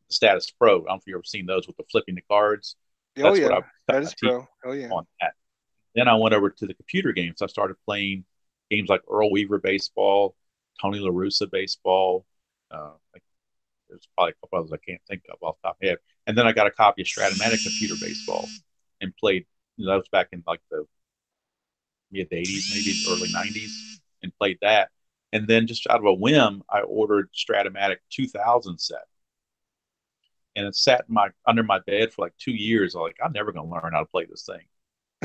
The Status Pro. I don't know if you've ever seen those with the flipping the cards. That's what I cut my teeth on that. Then I went over to the computer games. I started playing games like Earl Weaver baseball, Tony La Russa baseball. There's probably a couple others I can't think of off the top of my head. And then I got a copy of Stratomatic computer baseball and played. That was back in like the mid 80s, maybe early 90s, and played that. And then just out of a whim, I ordered Stratomatic 2000 set. And it sat under my bed for like 2 years. I'm never going to learn how to play this thing.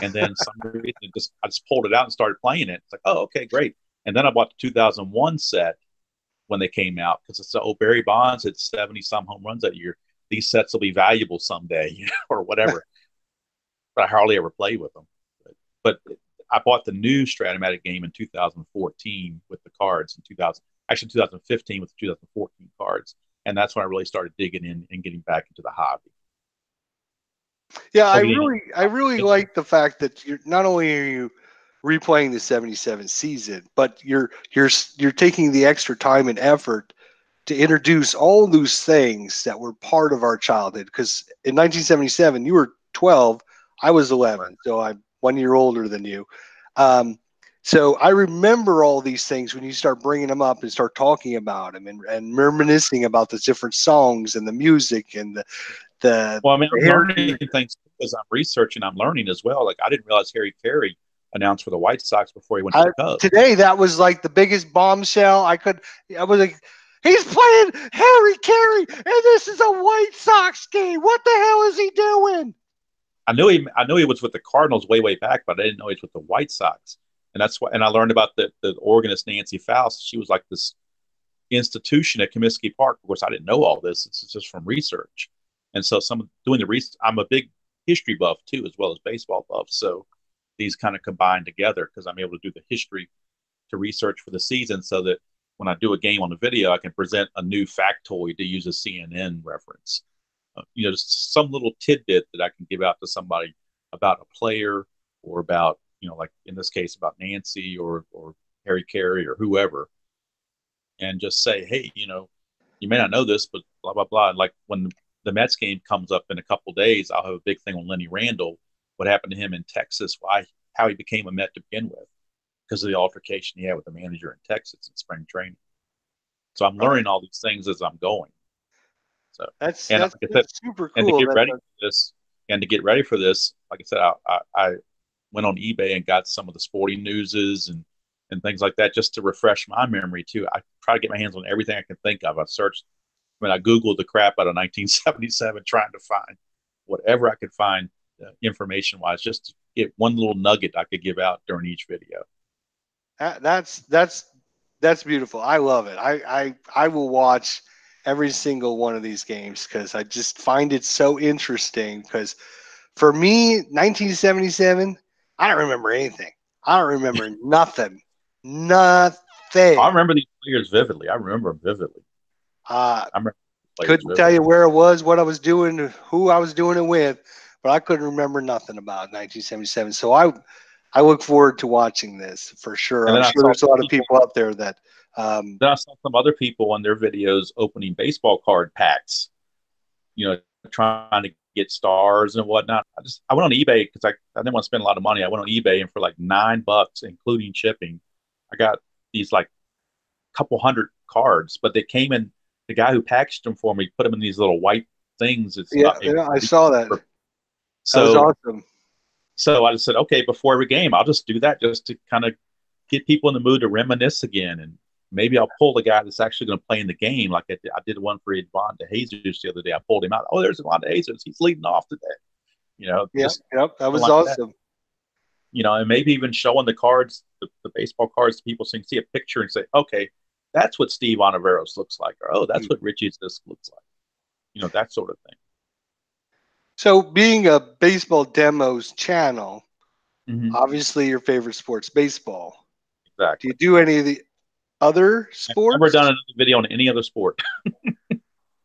And then I just pulled it out and started playing it. It's like, oh, okay, great. And then I bought the 2001 set when they came out because it's Barry Bonds had 70 some home runs that year. These sets will be valuable someday, or whatever. But I hardly ever played with them. But I bought the new Stratomatic game in 2014 with the cards, in 2015 with the 2014 cards, and that's when I really started digging in and getting back into the hobby. Yeah, I really like the fact that you're not only are you replaying the 77 season, but you're taking the extra time and effort to introduce all those things that were part of our childhood. Because in 1977, you were 12, I was 11, so I'm 1 year older than you. So I remember all these things when you start bringing them up and start talking about them and reminiscing about the different songs and the music and the well, I mean, I'm learning things as I'm researching. I'm learning as well. Like I didn't realize Harry Carey announced for the White Sox before he went to the Cubs. Today, that was like the biggest bombshell. I was like, he's playing Harry Carey, and this is a White Sox game. What the hell is he doing? I knew he was with the Cardinals way back, but I didn't know he was with the White Sox. And that's why. And I learned about the organist Nancy Faust. She was like this institution at Comiskey Park. Of course, I didn't know all this. It's just from research. And so doing the research, I'm a big history buff too, as well as baseball buff. So these kind of combine together because I'm able to do the history to research for the season so that when I do a game on the video, I can present a new factoid to use a CNN reference. Just some little tidbit that I can give out to somebody about a player or about, like in this case, about Nancy or Harry Carey or whoever, and just say, hey, you may not know this, but blah, blah, blah. And like when the Mets game comes up in a couple of days, I'll have a big thing on Lenny Randle, what happened to him in Texas, how he became a Met to begin with, because of the altercation he had with the manager in Texas in spring training. So I'm learning all these things as I'm going. So that's super cool. And to get ready for this, like I said, I went on eBay and got some of the sporting newses and things like that just to refresh my memory too. I try to get my hands on everything I can think of. I Googled the crap out of 1977 trying to find whatever I could find information wise, just to get one little nugget I could give out during each video. That's beautiful. I love it. I will watch every single one of these games because I just find it so interesting. Because for me, 1977, I don't remember anything. I don't remember nothing. Nothing. I remember these players vividly. I remember them vividly. Couldn't tell you where it was, what I was doing, who I was doing it with, but I couldn't remember nothing about 1977. So I look forward to watching this for sure. I'm sure there's a lot of people out there that. Then I saw some other people on their videos opening baseball card packs, trying to get stars and whatnot. I went on eBay because I didn't want to spend a lot of money. I went on eBay and for like $9, including shipping, I got these like couple hundred cards, but they came in. The guy who packaged them for me put them in these little white things. I saw that. So, that was awesome. So I just said, okay, before every game, I'll just do that just to kind of get people in the mood to reminisce again. And maybe I'll pull the guy that's actually going to play in the game. Like I did one for Edvon DeJesus the other day. I pulled him out. Oh, there's Edvon DeJesus. He's leading off today. That was awesome. That. And maybe even showing the cards, the baseball cards to people so you can see a picture and say, okay, that's what Steve Ontiveros looks like. Or, oh, that's what Richie's disc looks like. That sort of thing. So being a baseball demos channel, obviously your favorite sport's baseball. Exactly. Do you do any of the other sports? I've never done another video on any other sport.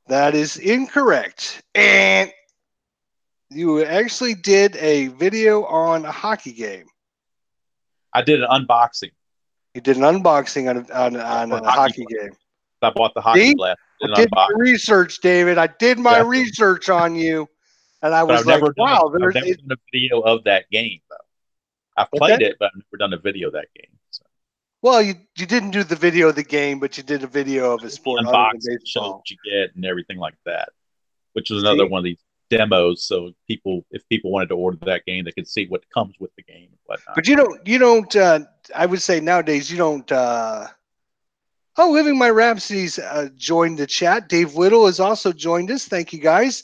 That is incorrect. And you actually did a video on a hockey game. I did an unboxing. You did an unboxing on a hockey game. I bought the hockey blast. I did my research, David. I did my research on you. And I was like, wow. I've never done a video of that game, though. I've played it, but I've never done a video of that game. So. Well, you didn't do the video of the game, but you did a video of a sport other than baseball. Show what you get and everything like that, which was another one of these demos. So if people wanted to order that game, they could see what comes with the game and whatnot. But you don't. I would say nowadays you don't. Living My Rhapsodies joined the chat. Dave Whittle has also joined us. Thank you, guys.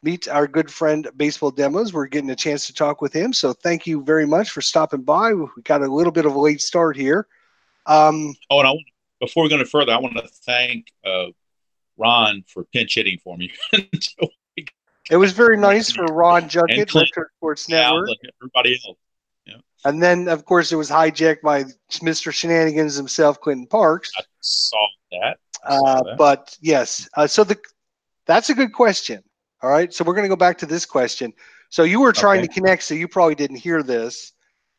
Meet our good friend Baseball Demos. We're getting a chance to talk with him, so thank you very much for stopping by. We got a little bit of a late start here. And before we go any further, I want to thank Ron for pinch hitting for me. It was very nice for Ron Junkett, Retro Sports Network. And everybody else. Yeah. And then, of course, it was hijacked by Mr. Shenanigans himself, Clinton Parks. I saw that. But yes, that's a good question. All right, so we're going to go back to this question. So you were trying to connect, so you probably didn't hear this,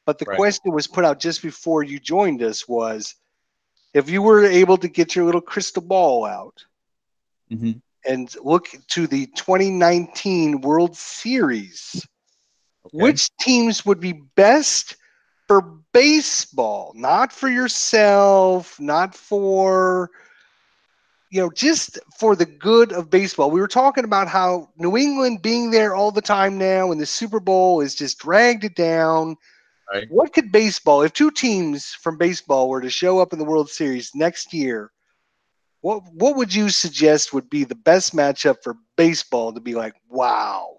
but the question was put out just before you joined us was, if you were able to get your little crystal ball out and look to the 2019 World Series, which teams would be best for baseball, not for yourself, not for, just for the good of baseball? We were talking about how New England being there all the time now and the Super Bowl has just dragged it down. Right. What could baseball, if two teams from baseball were to show up in the World Series next year, what would you suggest would be the best matchup for baseball to be like, wow,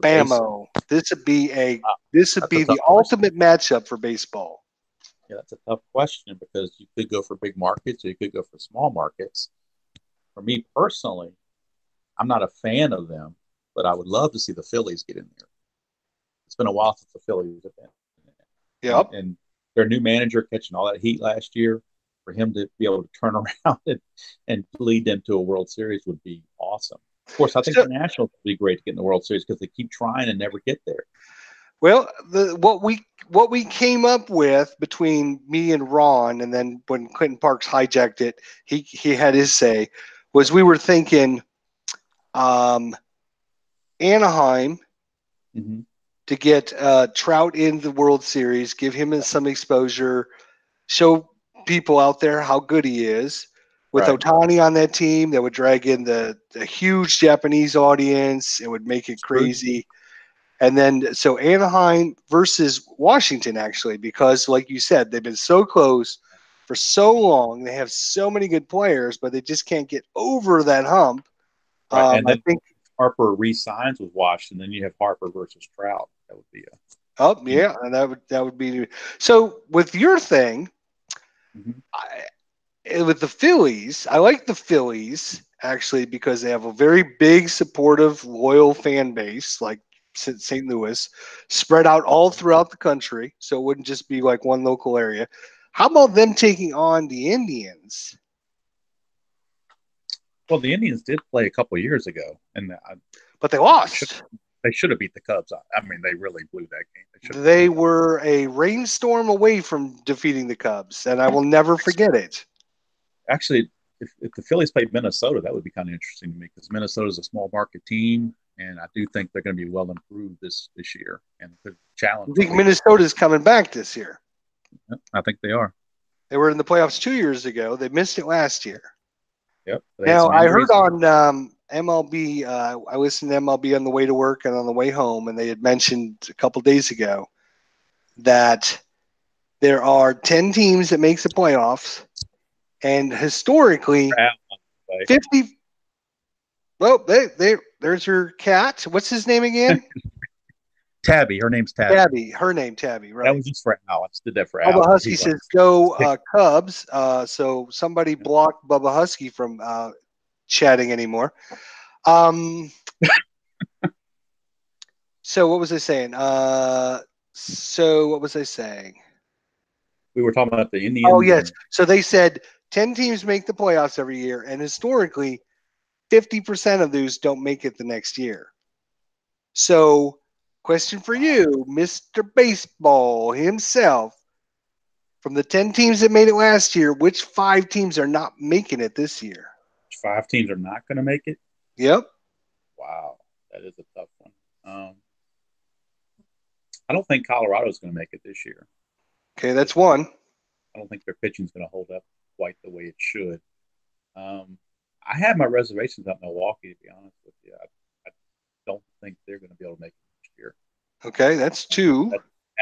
Bamo, this would be the ultimate matchup for baseball? Yeah, that's a tough question because you could go for big markets or you could go for small markets. For me personally, I'm not a fan of them, but I would love to see the Phillies get in there. It's been a while since the Phillies have been. Yep. And their new manager catching all that heat last year, for him to be able to turn around and lead them to a World Series would be awesome. Of course, I think the Nationals would be great to get in the World Series because they keep trying and never get there. Well, what we came up with between me and Ron, and then when Clinton Parks hijacked it, he had his say, was we were thinking Anaheim to get Trout in the World Series, give him some exposure, show people out there how good he is. With Ohtani on that team, that would drag in the huge Japanese audience. It would make it crazy. And then, so Anaheim versus Washington, actually, because like you said, they've been so close for so long. They have so many good players, but they just can't get over that hump. Right. And then I think Harper re-signs with Washington, then you have Harper versus Trout. That would be and that would be so. With your thing, with the Phillies, I like the Phillies actually because they have a very big, supportive, loyal fan base, like St. Louis, spread out all throughout the country, so it wouldn't just be like one local area. How about them taking on the Indians? Well, the Indians did play a couple of years ago, but they lost. They should have beat the Cubs. I mean, they really blew that game. They were a rainstorm away from defeating the Cubs, and I will never forget it. Actually, if the Phillies played Minnesota, that would be kind of interesting to me because Minnesota is a small market team, and I do think they're going to be well improved this year and could challenge. I think Minnesota's coming back this year. I think they are. They were in the playoffs 2 years ago. They missed it last year. Yep. Now, I heard on MLB, I listened to MLB on the way to work and on the way home, and they had mentioned a couple days ago that there are 10 teams that makes the playoffs, and historically, 50. Well, there's your cat. What's his name again? Tabby. Her name's Tabby. Tabby. Her name, Tabby. Right. That was just for Alex. Did that for Alex. Bubba Husky says, "Go Cubs." So somebody blocked Bubba Husky from chatting anymore. So what was I saying? We were talking about the Indians. Oh, yes. So they said 10 teams make the playoffs every year, and historically, 50% of those don't make it the next year. So, question for you, Mr. Baseball himself. From the 10 teams that made it last year, which 5 teams are not making it this year? 5 teams are not going to make it? Yep. Wow. That is a tough one. I don't think Colorado's going to make it this year. Okay, that's one. I don't think their pitching is going to hold up quite the way it should. I have my reservations about Milwaukee, to be honest with you. I don't think they're going to be able to make it this year. Okay, that's 2.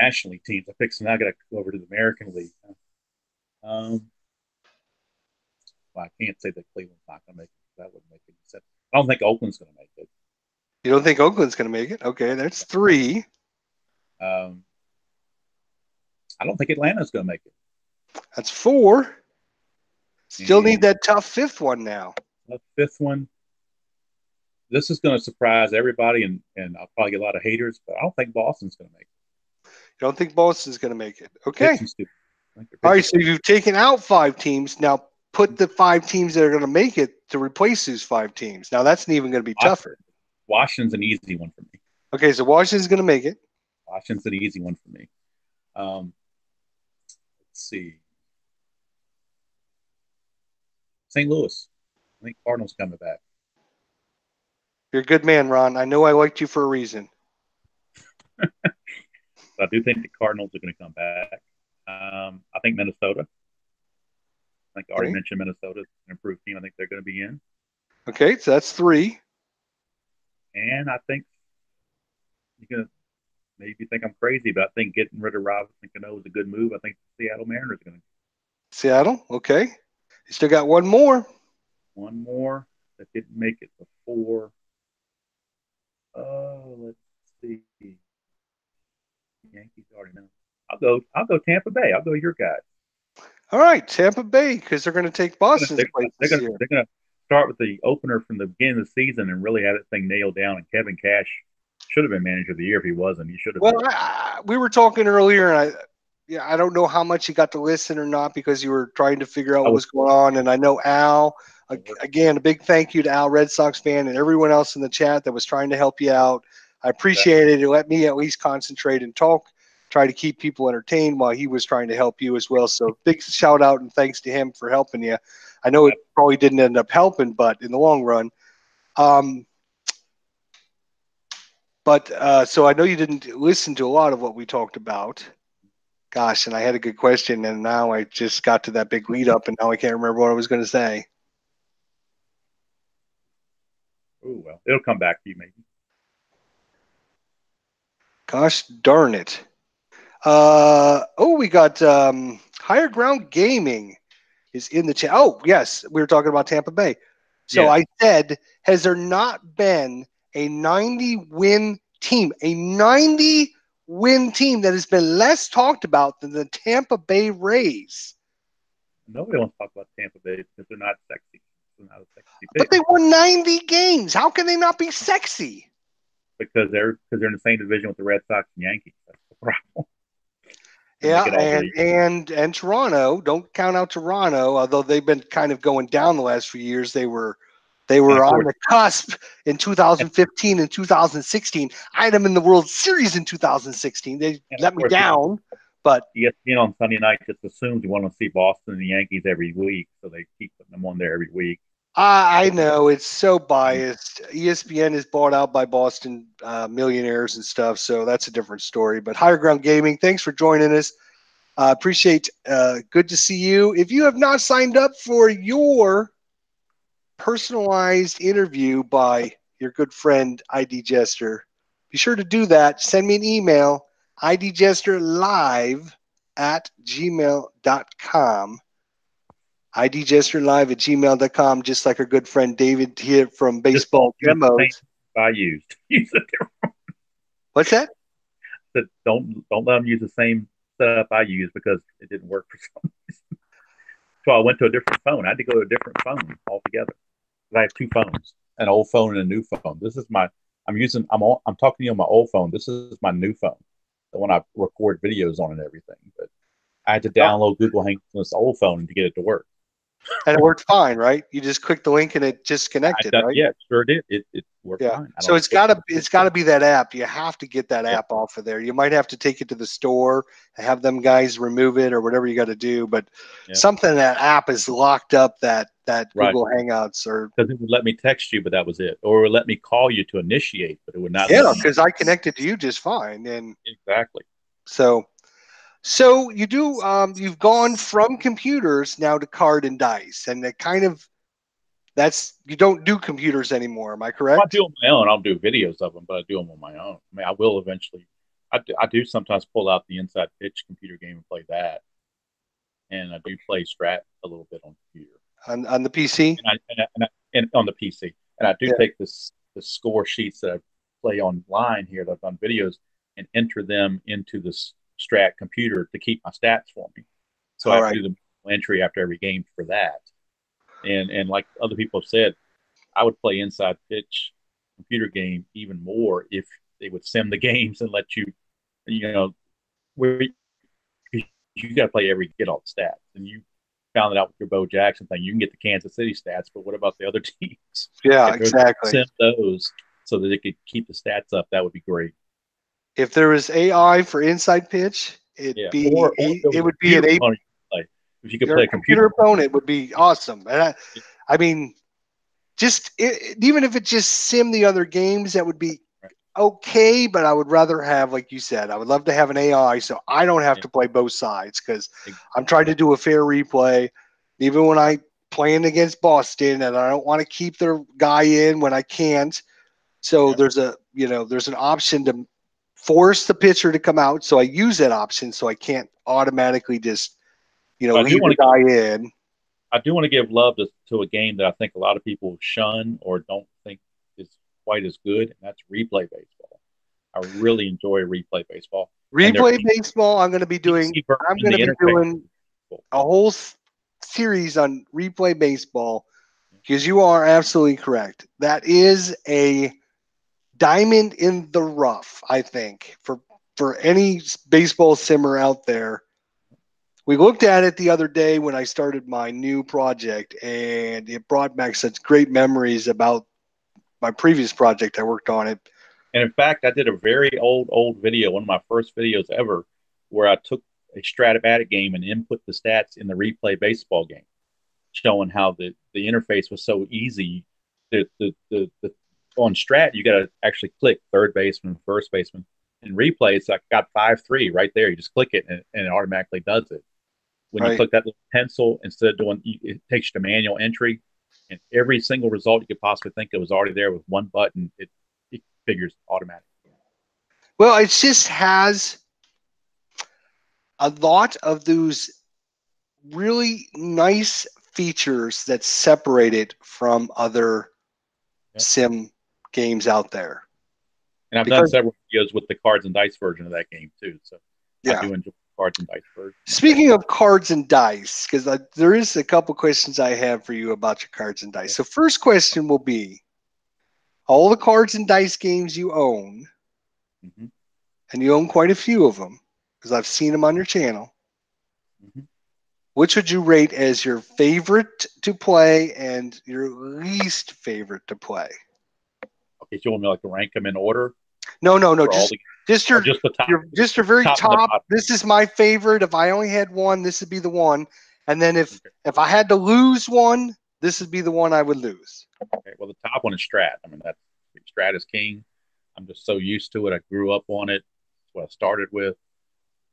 National League teams. I picked some. I got to go over to the American League. Well, I can't say that Cleveland's not going to make it. That wouldn't make any sense. I don't think Oakland's going to make it. You don't think Oakland's going to make it? Okay, that's 3. I don't think Atlanta's going to make it. That's 4. Still need that tough 5th one now. The 5th one. This is going to surprise everybody, and I'll probably get a lot of haters, but I don't think Boston's going to make it. You don't think Boston's going to make it? Okay. All right. So you've taken out 5 teams. Now put the 5 teams that are going to make it to replace those 5 teams. Now that's even going to be tougher. Washington's an easy one for me. Okay. So Washington's going to make it. Washington's an easy one for me. Let's see. St. Louis. I think Cardinals coming back. You're a good man, Ron. I know I liked you for a reason. I do think the Cardinals are going to come back. I think Minnesota. I think I already mentioned Minnesota is an improved team. I think they're going to be in. Okay, so that's 3. And I think you're going to maybe think I'm crazy, but I think getting rid of Robinson Cano is a good move. I think the Seattle Mariners are going to. Seattle, okay. You still got one more. One more that didn't make it before. Let's see. Yankees already know. I'll go Tampa Bay. I'll go your guys. All right, Tampa Bay, because they're going to take Boston's place this year. They're going to start with the opener from the beginning of the season and really have that thing nailed down. And Kevin Cash should have been manager of the year if he wasn't. He should have. Well, we were talking earlier, and I don't know how much you got to listen or not because you were trying to figure out what was going on. And I know Al, again, a big thank you to Al, Red Sox fan, and everyone else in the chat that was trying to help you out. I appreciate it. It let me at least concentrate and talk, try to keep people entertained while he was trying to help you as well. So big shout out and thanks to him for helping you. I know it probably didn't end up helping, but in the long run. So I know you didn't listen to a lot of what we talked about. Gosh, and I had a good question, and now I just got to that big lead up, and now I can't remember what I was going to say. Oh, well, it'll come back to you maybe. Gosh darn it. We got Higher Ground Gaming is in the chat. Oh, yes, we were talking about Tampa Bay. So I said, has there not been a 90-win team, a 90-win team that has been less talked about than the Tampa Bay Rays? Nobody wants to talk about Tampa Bay because they're not sexy. They're not a sexy team. But they won 90 games. How can they not be sexy? Because they're in the same division with the Red Sox and Yankees. That's the problem. And Toronto. Don't count out Toronto, although they've been kind of going down the last few years. They were on the cusp in 2015 and 2016. I had them in the World Series in 2016. They let me down, but ESPN on Sunday night just assumes you want to see Boston and the Yankees every week, so they keep putting them on there every week. I know it's so biased. ESPN is bought out by Boston millionaires and stuff, so that's a different story. But Higher Ground Gaming, thanks for joining us. Appreciate. Good to see you. If you have not signed up for your personalized interview by your good friend IDJESTER, be sure to do that. Send me an email, idjesterlive@gmail.com. idjesterlive@gmail.com, just like our good friend David here from Baseball Demos. I used. What's that? Don't let them use the same setup I used because it didn't work for some reason. So I went to a different phone. I had to go to a different phone altogether. I have 2 phones, an old phone and a new phone. This is I'm talking to you on my old phone. This is my new phone, the one I record videos on and everything. But I had to download Google Hangouts on this old phone to get it to work. And it worked fine, right? You just clicked the link and it just connected, right? Yeah, sure did. It worked fine. So it's got to be that app. You have to get that app off of there. You might have to take it to the store and have them guys remove it or whatever you got to do. But something that app is locked up that Google Hangouts or because it would let me text you, but that was it, or it would let me call you to initiate, but it would not. Yeah, because I connected to you just fine, and exactly. So you do. You've gone from computers now to card and dice, and you don't do computers anymore. Am I correct? I do them on my own. I'll do videos of them, but I do them on my own. I mean, I will eventually. I do sometimes pull out the Inside Pitch computer game and play that, and I do play Strat a little bit on computer. On the PC? And on the PC. And I do take the score sheets that I play online here that I've done videos and enter them into this Strat computer to keep my stats for me. So I do the entry after every game for that. And like other people have said, I would play Inside Pitch computer game even more if they would sim the games and let you where you got to play get all the stats, and you found it out with your Bo Jackson thing. You can get the Kansas City stats, but what about the other teams? Yeah, If there's exactly. sim those so that it could keep the stats up, that would be great. If there was AI for inside pitch, Or it would be an A. Play. If you could Your play a computer opponent would be awesome. And I mean, even if it just sim the other games, that would be okay. But I would rather have, like you said, I would love to have an AI so I don't have to play both sides, because I'm trying to do a fair replay. Even when I playing against Boston, and I don't want to keep their guy in when I can't. So there's an option to force the pitcher to come out. So I use that option, so I can't automatically just leave the guy in. I do want to give love to a game that I think a lot of people shun or don't think is quite as good, and that's replay baseball. I really enjoy replay baseball. Replay baseball, I'm going to be doing a whole series on replay baseball, because you are absolutely correct. That is a diamond in the rough, I think, for any baseball simmer out there. We looked at it the other day when I started my new project, and it brought back such great memories about my previous project I worked on it. And in fact, I did a very old video, one of my first videos ever, where I took a Stratomatic game and input the stats in the replay baseball game, showing how the interface was so easy. On Strat, you got to actually click third baseman, first baseman. In replay, it's like got 5-3 right there. You just click it and it automatically does it. When you click that little pencil, instead of it takes you to manual entry, and every single result you could possibly think of was already there with one button. It figures automatically. Well, it just has a lot of those really nice features that separate it from other sim games out there. And I've done several videos with the cards and dice version of that game too. So I do enjoy cards and dice version. Speaking of cards and dice, because there is a couple questions I have for you about your cards and dice. So first question will be, all the cards and dice games you own, and you own quite a few of them, because I've seen them on your channel, which would you rate as your favorite to play and your least favorite to play? Okay, so you want me to rank them in order? No. Just your very top. This is my favorite. If I only had one, this would be the one. And then if I had to lose one, this would be the one I would lose. Okay, well, the top one is Strat. I mean, Strat is king. I'm just so used to it. I grew up on it. That's what I started with.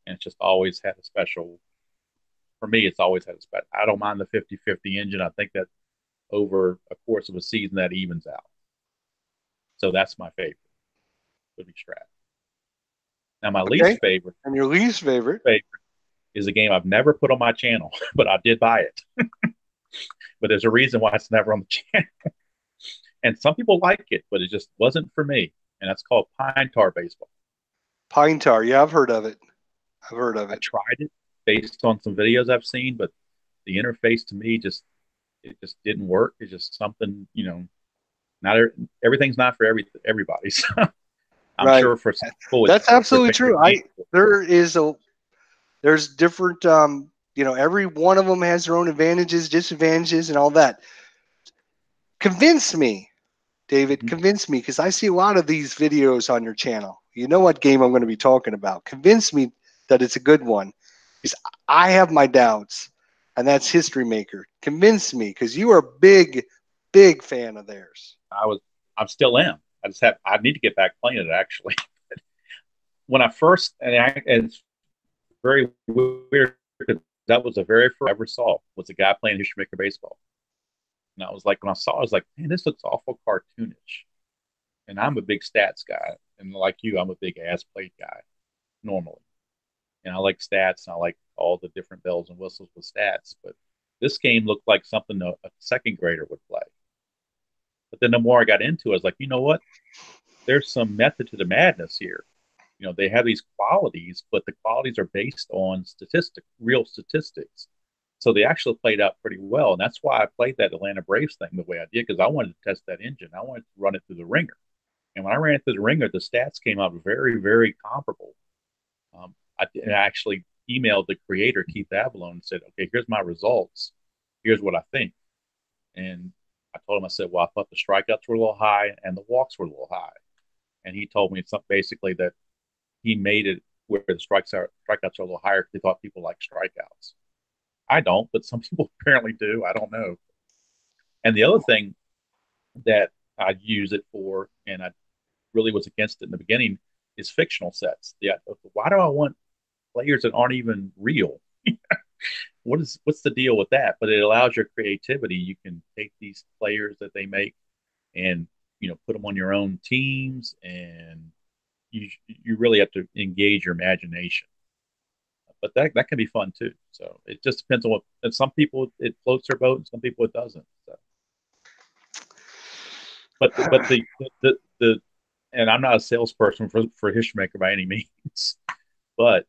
And it's just always had a special, for me, it's always had a special. I don't mind the 50-50 engine. I think that over a course of a season, that evens out. So that's my favorite, would be Strat. Now, my least favorite. And your least favorite is a game I've never put on my channel, but I did buy it. But there's a reason why it's never on the channel. And some people like it, but it just wasn't for me. And that's called Pine Tar Baseball. Pine Tar, yeah, I've heard of it. I tried it based on some videos I've seen, but the interface to me just didn't work. It's just something, not everything's not for everybody. So I'm sure for some people, that's absolutely true. There's different, every one of them has their own advantages, disadvantages, and all that. Convince me, David, convince me, because I see a lot of these videos on your channel. You know what game I'm going to be talking about. Convince me that it's a good one, because I have my doubts, and that's History Maker. Convince me, because you are a big, big fan of theirs. I still am. I need to get back playing it, actually. When I first, and it's very weird, because that was the very first I ever saw, was a guy playing History Maker baseball. And I was like, when I saw it, I was like, man, this looks awful cartoonish. And I'm a big stats guy. And like you, I'm a big ass plate guy, normally. And I like stats, and I like all the different bells and whistles with stats. But this game looked like something a second grader would play. But then the more I got into it, I was like, you know what? There's some method to the madness here. They have these qualities, but the qualities are based on real statistics. So they actually played out pretty well. And that's why I played that Atlanta Braves thing the way I did, because I wanted to test that engine. I wanted to run it through the ringer. And when I ran it through the ringer, the stats came out very, very comparable. I actually emailed the creator, Keith Avalone, and said, okay, here's my results. Here's what I think. And I told him, I said, well, I thought the strikeouts were a little high and the walks were a little high. And he told me something basically that he made it where the strikeouts are a little higher because he thought people like strikeouts. I don't, but some people apparently do. I don't know. And the other thing that I use it for, and I really was against it in the beginning, is fictional sets. Yeah, why do I want players that aren't even real? What's the deal with that? But it allows your creativity. You can take these players that they make and put them on your own teams, and you really have to engage your imagination. But that can be fun too. So it just depends on what. And some people it floats their boat, and some people it doesn't. So. But the and I'm not a salesperson for History Maker by any means, but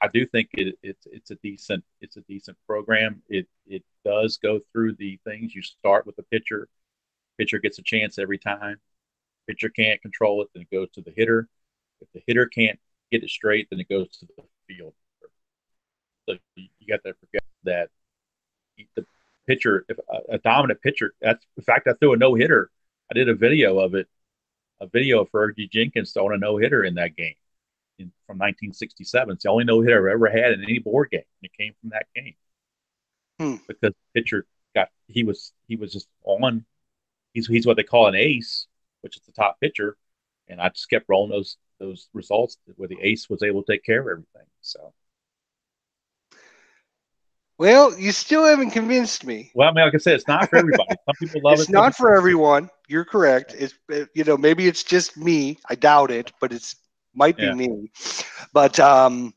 I do think it's a decent program. It does go through the things. You start with the pitcher. Pitcher gets a chance every time. Pitcher can't control it, then it goes to the hitter. If the hitter can't get it straight, then it goes to the field. So you got to forget that the pitcher, if a dominant pitcher, in fact, I threw a no hitter. I did a video of it, a video for Fergie Jenkins throwing a no hitter in that game from 1967. It's the only no hitter I've ever had in any board game. And it came from that game because the pitcher he was just on. He's what they call an ace, which is the top pitcher, and I just kept rolling those results where the ace was able to take care of everything. So. Well, you still haven't convinced me. Well, I mean, like I said, it's not for everybody. Some people love it. It's not for everyone. You're correct. It's maybe it's just me. I doubt it, but might be me. But I mean,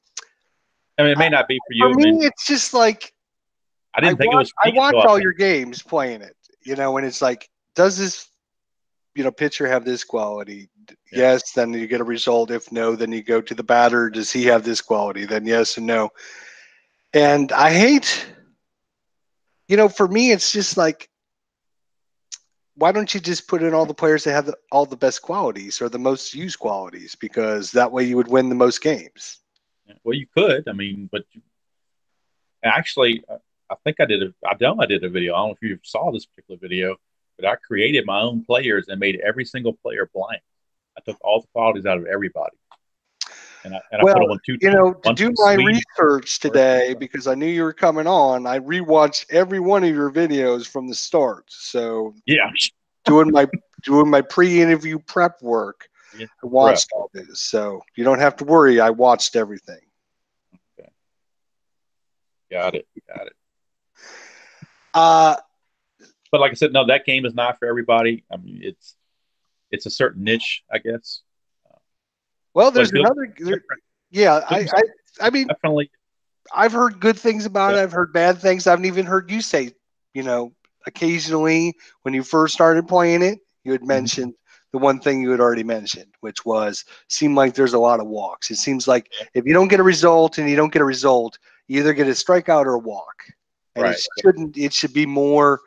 it may not be for you. For me, it's just like I didn't think it was. I watch all your games playing it, and it's like, does this pitcher have this quality? Yeah. Yes, then you get a result. If no, then you go to the batter. Does he have this quality? Then yes and no. And I hate, for me, it's just like, why don't you just put in all the players that have all the best qualities or the most used qualities? Because that way you would win the most games. Well, you could. I mean, but actually, I think I did a video. I don't know if you saw this particular video, but I created my own players and made every single player blank. I took all the qualities out of everybody. And I put them on two. To do my research today, because I knew you were coming on, I rewatched every one of your videos from the start. So yeah, doing my pre-interview prep work, I watched all this. So you don't have to worry. I watched everything. Okay. Got it. But like I said, no, that game is not for everybody. I mean, it's a certain niche, I guess. Well, there's another. I mean, definitely. I've heard good things about it. I've heard bad things. I haven't even heard you say, occasionally when you first started playing it, you had mentioned the one thing you had already mentioned, which seemed like there's a lot of walks. It seems like if you don't get a result and you don't get a result, you either get a strikeout or a walk. And it should be more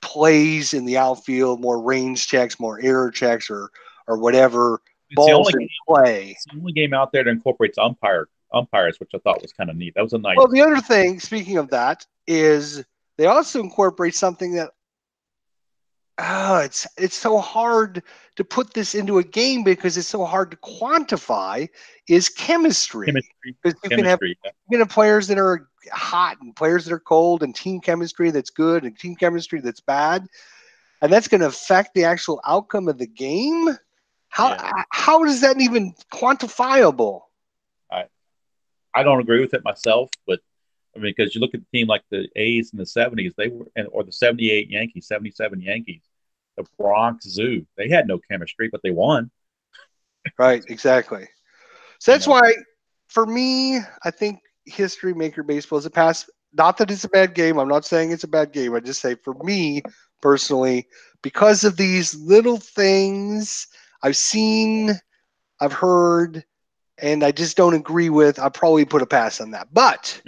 plays in the outfield, more range checks, more error checks, or whatever. Balls in play. It's the only game out there that incorporates umpires, which I thought was kind of neat. That was a nice. Well, the other thing, speaking of that, is they also incorporate something that it's so hard to put this into a game because it's so hard to quantify. Is chemistry. Because you can have players that are hot and players that are cold, and team chemistry that's good and team chemistry that's bad, and that's going to affect the actual outcome of the game. How is that even quantifiable? I don't agree with it myself, but I mean, because you look at a team like the A's in the 70s, or the 78 Yankees, 77 Yankees, the Bronx Zoo, they had no chemistry, but they won. Right, exactly. So that's why, for me, I think History Maker Baseball is a pass. Not that it's a bad game. I'm not saying it's a bad game. I just say, for me personally, because of these little things I've seen, I've heard, and I just don't agree with, I'll probably put a pass on that. But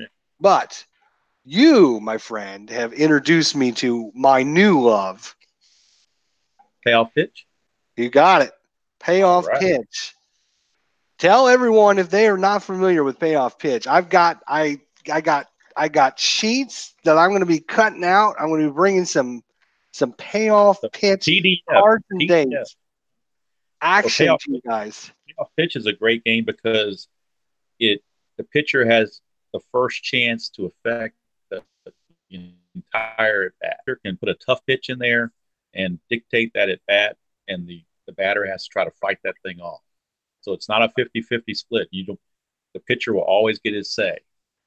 you, my friend, have introduced me to my new love. Payoff pitch? You got it. Payoff pitch. Tell everyone if they are not familiar with payoff pitch. I got sheets that I'm going to be cutting out. I'm going to be bringing some payoff So pitch PDF, cards and PDF. dates action payoff, to you guys. payoff pitch is a great game because the pitcher has the first chance to affect the entire at bat. Pitcher can put a tough pitch in there and dictate that at bat, and the batter has to try to fight that thing off. So it's not a 50-50 split. The pitcher will always get his say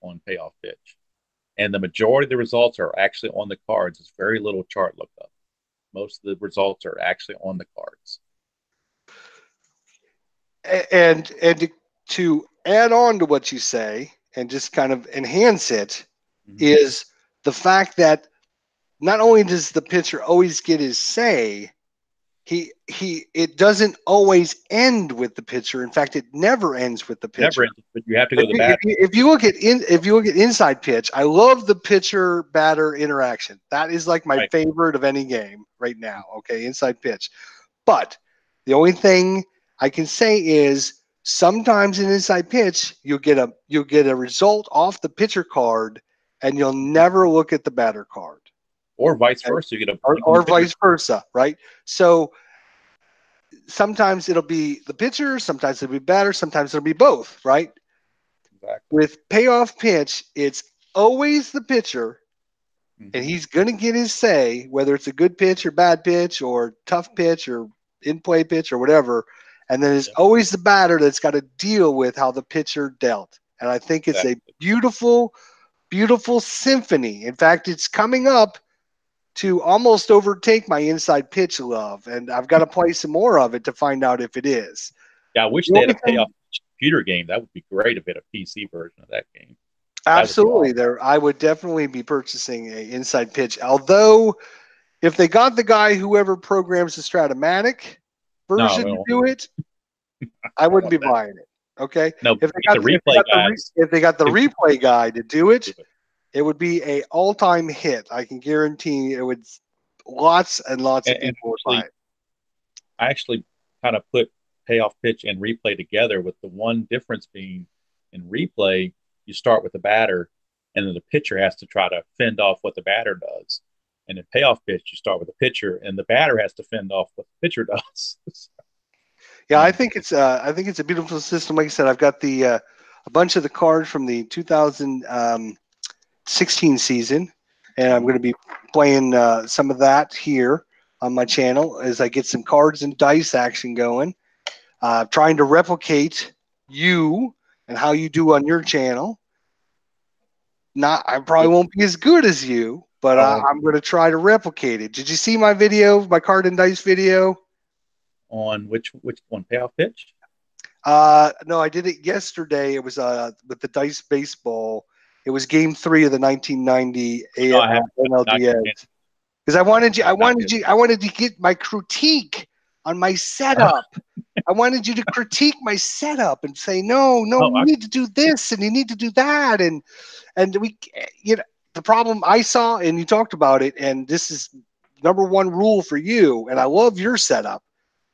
on payoff pitch. And the majority of the results are actually on the cards. It's very little chart lookup. Most of the results are actually on the cards. And to add on to what you say and just kind of enhance it is the fact that not only does the pitcher always get his say, it doesn't always end with the pitcher. In fact, it never ends with the pitcher. Never ends, but you have to go to the batter. If you look at inside pitch, I love the pitcher batter interaction. That is like my favorite of any game right now. Okay, inside pitch. But the only thing I can say is sometimes in inside pitch you'll get a result off the pitcher card, and you'll never look at the batter card. Or vice versa. You get or vice versa, right? So sometimes it'll be the pitcher, sometimes it'll be batter, sometimes it'll be both, right? Exactly. With payoff pitch, it's always the pitcher, and he's going to get his say, whether it's a good pitch or bad pitch or tough pitch or in-play pitch or whatever. And then it's always the batter that's got to deal with how the pitcher dealt. And I think it's a beautiful, beautiful symphony. In fact, it's coming up to almost overtake my inside pitch love, and I've got to play some more of it to find out if it is. Yeah, I wish they had a payoff computer game. That would be great if it had a PC version of that game. Absolutely. I would definitely be purchasing a inside pitch. Although, if they got the guy whoever programs the Stratomatic version to do it, I wouldn't be buying it. Okay. No, if they got the replay guy to do it, it would be a all-time hit. I can guarantee it would. Lots and lots of people would buy it. I actually kind of put payoff pitch and replay together, with the one difference being in replay, you start with the batter, and then the pitcher has to try to fend off what the batter does. And in payoff pitch, you start with the pitcher, and the batter has to fend off what the pitcher does. Yeah, I think it's a beautiful system. Like I said, I've got a bunch of the cards from the 2016 season, and I'm going to be playing some of that here on my channel as I get some cards and dice action going. Trying to replicate you and how you do on your channel. I probably won't be as good as you, but I'm going to try to replicate it. Did you see my video, my card and dice video? On which one? Payoff pitch? No, I did it yesterday. It was with the dice baseball. It was Game 3 of the 1990 NLDS. Because I wanted to get my critique on my setup. I wanted you to critique my setup and say, no, you need to do this and you need to do that, and we, the problem I saw, and you talked about it, and this is number one rule for you, and I love your setup,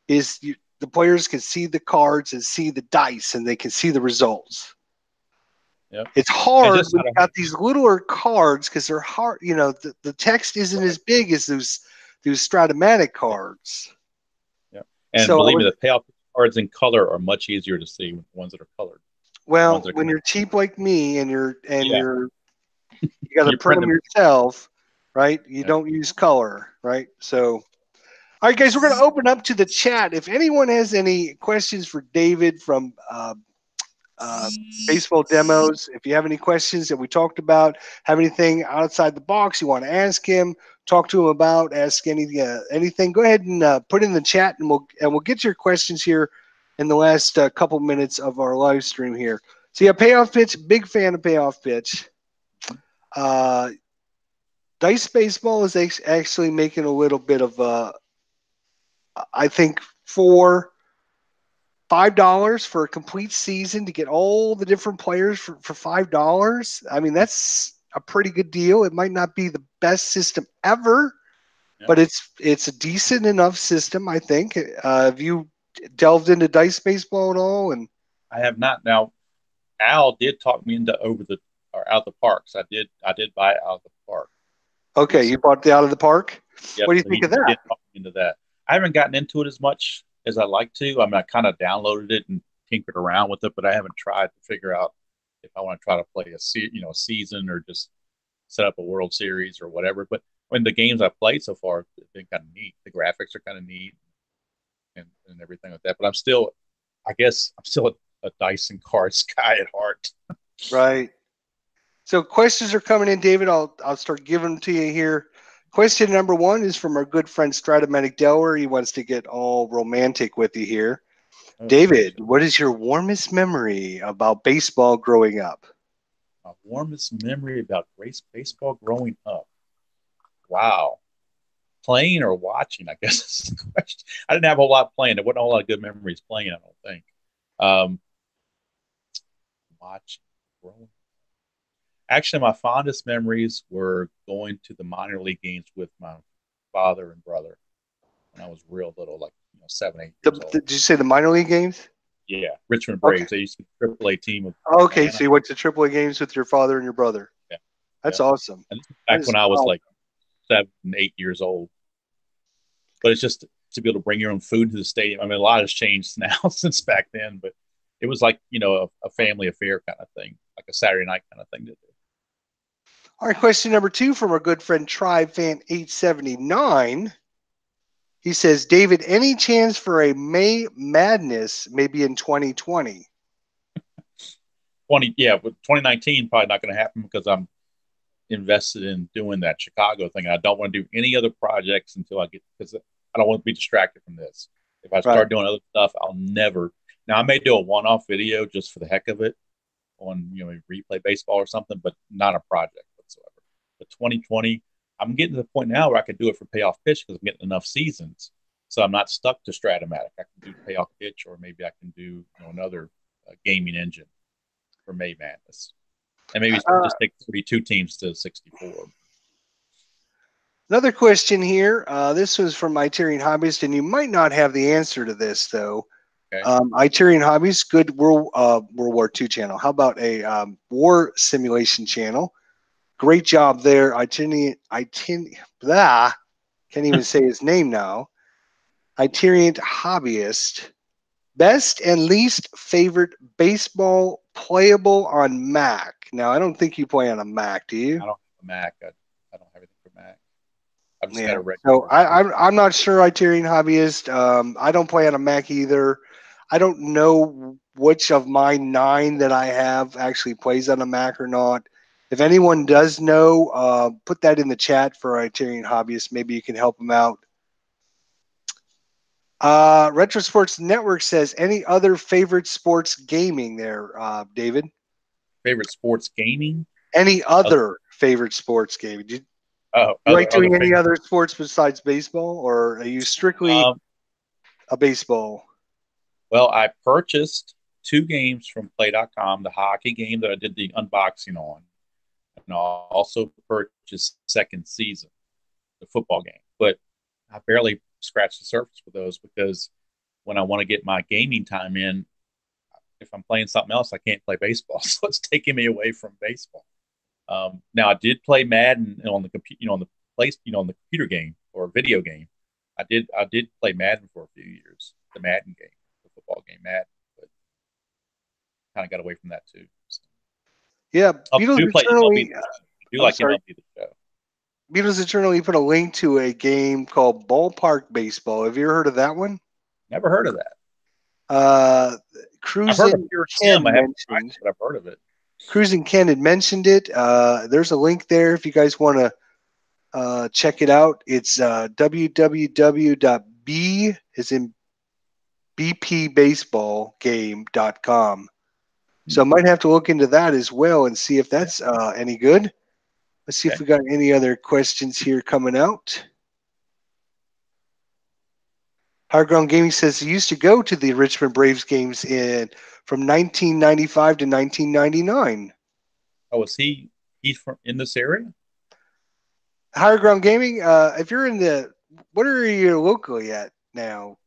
is the players can see the cards and see the dice, and they can see the results. Yep. It's hard when you got these littler cards because they're hard. The text isn't as big as those Stratomatic cards. Yeah, and believe me, the payoff cards in color are much easier to see than ones that are colored. Well, when you're cheap like me and you got to print them yourself, right? You don't use color, right? So, all right, guys, we're going to open up to the chat. If anyone has any questions for David from Baseball Demos, if you have any questions that we talked about, have anything outside the box you want to ask him, talk to him about, ask anything, go ahead and put in the chat, and we'll get your questions here in the last couple minutes of our live stream here. So yeah, payoff pitch, big fan of payoff pitch. Dice Baseball is actually making a little bit of I think for $5 for a complete season to get all the different players for $5. I mean, that's a pretty good deal. It might not be the best system ever, but it's a decent enough system, I think. Have you delved into Dice Baseball at all? And I have not. Now, Al did talk me into out of the parks. I did buy it out of the park. Okay, you bought the Out of the Park. Yep, What do you so think of he that? did talk me into that. I haven't gotten into it as much as I like to. I mean, I kind of downloaded it and tinkered around with it, but I haven't tried to figure out if I want to try to play a season or just set up a World Series or whatever. But when the games I've played so far have been kind of neat. The graphics are kind of neat and everything like that. But I guess I'm still a dice and cards guy at heart. Right. So questions are coming in, David. I'll start giving them to you here. Question number 1 is from our good friend Stratomatic Delaware. He wants to get all romantic with you here. Oh, David, what is your warmest memory about baseball growing up? my warmest memory about baseball growing up. Wow. Playing or watching, I guess is the question. I didn't have a whole lot playing. There wasn't a whole lot of good memories playing, I don't think. Watching, growing. Actually, my fondest memories were going to the minor league games with my father and brother when I was real little, like 7, 8 years old. Did you say the minor league games? Yeah, Richmond Okay. Braves. They used to be a AAA team of Okay, Atlanta. so you went to AAA games with your father and your brother. Yeah, That's yeah. awesome. And this is back when I was like 7, 8 years old. But it's just to be able to bring your own food to the stadium. I mean, a lot has changed now since back then, but it was like a family affair kind of thing, like a Saturday night kind of thing to do. All right, question number 2 from our good friend Tribe Fan 879. He says, David, any chance for a May Madness maybe in 2020? But 2019 probably not going to happen because I'm invested in doing that Chicago thing. I don't want to do any other projects until because I don't want to be distracted from this. If I start doing other stuff, I'll never. Now I may do a one-off video just for the heck of it on replay baseball or something, but not a project whatsoever. But 2020, I'm getting to the point now where I can do it for payoff pitch because I'm getting enough seasons, so I'm not stuck to Stratomatic. I can do payoff pitch, or maybe I can do another gaming engine for May Madness, and maybe just take 32 teams to 64. Another question here. This was from Itarian Hobbyist, and you might not have the answer to this though. Okay. Itarian Hobbyist, good World War II channel. How about a war simulation channel? Great job there, can't even say his name now. Itarian Hobbyist. Best and least favorite baseball playable on Mac. Now, I don't think you play on a Mac, do you? I don't have a Mac. I don't have anything for Mac. I've just Yeah. got a regular. So I'm not sure, Itarian Hobbyist. I don't play on a Mac either. I don't know which of my 9 that I have actually plays on a Mac or not. If anyone does know, put that in the chat for Itarian Hobbyist. Maybe you can help them out. Retro Sports Network says, any other favorite sports gaming there, David? Favorite sports gaming? Any other favorite sports gaming? Do you like doing any other sports besides baseball, or are you strictly a baseball? Well, I purchased 2 games from Play.com, the hockey game that I did the unboxing on, and I also purchased Second Season, the football game. But I barely scratched the surface with those because when I want to get my gaming time in, if I'm playing something else, I can't play baseball, so it's taking me away from baseball. Now I did play Madden on the computer, on the computer game or video game. I did play Madden for a few years, the Madden game, the football game, Madden, but kind of got away from that too. So. Yeah, Beatles Eternally. MLB the show. Beatles Eternally put a link to a game called Ballpark Baseball. Have you ever heard of that one? Never heard of that. Cruising Ken mentioned, but I've heard of it. Cruising Ken had mentioned it. There's a link there if you guys want to check it out. It's www.b as in bpbaseballgame.com. So I might have to look into that as well and see if that's any good. Let's see if we got any other questions here coming out. Higher Ground Gaming says he used to go to the Richmond Braves games from 1995 to 1999. Oh, he's in this area? Higher Ground Gaming, if you're in what are you locally at now?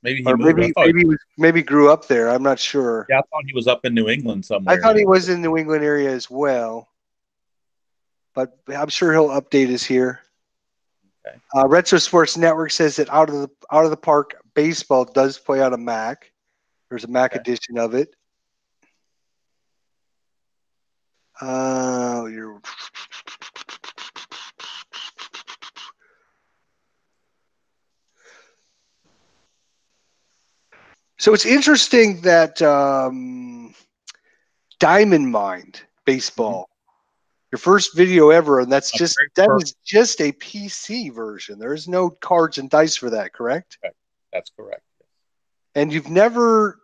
Maybe he or moved. maybe grew up there. I'm not sure. Yeah, I thought he was up in New England I somewhere. thought he was in the New England area as well, but I'm sure he'll update us here. Okay. Retro Sports Network says that Out of the Park Baseball does play on a Mac. There's a Mac edition of it. So it's interesting that Diamond Mine Baseball, your first video ever, and that is just a PC version. There is no cards and dice for that, correct? That's correct. And you've never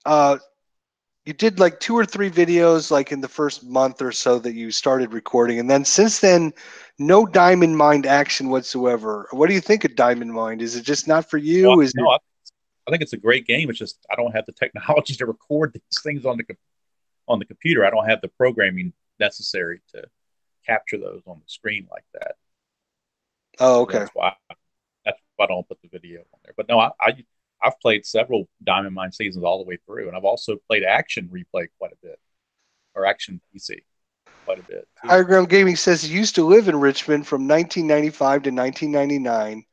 you did like 2 or 3 videos like in the first month or so that you started recording, and then since then no Diamond Mine action whatsoever. What do you think of Diamond Mine? Is it just not for you? Well, I think it's a great game. It's just I don't have the technology to record these things on the computer. I don't have the programming necessary to capture those on the screen like that. Oh, okay. So that's why I don't put the video on there. But no, I've played several Diamond Mine seasons all the way through, and I've also played Action Replay quite a bit, or Action PC quite a bit. Higher Gaming says he used to live in Richmond from 1995 to 1999,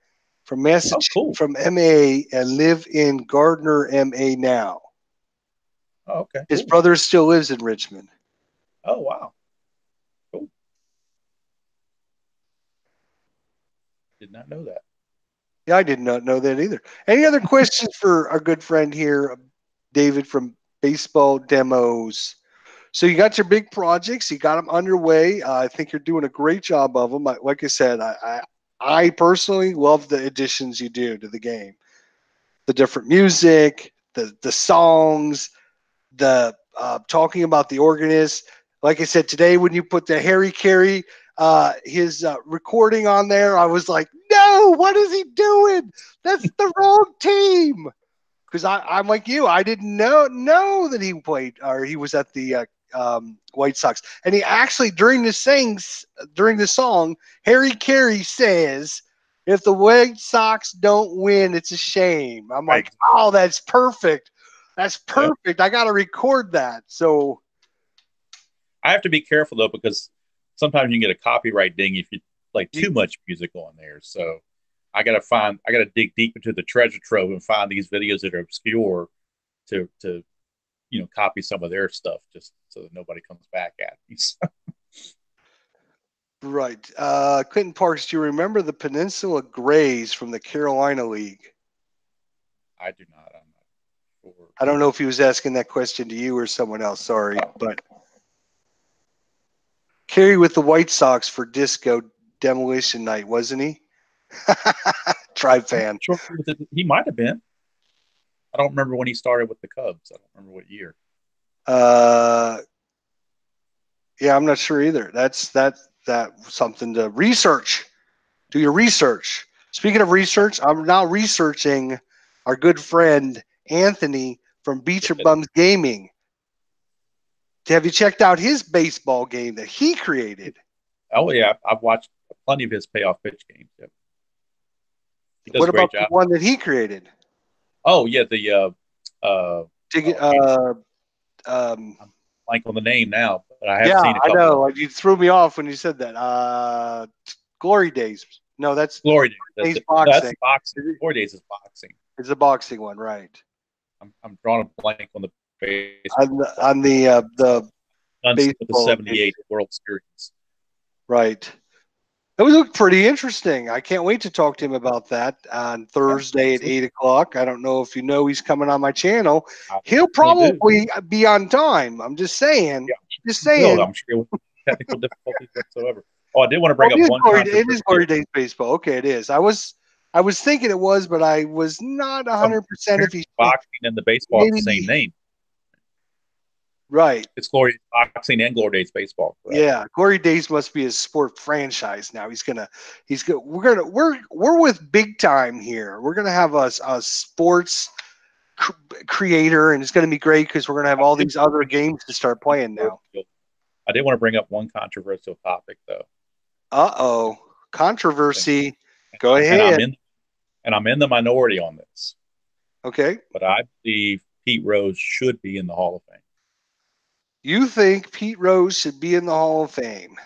from Massachusetts, from MA, and live in Gardner, MA now. Oh, okay. His brother still lives in Richmond. Oh, wow. Cool. Did not know that. Yeah, I did not know that either. Any other questions for our good friend here, David from Baseball Demos? So you got your big projects, you got them underway. I think you're doing a great job of them. Like I said, I personally love the additions you do to the game. The different music, the songs, the talking about the organist. Like I said, today when you put the Harry Carey his recording on there, I was like, no, what is he doing? That's the wrong team. Because I'm like you, I didn't know that he played or he was at the White Sox. And he actually during the song, Harry Carey says, "If the White Sox don't win, it's a shame." I'm like, oh, that's perfect. That's perfect. I got to record that. So I have to be careful though, because sometimes you can get a copyright ding if you play too much music on there. So I gotta dig deep into the treasure trove and find these videos that are obscure to copy some of their stuff just so that nobody comes back at me. Right. Clinton Parks, do you remember the Peninsula Grays from the Carolina League? I do not. I'm not sure. I don't know if he was asking that question to you or someone else. Sorry, but Carey with the White Sox for Disco Demolition Night, wasn't he? Tribe fan. Sure, he might have been. I don't remember when he started with the Cubs. I don't remember what year. Yeah, I'm not sure either. That's something to research. Do your research. Speaking of research, I'm now researching our good friend Anthony from Beecher Bums Gaming. Have you checked out his baseball game that he created? Oh yeah, I've watched plenty of his payoff pitch games. Yep. He does what a great about job. the one that he created? Oh yeah, I'm blank on the name now, but I have seen a couple. I know. You threw me off when you said that. Glory Days. No, that's Glory Days. Boxing. That's boxing. Glory Days is boxing. It's a boxing one, right? I'm drawing a blank on the on the with the '78 World Series. Right. That would look pretty interesting. I can't wait to talk to him about that on Thursday at 8:00. I don't know if you know he's coming on my channel. He'll probably be on time. I'm just saying. Yeah, just saying. I'm sure technical difficulties whatsoever. Oh, I did want to bring up one. It is Glory Days baseball. Okay, it is. I was thinking it was, but I was not 100% if he's boxing and the baseball have the same name. Right. It's Glory Boxing and Glory Days Baseball. Correct? Yeah, Glory Days must be his sport franchise now. We're with big time here. We're gonna have a sports creator, and it's gonna be great because we're gonna have all these other games to start playing now. I did want to bring up one controversial topic though. Controversy. Go ahead. And I'm in the minority on this. Okay. But I believe Pete Rose should be in the Hall of Fame. You think Pete Rose should be in the Hall of Fame?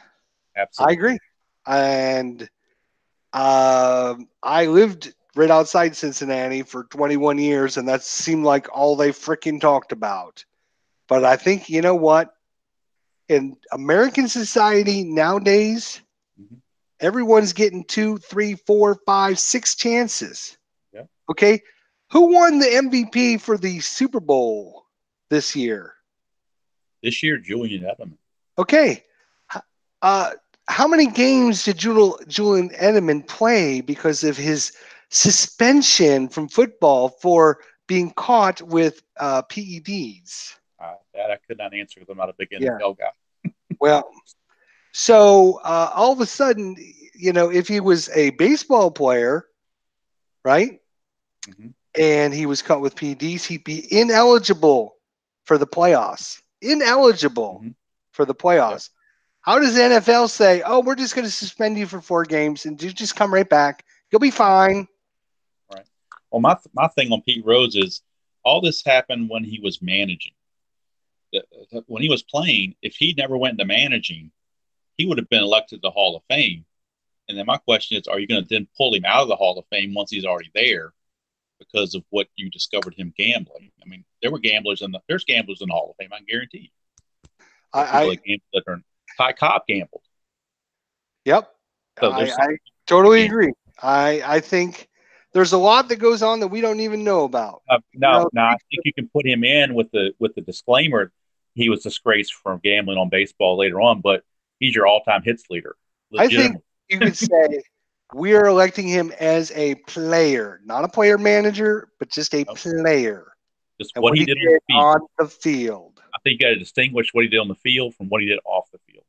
Absolutely. I agree. And I lived right outside Cincinnati for 21 years, and that seemed like all they freaking talked about. But I think, you know what? In American society nowadays, everyone's getting 2, 3, 4, 5, 6 chances. Yeah. Okay. Who won the MVP for the Super Bowl this year? This year, Julian Edelman. Okay. How many games did Julian Edelman play because of his suspension from football for being caught with PEDs? That I could not answer because I'm not a big Yeah. NFL guy. Well, so all of a sudden, you know, if he was a baseball player, right, and he was caught with PEDs, he'd be ineligible for the playoffs. Ineligible for the playoffs. Yep. How does the NFL say, oh, we're just going to suspend you for 4 games and you just come right back? You'll be fine. Right. Well, my thing on Pete Rose is all this happened when he was managing. When he was playing, if he never went into managing, he would have been elected to the Hall of Fame. And then my question is, are you going to then pull him out of the Hall of Fame once he's already there because of what you discovered him gambling? I mean, there's gamblers in the Hall of Fame, I guarantee you. Ty Cobb gambled. Yep. So I totally agree. I think there's a lot that goes on that we don't even know about. No, I think you can put him in with the disclaimer he was disgraced from gambling on baseball later on, but he's your all-time hits leader. I think you could say we are electing him as a player, not a player manager, but just a player. Just what he did on the field. I think you got to distinguish what he did on the field from what he did off the field.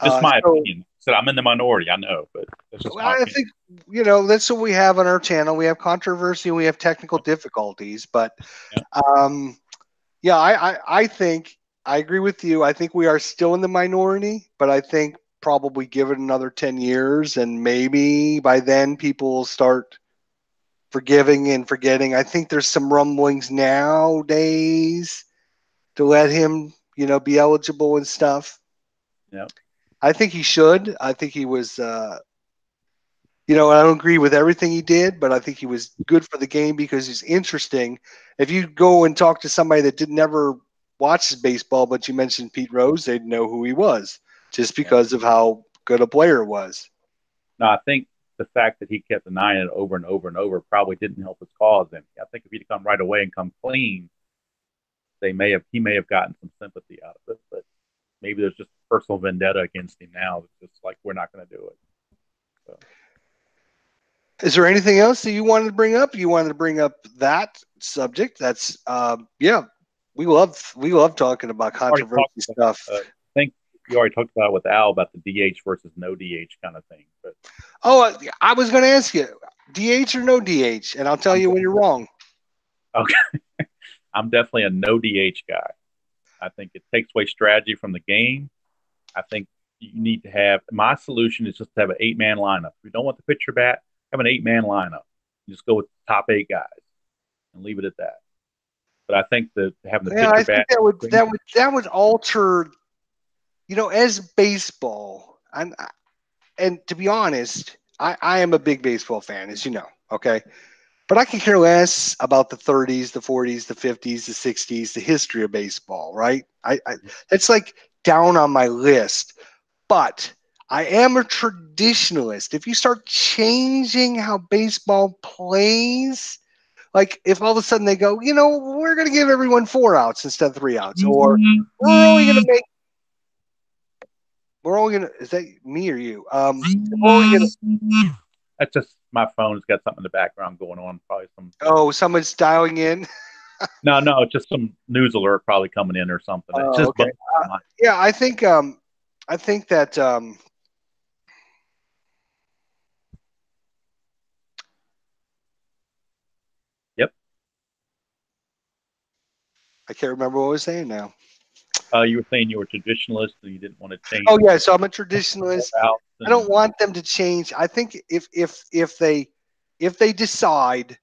Just my opinion. So I'm in the minority, I know, but that's just my opinion. think, you know, that's what we have on our channel. We have controversy and we have technical difficulties, but I think I agree with you. I think we are still in the minority, but I think probably give it another 10 years and maybe by then people will start forgiving and forgetting. I think there's some rumblings nowadays to let him, you know, be eligible and stuff. Yeah. I think he should. I think he was, you know, I don't agree with everything he did, but I think he was good for the game because he's interesting. If you go and talk to somebody that never watches baseball, but you mentioned Pete Rose, they'd know who he was just because of how good a player was. No, I think the fact that he kept denying it over and over and over probably didn't help his cause. And I think if he'd come right away and come clean, he may have gotten some sympathy out of it. But maybe there's just personal vendetta against him now. It's just like, we're not going to do it. So. Is there anything else that you wanted to bring up? You wanted to bring up that subject? That's we love talking about controversy stuff. I think you already talked about it with Al about the DH versus no DH kind of thing. But I was going to ask you, DH or no DH, and I'll tell you when you're wrong. Okay, I'm definitely a no DH guy. I think it takes away strategy from the game. I think you need to have, my solution is just to have an 8-man lineup. If you don't want the pitcher bat, have an 8-man lineup. You just go with the top 8 guys and leave it at that. But I think that having the pitcher bat, that would alter, you know, as baseball. And to be honest, I am a big baseball fan, as you know. Okay. But I can care less about the 30s, the 40s, the 50s, the 60s, the history of baseball, right? It's like down on my list. But I am a traditionalist. If you start changing how baseball plays, like if all of a sudden they go, you know, we're going to give everyone 4 outs instead of 3 outs, or we're only going to is that me or you? That's just my phone's got something in the background going on. Probably some. Oh, someone's dialing in. No, just some news alert probably coming in or something. It's just okay. I think that Yep. I can't remember what I was saying now. You were saying you were a traditionalist and you didn't want to change. Oh yeah, so I'm a traditionalist. I don't want them to change. I think if they decide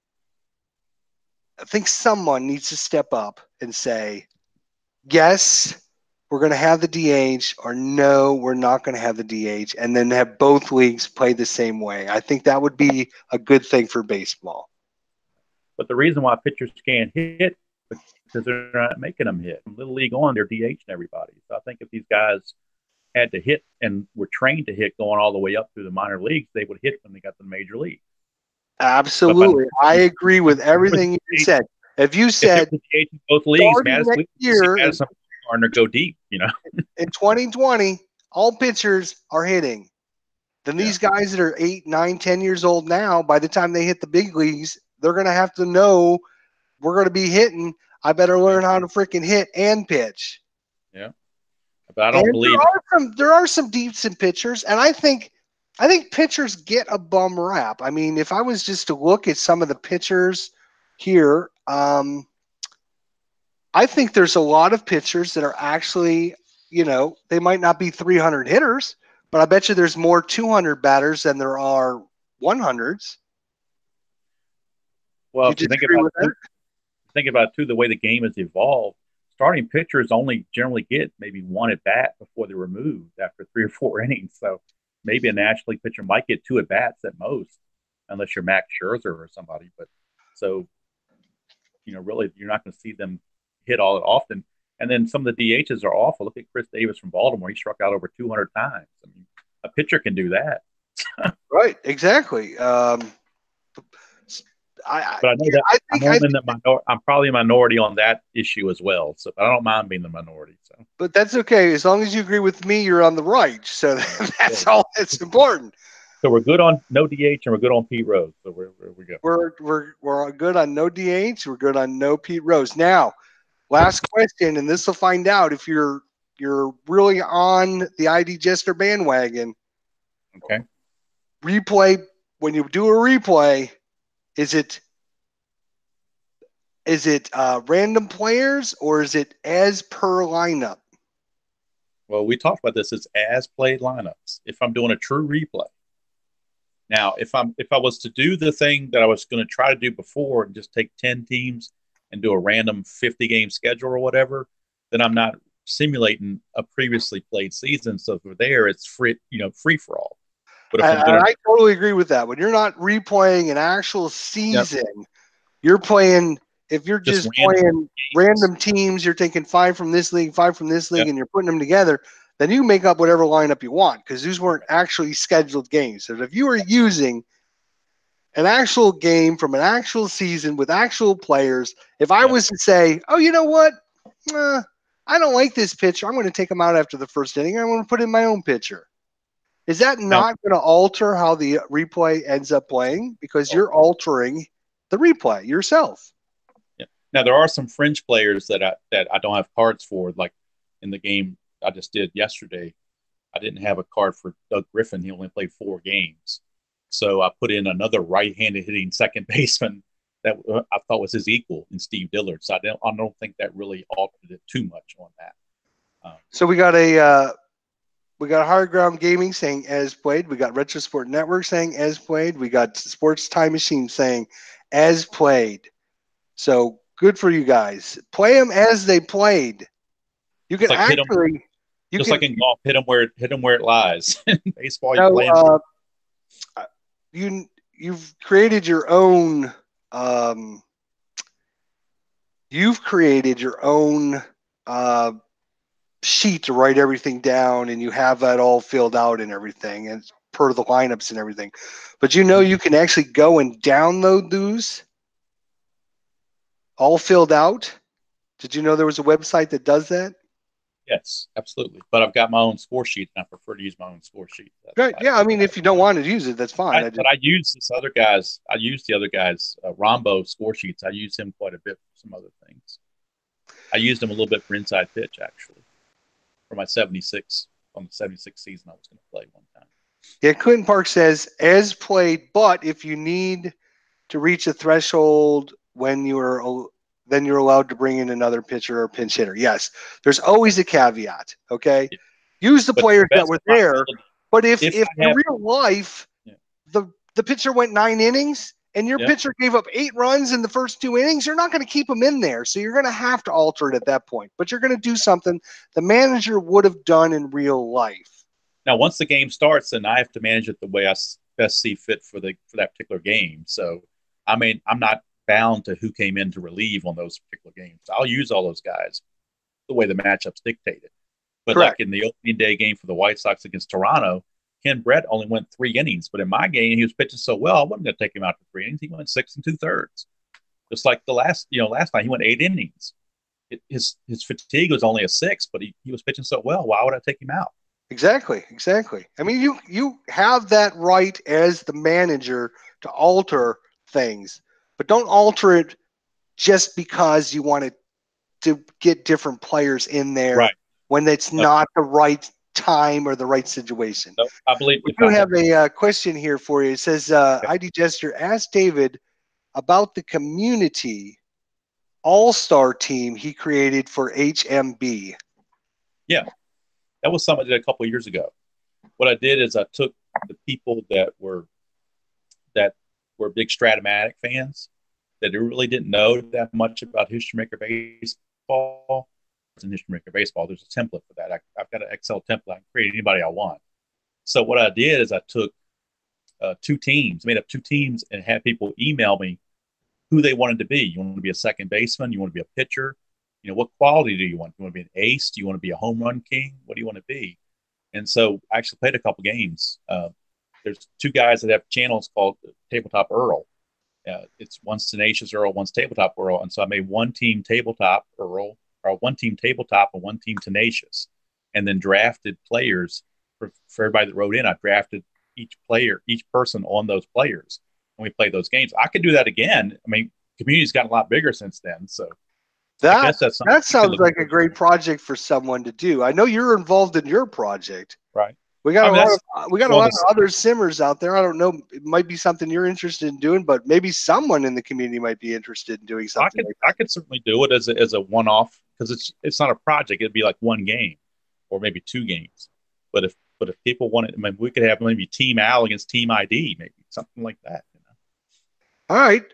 I think someone needs to step up and say, yes, we're going to have the DH, or no, we're not going to have the DH, and then have both leagues play the same way. I think that would be a good thing for baseball. But the reason why pitchers can't hit because they're not making them hit. From Little League on, they're DHing everybody. So I think if these guys had to hit and were trained to hit going all the way up through the minor leagues, they would hit when they got to the major league. Absolutely. I agree with everything you said. If you said if DH in both leagues, Madison Gardner go deep, you know. In 2020, all pitchers are hitting. Then these guys that are 8, 9, 10 years old now, by the time they hit the big leagues, they're going to have to know we're going to be hitting. I better learn how to freaking hit and pitch. Yeah. But I don't believe there are some decent pitchers, and I think pitchers get a bum rap. I mean, if I was just to look at some of the pitchers here, I think there's a lot of pitchers that are actually, they might not be 300 hitters, but I bet you there's more 200 batters than there are 100s. Well, if you think about too, the way the game has evolved, starting pitchers only generally get maybe one at bat before they're removed after 3 or 4 innings. So maybe a National League pitcher might get 2 at bats at most, unless you're Max Scherzer or somebody. But so, really, you're not going to see them hit all that often. And then some of the DHs are awful. Look at Chris Davis from Baltimore. He struck out over 200 times. I mean, a pitcher can do that. Right, exactly. But I know that I'm probably a minority on that issue as well. So I don't mind being the minority. So, but that's okay as long as you agree with me. You're on the right, so that's all that's important. So we're good on no DH and we're good on Pete Rose. So where we go? We're good on no DH. We're good on no Pete Rose. Now, last question, and this will find out if you're really on the IDJESTER bandwagon. Okay. Replay, when you do a replay, is it random players or is it as per lineup? Well, we talked about this as played lineups. If I'm doing a true replay. Now, if I was to do the thing that I was going to try to do before and just take 10 teams and do a random 50-game schedule or whatever, then I'm not simulating a previously played season. So for there, it's free for all. But I totally agree with that. When you're not replaying an actual season, you're playing. If you're just playing random teams, you're taking 5 from this league, 5 from this league, and you're putting them together. Then you make up whatever lineup you want because these weren't actually scheduled games. So if you were using an actual game from an actual season with actual players, if I was to say, oh, you know what? I don't like this pitcher. I'm going to take him out after the first inning. I'm going to put in my own pitcher. Is that not going to alter how the replay ends up playing? Because you're altering the replay yourself. Yeah. Now, there are some fringe players that I don't have cards for, like in the game I just did yesterday. I didn't have a card for Doug Griffin. He only played 4 games. So I put in another right-handed hitting second baseman that I thought was his equal in Steve Dillard. So I don't think that really altered it too much on that. So we got Hard Ground Gaming saying as played. We got Retro Sport Network saying as played. We got Sports Time Machine saying as played. So good for you guys. Play them as they played. You can actually just like in golf, hit them where it lies. In baseball, you've created your own. Sheet to write everything down, and you have that all filled out and everything, and per the lineups and everything. But you can actually go and download those all filled out. Did you know there was a website that does that? Yes, absolutely. But I've got my own score sheet, and I prefer to use my own score sheet. Right. Yeah. I mean, if you don't want to use it, that's fine. But I use this other guy's. I use the other guy's Rombo score sheets. I use him quite a bit for some other things. I used him a little bit for inside pitch, actually, for my 76 on the 76 season I was going to play one time. Yeah. Clinton Park says as played, but if you need to reach a threshold then you're allowed to bring in another pitcher or pinch hitter. Yes, there's always a caveat. Okay, use the players that were there. But if in real life the pitcher went 9 innings and your Yep. pitcher gave up 8 runs in the first 2 innings, you're not going to keep him in there. So you're going to have to alter it at that point. But you're going to do something the manager would have done in real life. Now, once the game starts, then I have to manage it the way I best see fit for that particular game. So, I mean, I'm not bound to who came in to relieve on those particular games. I'll use all those guys the way the matchups dictated. But Correct. like in the opening day game for the White Sox against Toronto, Ken Brett only went 3 innings. But in my game, he was pitching so well, I wasn't going to take him out for 3 innings. He went 6 2/3. Just like last night, he went 8 innings. His fatigue was only a 6, but he was pitching so well. Why would I take him out? Exactly. I mean, you have that right as the manager to alter things, but don't alter it just because you want to get different players in there Right. when it's not the right time or the right situation. No, I believe We do have a question here for you. It says, ID Jester asked David about the community all-star team he created for HMB. Yeah, that was something I did a couple of years ago. What I did is I took the people that were big Stratomatic fans that really didn't know that much about History Maker baseball. In History Maker baseball, there's a template for that. I've got an Excel template. I can create anybody I want. So what I did is I took 2 teams, made up 2 teams, and had people email me who they wanted to be. You want to be a second baseman? You want to be a pitcher? You know, what quality do you want? You want to be an ace? Do you want to be a home run king? What do you want to be? And so I actually played a couple games. There's 2 guys that have channels called Tabletop Earl. It's one's Tenacious Earl, one's Tabletop Earl. And so I made one team Tabletop Earl, or one team Tabletop and one team Tenacious, and then drafted players for everybody that wrote in. I drafted each person on those players, and we played those games. I could do that again. I mean, community's gotten a lot bigger since then. So That sounds like a great project for someone to do. I know you're involved in your project. Right. We got a lot of other simmers out there. I don't know. It might be something you're interested in doing, but maybe someone in the community might be interested in doing something. I could certainly do it as a one-off, because it's not a project. It'd be like 1 game or maybe 2 games. But if people want it, I mean, we could have maybe Team Al against Team ID, maybe something like that. You know? All right.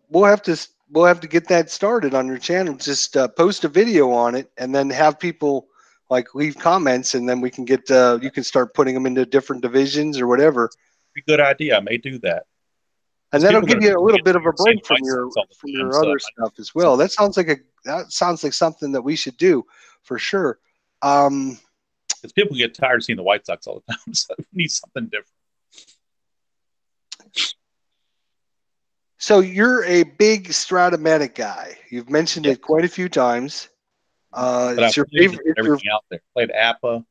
We'll have to get that started on your channel. Just post a video on it, and then have people like leave comments, and then we can get you can start putting them into different divisions or whatever. Good idea. I may do that. And that'll give you a little bit of a break from your other stuff as well. That sounds like something that we should do for sure. Because people get tired of seeing the White Sox all the time, so we need something different. So you're a big Stratomatic guy. You've mentioned it quite a few times. It's your favorite. Everything out there. Played APA,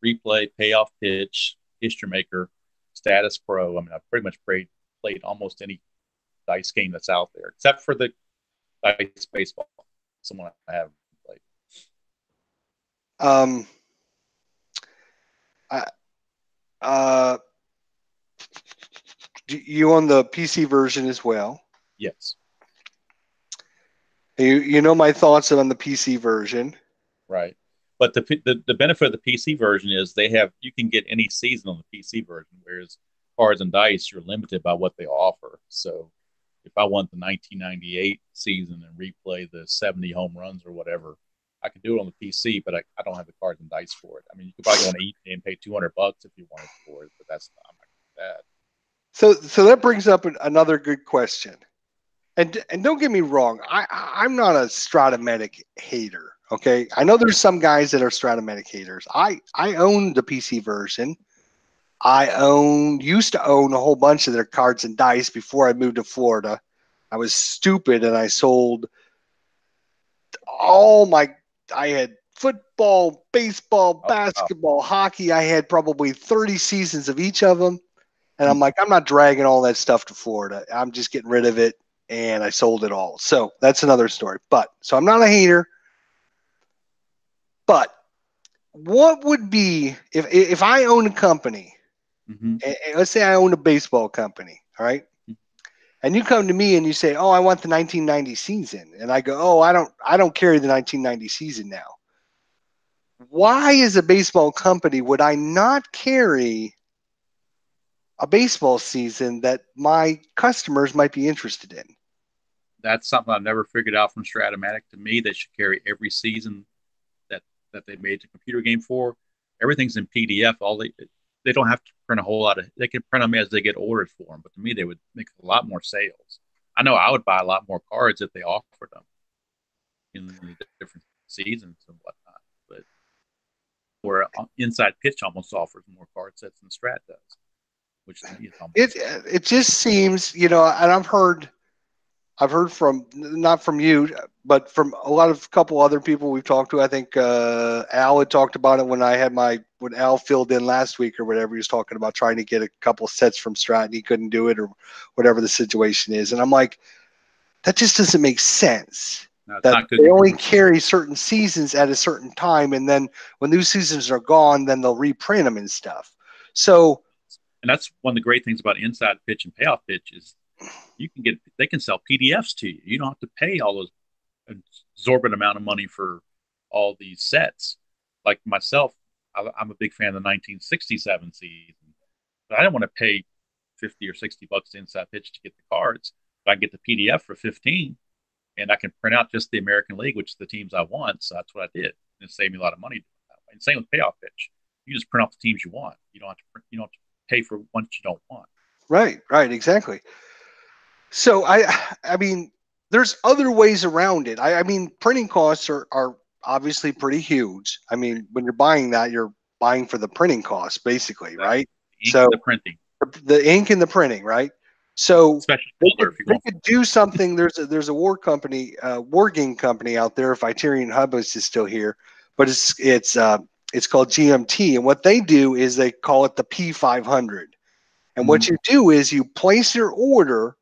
Replay, Payoff Pitch, History Maker, Status Pro. I mean, I've pretty much played almost any dice game that's out there, except for the dice baseball. Someone I haven't played. You on the PC version as well? Yes. You know my thoughts on the PC version, right? But the benefit of the PC version is you can get any season on the PC version, whereas cards and dice, you're limited by what they offer. So if I want the 1998 season and replay the 70 home runs or whatever, I can do it on the PC, but I don't have the cards and dice for it. I mean, you could probably go on eBay and pay $200 if you wanted for it, but I'm not going to do that. So that brings up another good question. And don't get me wrong, I'm not a Stratomatic hater. Okay, I know there's some guys that are Stratomatic haters. I own the PC version. Used to own a whole bunch of their cards and dice before I moved to Florida. I was stupid and I sold I had football, baseball, basketball, hockey. I had probably 30 seasons of each of them. And I'm like, I'm not dragging all that stuff to Florida. I'm just getting rid of it. And I sold it all. So that's another story. So I'm not a hater. But what would be if I own a company, and let's say I own a baseball company, all right? And you come to me and you say, "Oh, I want the 1990 season," and I go, "Oh, I don't carry the 1990 season now." Why, as a baseball company, would I not carry a baseball season that my customers might be interested in. That's something I've never figured out from Stratomatic. To me, they should carry every season that they made the computer game for. Everything's in PDF. They don't have to print a whole lot of. They can print them as they get ordered for them. But to me, they would make a lot more sales. I know I would buy a lot more cards if they offered them in the different seasons and whatnot. But where Inside Pitch almost offers more card sets than Strat does, which to me is almost it just seems, and I've heard from, not from you, but from a couple other people we've talked to. I think Al had talked about it when Al filled in last week or whatever. He was talking about trying to get a couple sets from Strat and he couldn't do it or whatever the situation is. And I'm like, that just doesn't make sense. No, it's that not good. They only carry certain seasons at a certain time, and then when those seasons are gone, then they'll reprint them and stuff. So, and that's one of the great things about Inside Pitch and Payoff Pitch is they can sell PDFs to you. You don't have to pay all those exorbitant amount of money for all these sets. Like myself, I'm a big fan of the 1967 season, but I didn't want to pay $50 or $60 to Inside Pitch to get the cards. But I can get the PDF for $15, and I can print out just the American League, which is the teams I want. So that's what I did. And it saved me a lot of money doing that. And same with Payoff Pitch. You just print out the teams you want. You don't have to pay for ones you don't want. Right, exactly. So I mean, there's other ways around it. I mean, printing costs are obviously pretty huge. I mean, when you're buying that, you're buying for the printing costs, basically, right? So the printing, the ink and the printing, right? So they could do something. There's a war game company out there. If Iterian Hubbas is still here, but it's called GMT, and what they do is they call it the P500. And what you do is you place your order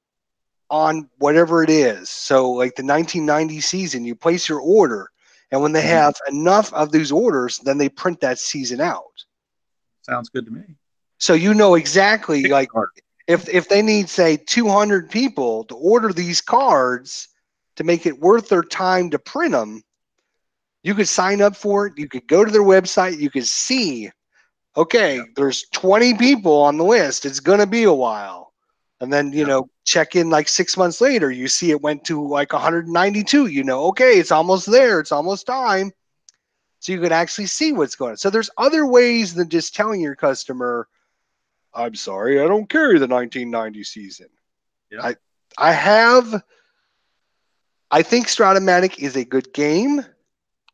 on whatever it is. So like the 1990 season, you place your order, and when they have enough of these orders, then they print that season out. Sounds good to me. So you know exactly, like if they need, say, 200 people to order these cards to make it worth their time to print them, you could sign up for it. You could go to their website. You could see, okay, there's 20 people on the list. It's going to be a while. And then, check in like 6 months later, you see it went to like 192, okay, it's almost there. It's almost time. So you can actually see what's going on. So there's other ways than just telling your customer, I'm sorry, I don't carry the 1990 season. Yeah. I think Stratomatic is a good game.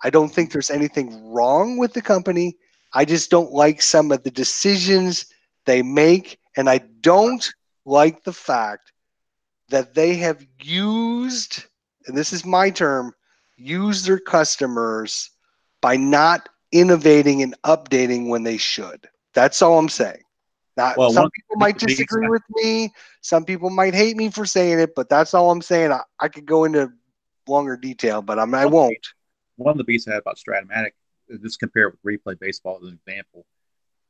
I don't think there's anything wrong with the company. I just don't like some of the decisions they make, and I don't like the fact that they have used, and this is my term, used their customers by not innovating and updating when they should. That's all I'm saying. Now, some people might disagree with me. Some people might hate me for saying it, but that's all I'm saying. I could go into longer detail, but I won't. One of the beats I had about Stratomatic, just compare it with Replay Baseball as an example.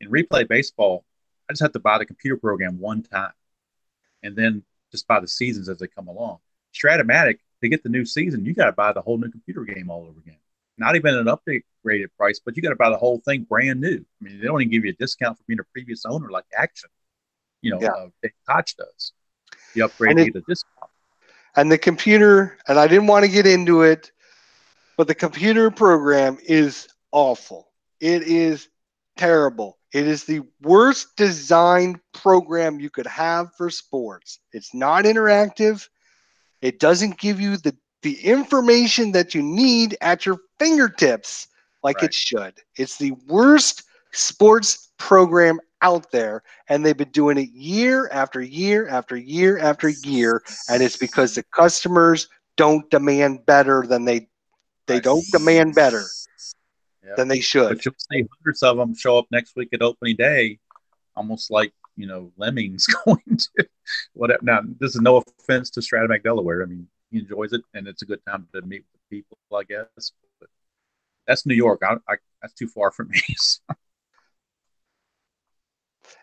In Replay Baseball, I just have to buy the computer program one time, and then just buy the seasons as they come along. Stratomatic, to get the new season, you got to buy the whole new computer game all over again. Not even an upgraded price, but you got to buy the whole thing brand new. I mean, they don't even give you a discount for being a previous owner like Action, Dave Koch does. You upgrade to get a discount. And the computer, and I didn't want to get into it, but the computer program is awful. It is terrible. It is the worst designed program you could have for sports. It's not interactive. It doesn't give you the information that you need at your fingertips like it should. It's the worst sports program out there, and they've been doing it year after year after year after year, and it's because the customers don't demand better than they don't demand better than they should. But you'll see hundreds of them show up next week at opening day, almost like lemmings going to whatever. Now, this is no offense to Stratomatic Delaware. I mean, he enjoys it, and it's a good time to meet with people, I guess. But that's New York. That's too far for me.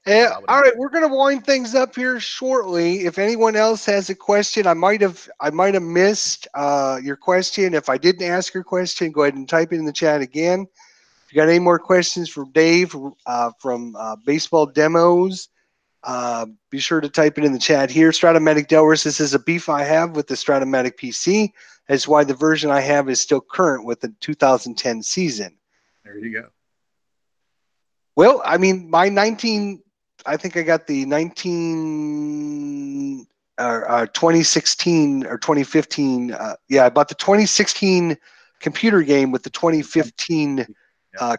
All right, we're going to wind things up here shortly. If anyone else has a question, I might have missed your question. If I didn't ask your question, go ahead and type it in the chat again. If you got any more questions for Dave from Baseball Demos, Be sure to type it in the chat here. Stratomatic Delware, this is a beef I have with the Stratomatic PC. That's why the version I have is still current with the 2010 season. There you go. Well, I mean, my I think I got the 2016 or 2015. Yeah, I bought the 2016 computer game with the 2015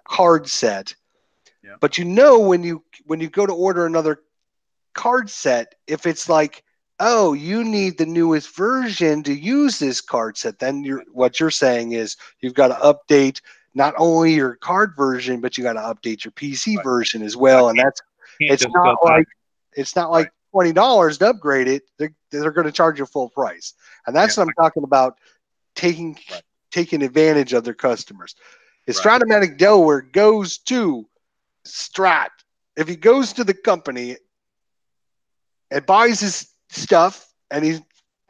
card set. Yeah. But when you go to order another card set, if it's like, oh, you need the newest version to use this card set, then what you're saying is you've got to update not only your card version, but you got to update your PC version as well. And it's not like $20 to upgrade it. They're going to charge you full price, and that's what I'm talking about. Taking advantage of their customers. If Stratomatic Delaware goes to Strat, if he goes to the company and buys his stuff and he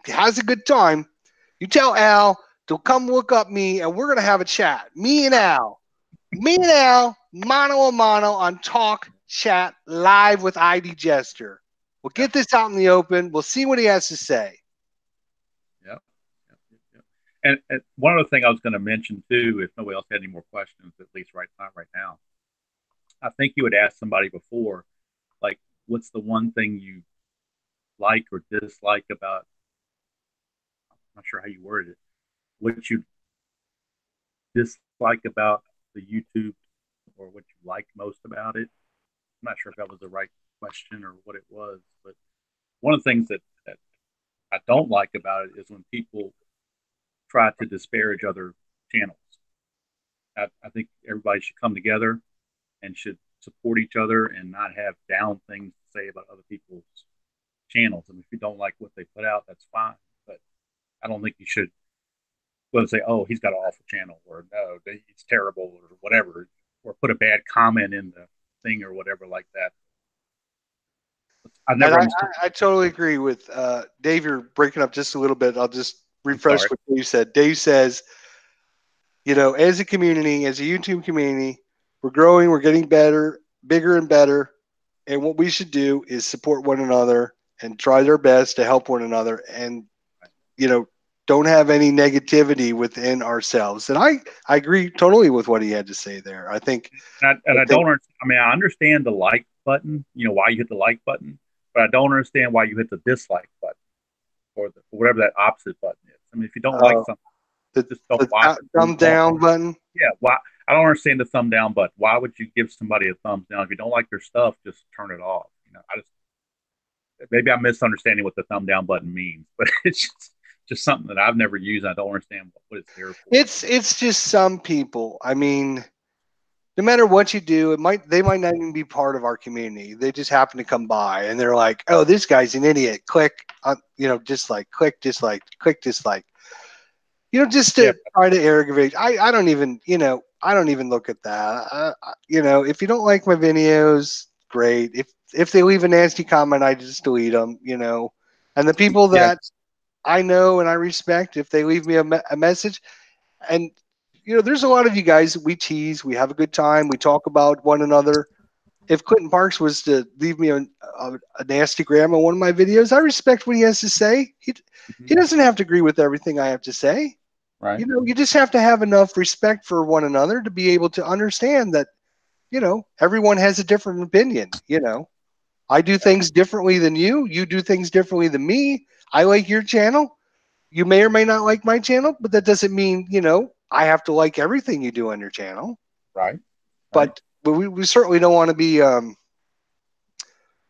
has a good time, you tell Al to come look up me and we're going to have a chat. Me and Al, mano a mano on Talk Chat live with IDJESTER. We'll get this out in the open. We'll see what he has to say. Yep. And one other thing I was going to mention too, if nobody else had any more questions, at least right now, I think you had asked somebody before, like, what's the one thing you like or dislike about, I'm not sure how you worded it, what you dislike about the YouTube or what you like most about it. I'm not sure if that was the right question or what it was, but one of the things that I don't like about it is when people try to disparage other channels. I think everybody should come together and should support each other and not have down things to say about other people's channels. And if you don't like what they put out, that's fine. But I don't think you should say, oh, he's got an awful channel, or no, he's terrible, or whatever, or put a bad comment in the thing or whatever like that. I totally agree with Dave. You're breaking up just a little bit. I'll just refresh what Dave said. Dave says, as a community, as a YouTube community, we're growing, we're getting better, bigger and better. And what we should do is support one another and try their best to help one another. And, don't have any negativity within ourselves. And I agree totally with what he had to say there. I think, I understand the like button, why you hit the like button, but I don't understand why you hit the dislike button or whatever that opposite button is. I mean, if you don't like something, just don't watch it. Thumb down button. Yeah. Why? I don't understand the thumb down button. Why would you give somebody a thumbs down? If you don't like their stuff, just turn it off. Maybe I'm misunderstanding what the thumb down button means, but it's just something that I've never used. And I don't understand what it's there for. It's just some people. I mean, no matter what you do, they might not even be part of our community. They just happen to come by and they're like, "Oh, this guy's an idiot." Click, dislike. Click, dislike. Click, dislike. Just to try to aggravate. I don't even look at that. If you don't like my videos, great. If they leave a nasty comment, I just delete them. And the people that I know and I respect, if they leave me a message, and there's a lot of you guys, we tease, we have a good time, we talk about one another. If Clinton Parks was to leave me a nasty gram on one of my videos, I respect what he has to say. He doesn't have to agree with everything I have to say. Right. You just have to have enough respect for one another to be able to understand that, everyone has a different opinion. I do things differently than you. You do things differently than me. I like your channel. You may or may not like my channel, but that doesn't mean, I have to like everything you do on your channel. Right. But we certainly don't want to be and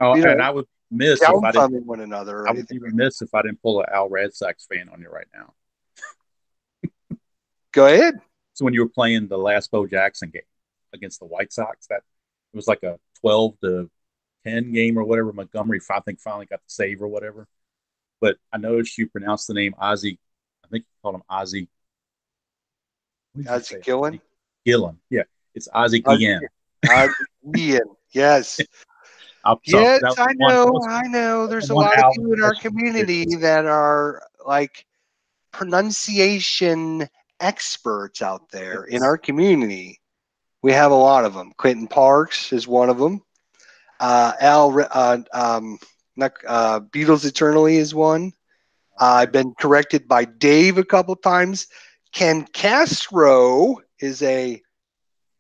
I would miss if I didn't one another. I would even miss if I didn't pull an Al Red Sox fan on you right now. Go ahead. So when you were playing the last Bo Jackson game against the White Sox, that it was like a 12-10 game or whatever. Montgomery, I think, finally got the save or whatever. But I noticed you pronounced the name Ozzie. I think you called him Ozzie. Ozzie Gillen? Gillen. Yeah. It's Ozzie Guillen. Ozzie Guillen. Yes. Yes, I know. There's a lot of people in our community that are like pronunciation experts out there in our community. We have a lot of them. Clinton Parks is one of them. Beatles Eternally is one. I've been corrected by Dave a couple times. Ken Castro is a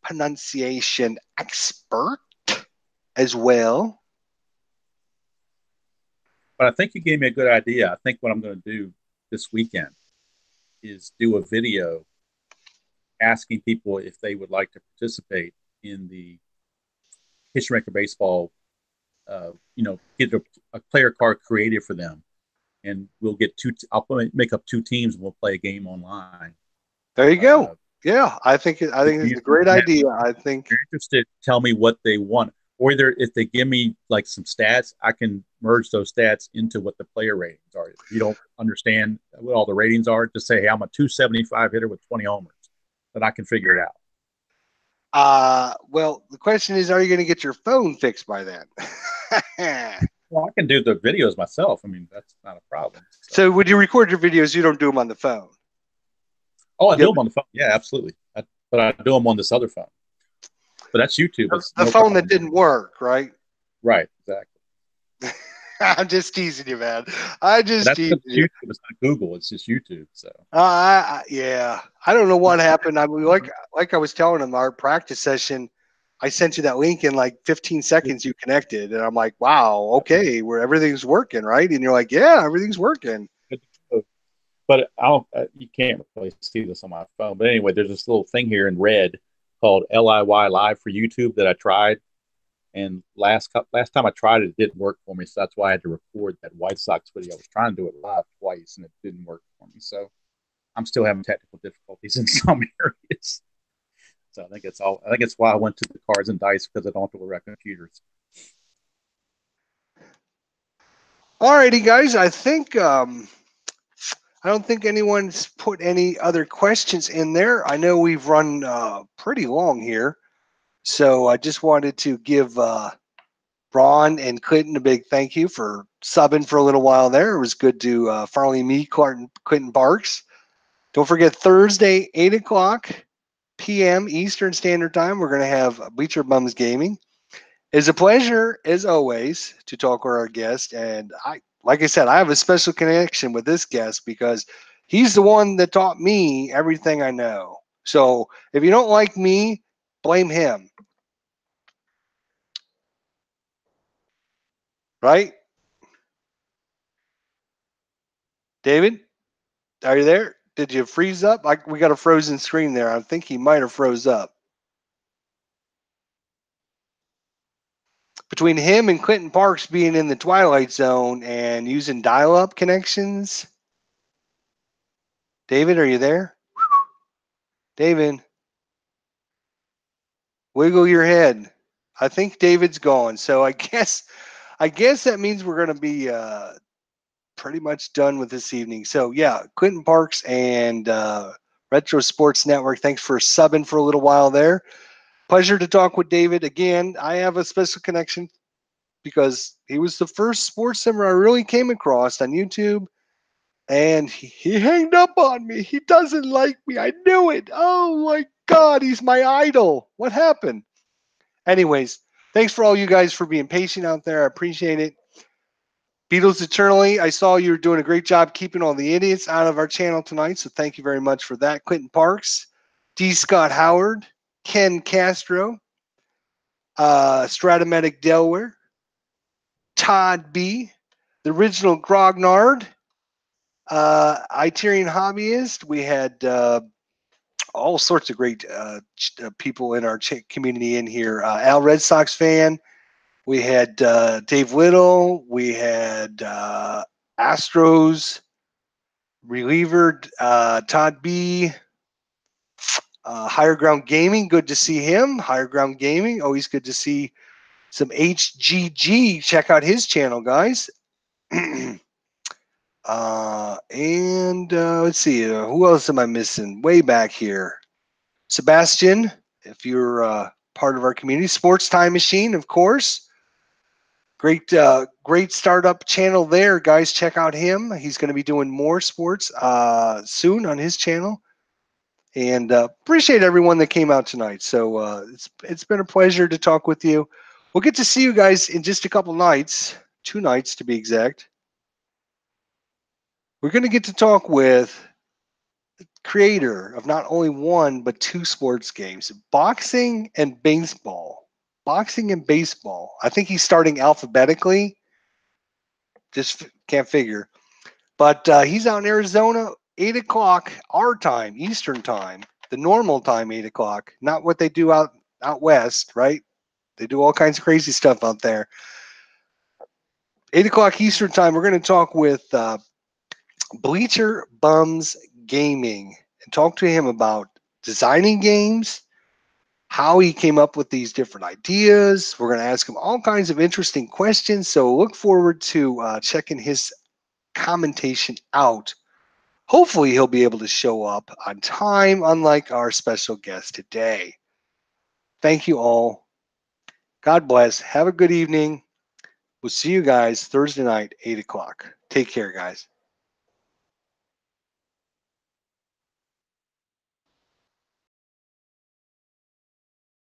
pronunciation expert as well. But I think you gave me a good idea. I think what I'm going to do this weekend is do a video asking people if they would like to participate in the History Maker Baseball, get a player card created for them. And we'll get I'll make up 2 teams and we'll play a game online. There you go. Yeah, I think it's a great idea. I think if you're interested, tell me what they want. Or either if they give me like some stats, I can merge those stats into what the player ratings are. If you don't understand what all the ratings are, just say, hey, I'm a 275 hitter with 20 homers. Then I can figure it out. Well, the question is, are you going to get your phone fixed by then? Well, I can do the videos myself. I mean, that's not a problem. So would you record your videos? You don't do them on the phone? Oh, I do them on the phone. Yeah, absolutely. But I do them on this other phone. But that's YouTube. The phone that didn't work, right? Right, exactly. I'm just teasing you, man. That's teasing you. YouTube. It's not Google. It's just YouTube. So. Yeah. I don't know what happened. I mean, like I was telling him, our practice session, I sent you that link in like 15 seconds. You connected, and I'm like, wow, okay, where everything's working, right? And you're like, yeah, everything's working. But you can't really see this on my phone. But anyway, there's this little thing here in red called LIY Live for YouTube that I tried. And last time I tried it, it didn't work for me. So that's why I had to record that White Sox video. I was trying to do it live twice, and it didn't work for me. So I'm still having technical difficulties in some areas. So I think it's why I went to the cards and dice, because I don't have to worry about computers. All righty, guys. I think I don't think anyone's put any other questions in there. I know we've run pretty long here. So I just wanted to give Ron and Clinton a big thank you for subbing for a little while there. It was good to finally meet Clinton Parks. Don't forget, Thursday, 8 o'clock p.m. Eastern Standard Time, we're going to have Bleacher Bums Gaming. It's a pleasure, as always, to talk with our guest. And like I said, I have a special connection with this guest because he's the one that taught me everything I know. So if you don't like me, blame him. Right? David, are you there? Did you freeze up? We got a frozen screen there. I think he might have froze up. Between him and Clinton Parks being in the Twilight Zone and using dial-up connections. David, are you there? David, wiggle your head. I think David's gone. So I guess that means we're going to be pretty much done with this evening. So yeah, Clinton Parks and Retro Sports Network, thanks for subbing for a little while there. Pleasure to talk with David. Again, I have a special connection because he was the first sports simmer I really came across on YouTube. And he hanged up on me. He doesn't like me. I knew it. Oh my God, he's my idol. What happened? Anyways, thanks for all you guys for being patient out there. I appreciate it. Beatles Eternally, I saw you were doing a great job keeping all the idiots out of our channel tonight, so thank you very much for that. Clinton Parks, D. Scott Howard, Ken Castro, Stratomatic Delaware, Todd B., the original Grognard, Iterian Hobbyist. We had all sorts of great people in our community in here. Al Red Sox fan. We had Dave Little. We had Astros reliever Todd B. Higher Ground Gaming. Good to see him. Higher Ground Gaming. Always good to see some HGG. Check out his channel, guys. Let's see. Who else am I missing? Way back here. Sebastian, if you're part of our community. Sports Time Machine, of course. Great startup channel there, guys. Check out him. He's going to be doing more sports soon on his channel. And appreciate everyone that came out tonight. So it's been a pleasure to talk with you. We'll get to see you guys in just a couple nights, 2 nights to be exact. We're going to get to talk with the creator of not only 1 but 2 sports games, boxing and baseball. Boxing and baseball. I think he's starting alphabetically. Just can't figure. But he's out in Arizona, 8 o'clock our time, Eastern time, the normal time, 8 o'clock, not what they do out west, right? They do all kinds of crazy stuff out there. 8 o'clock Eastern time, we're going to talk with Bleacher Bums Gaming and talk to him about designing games, how he came up with these different ideas. We're going to ask him all kinds of interesting questions. So look forward to checking his commentation out. Hopefully he'll be able to show up on time, unlike our special guest today. Thank you all. God bless. Have a good evening. We'll see you guys Thursday night, 8 o'clock. Take care, guys.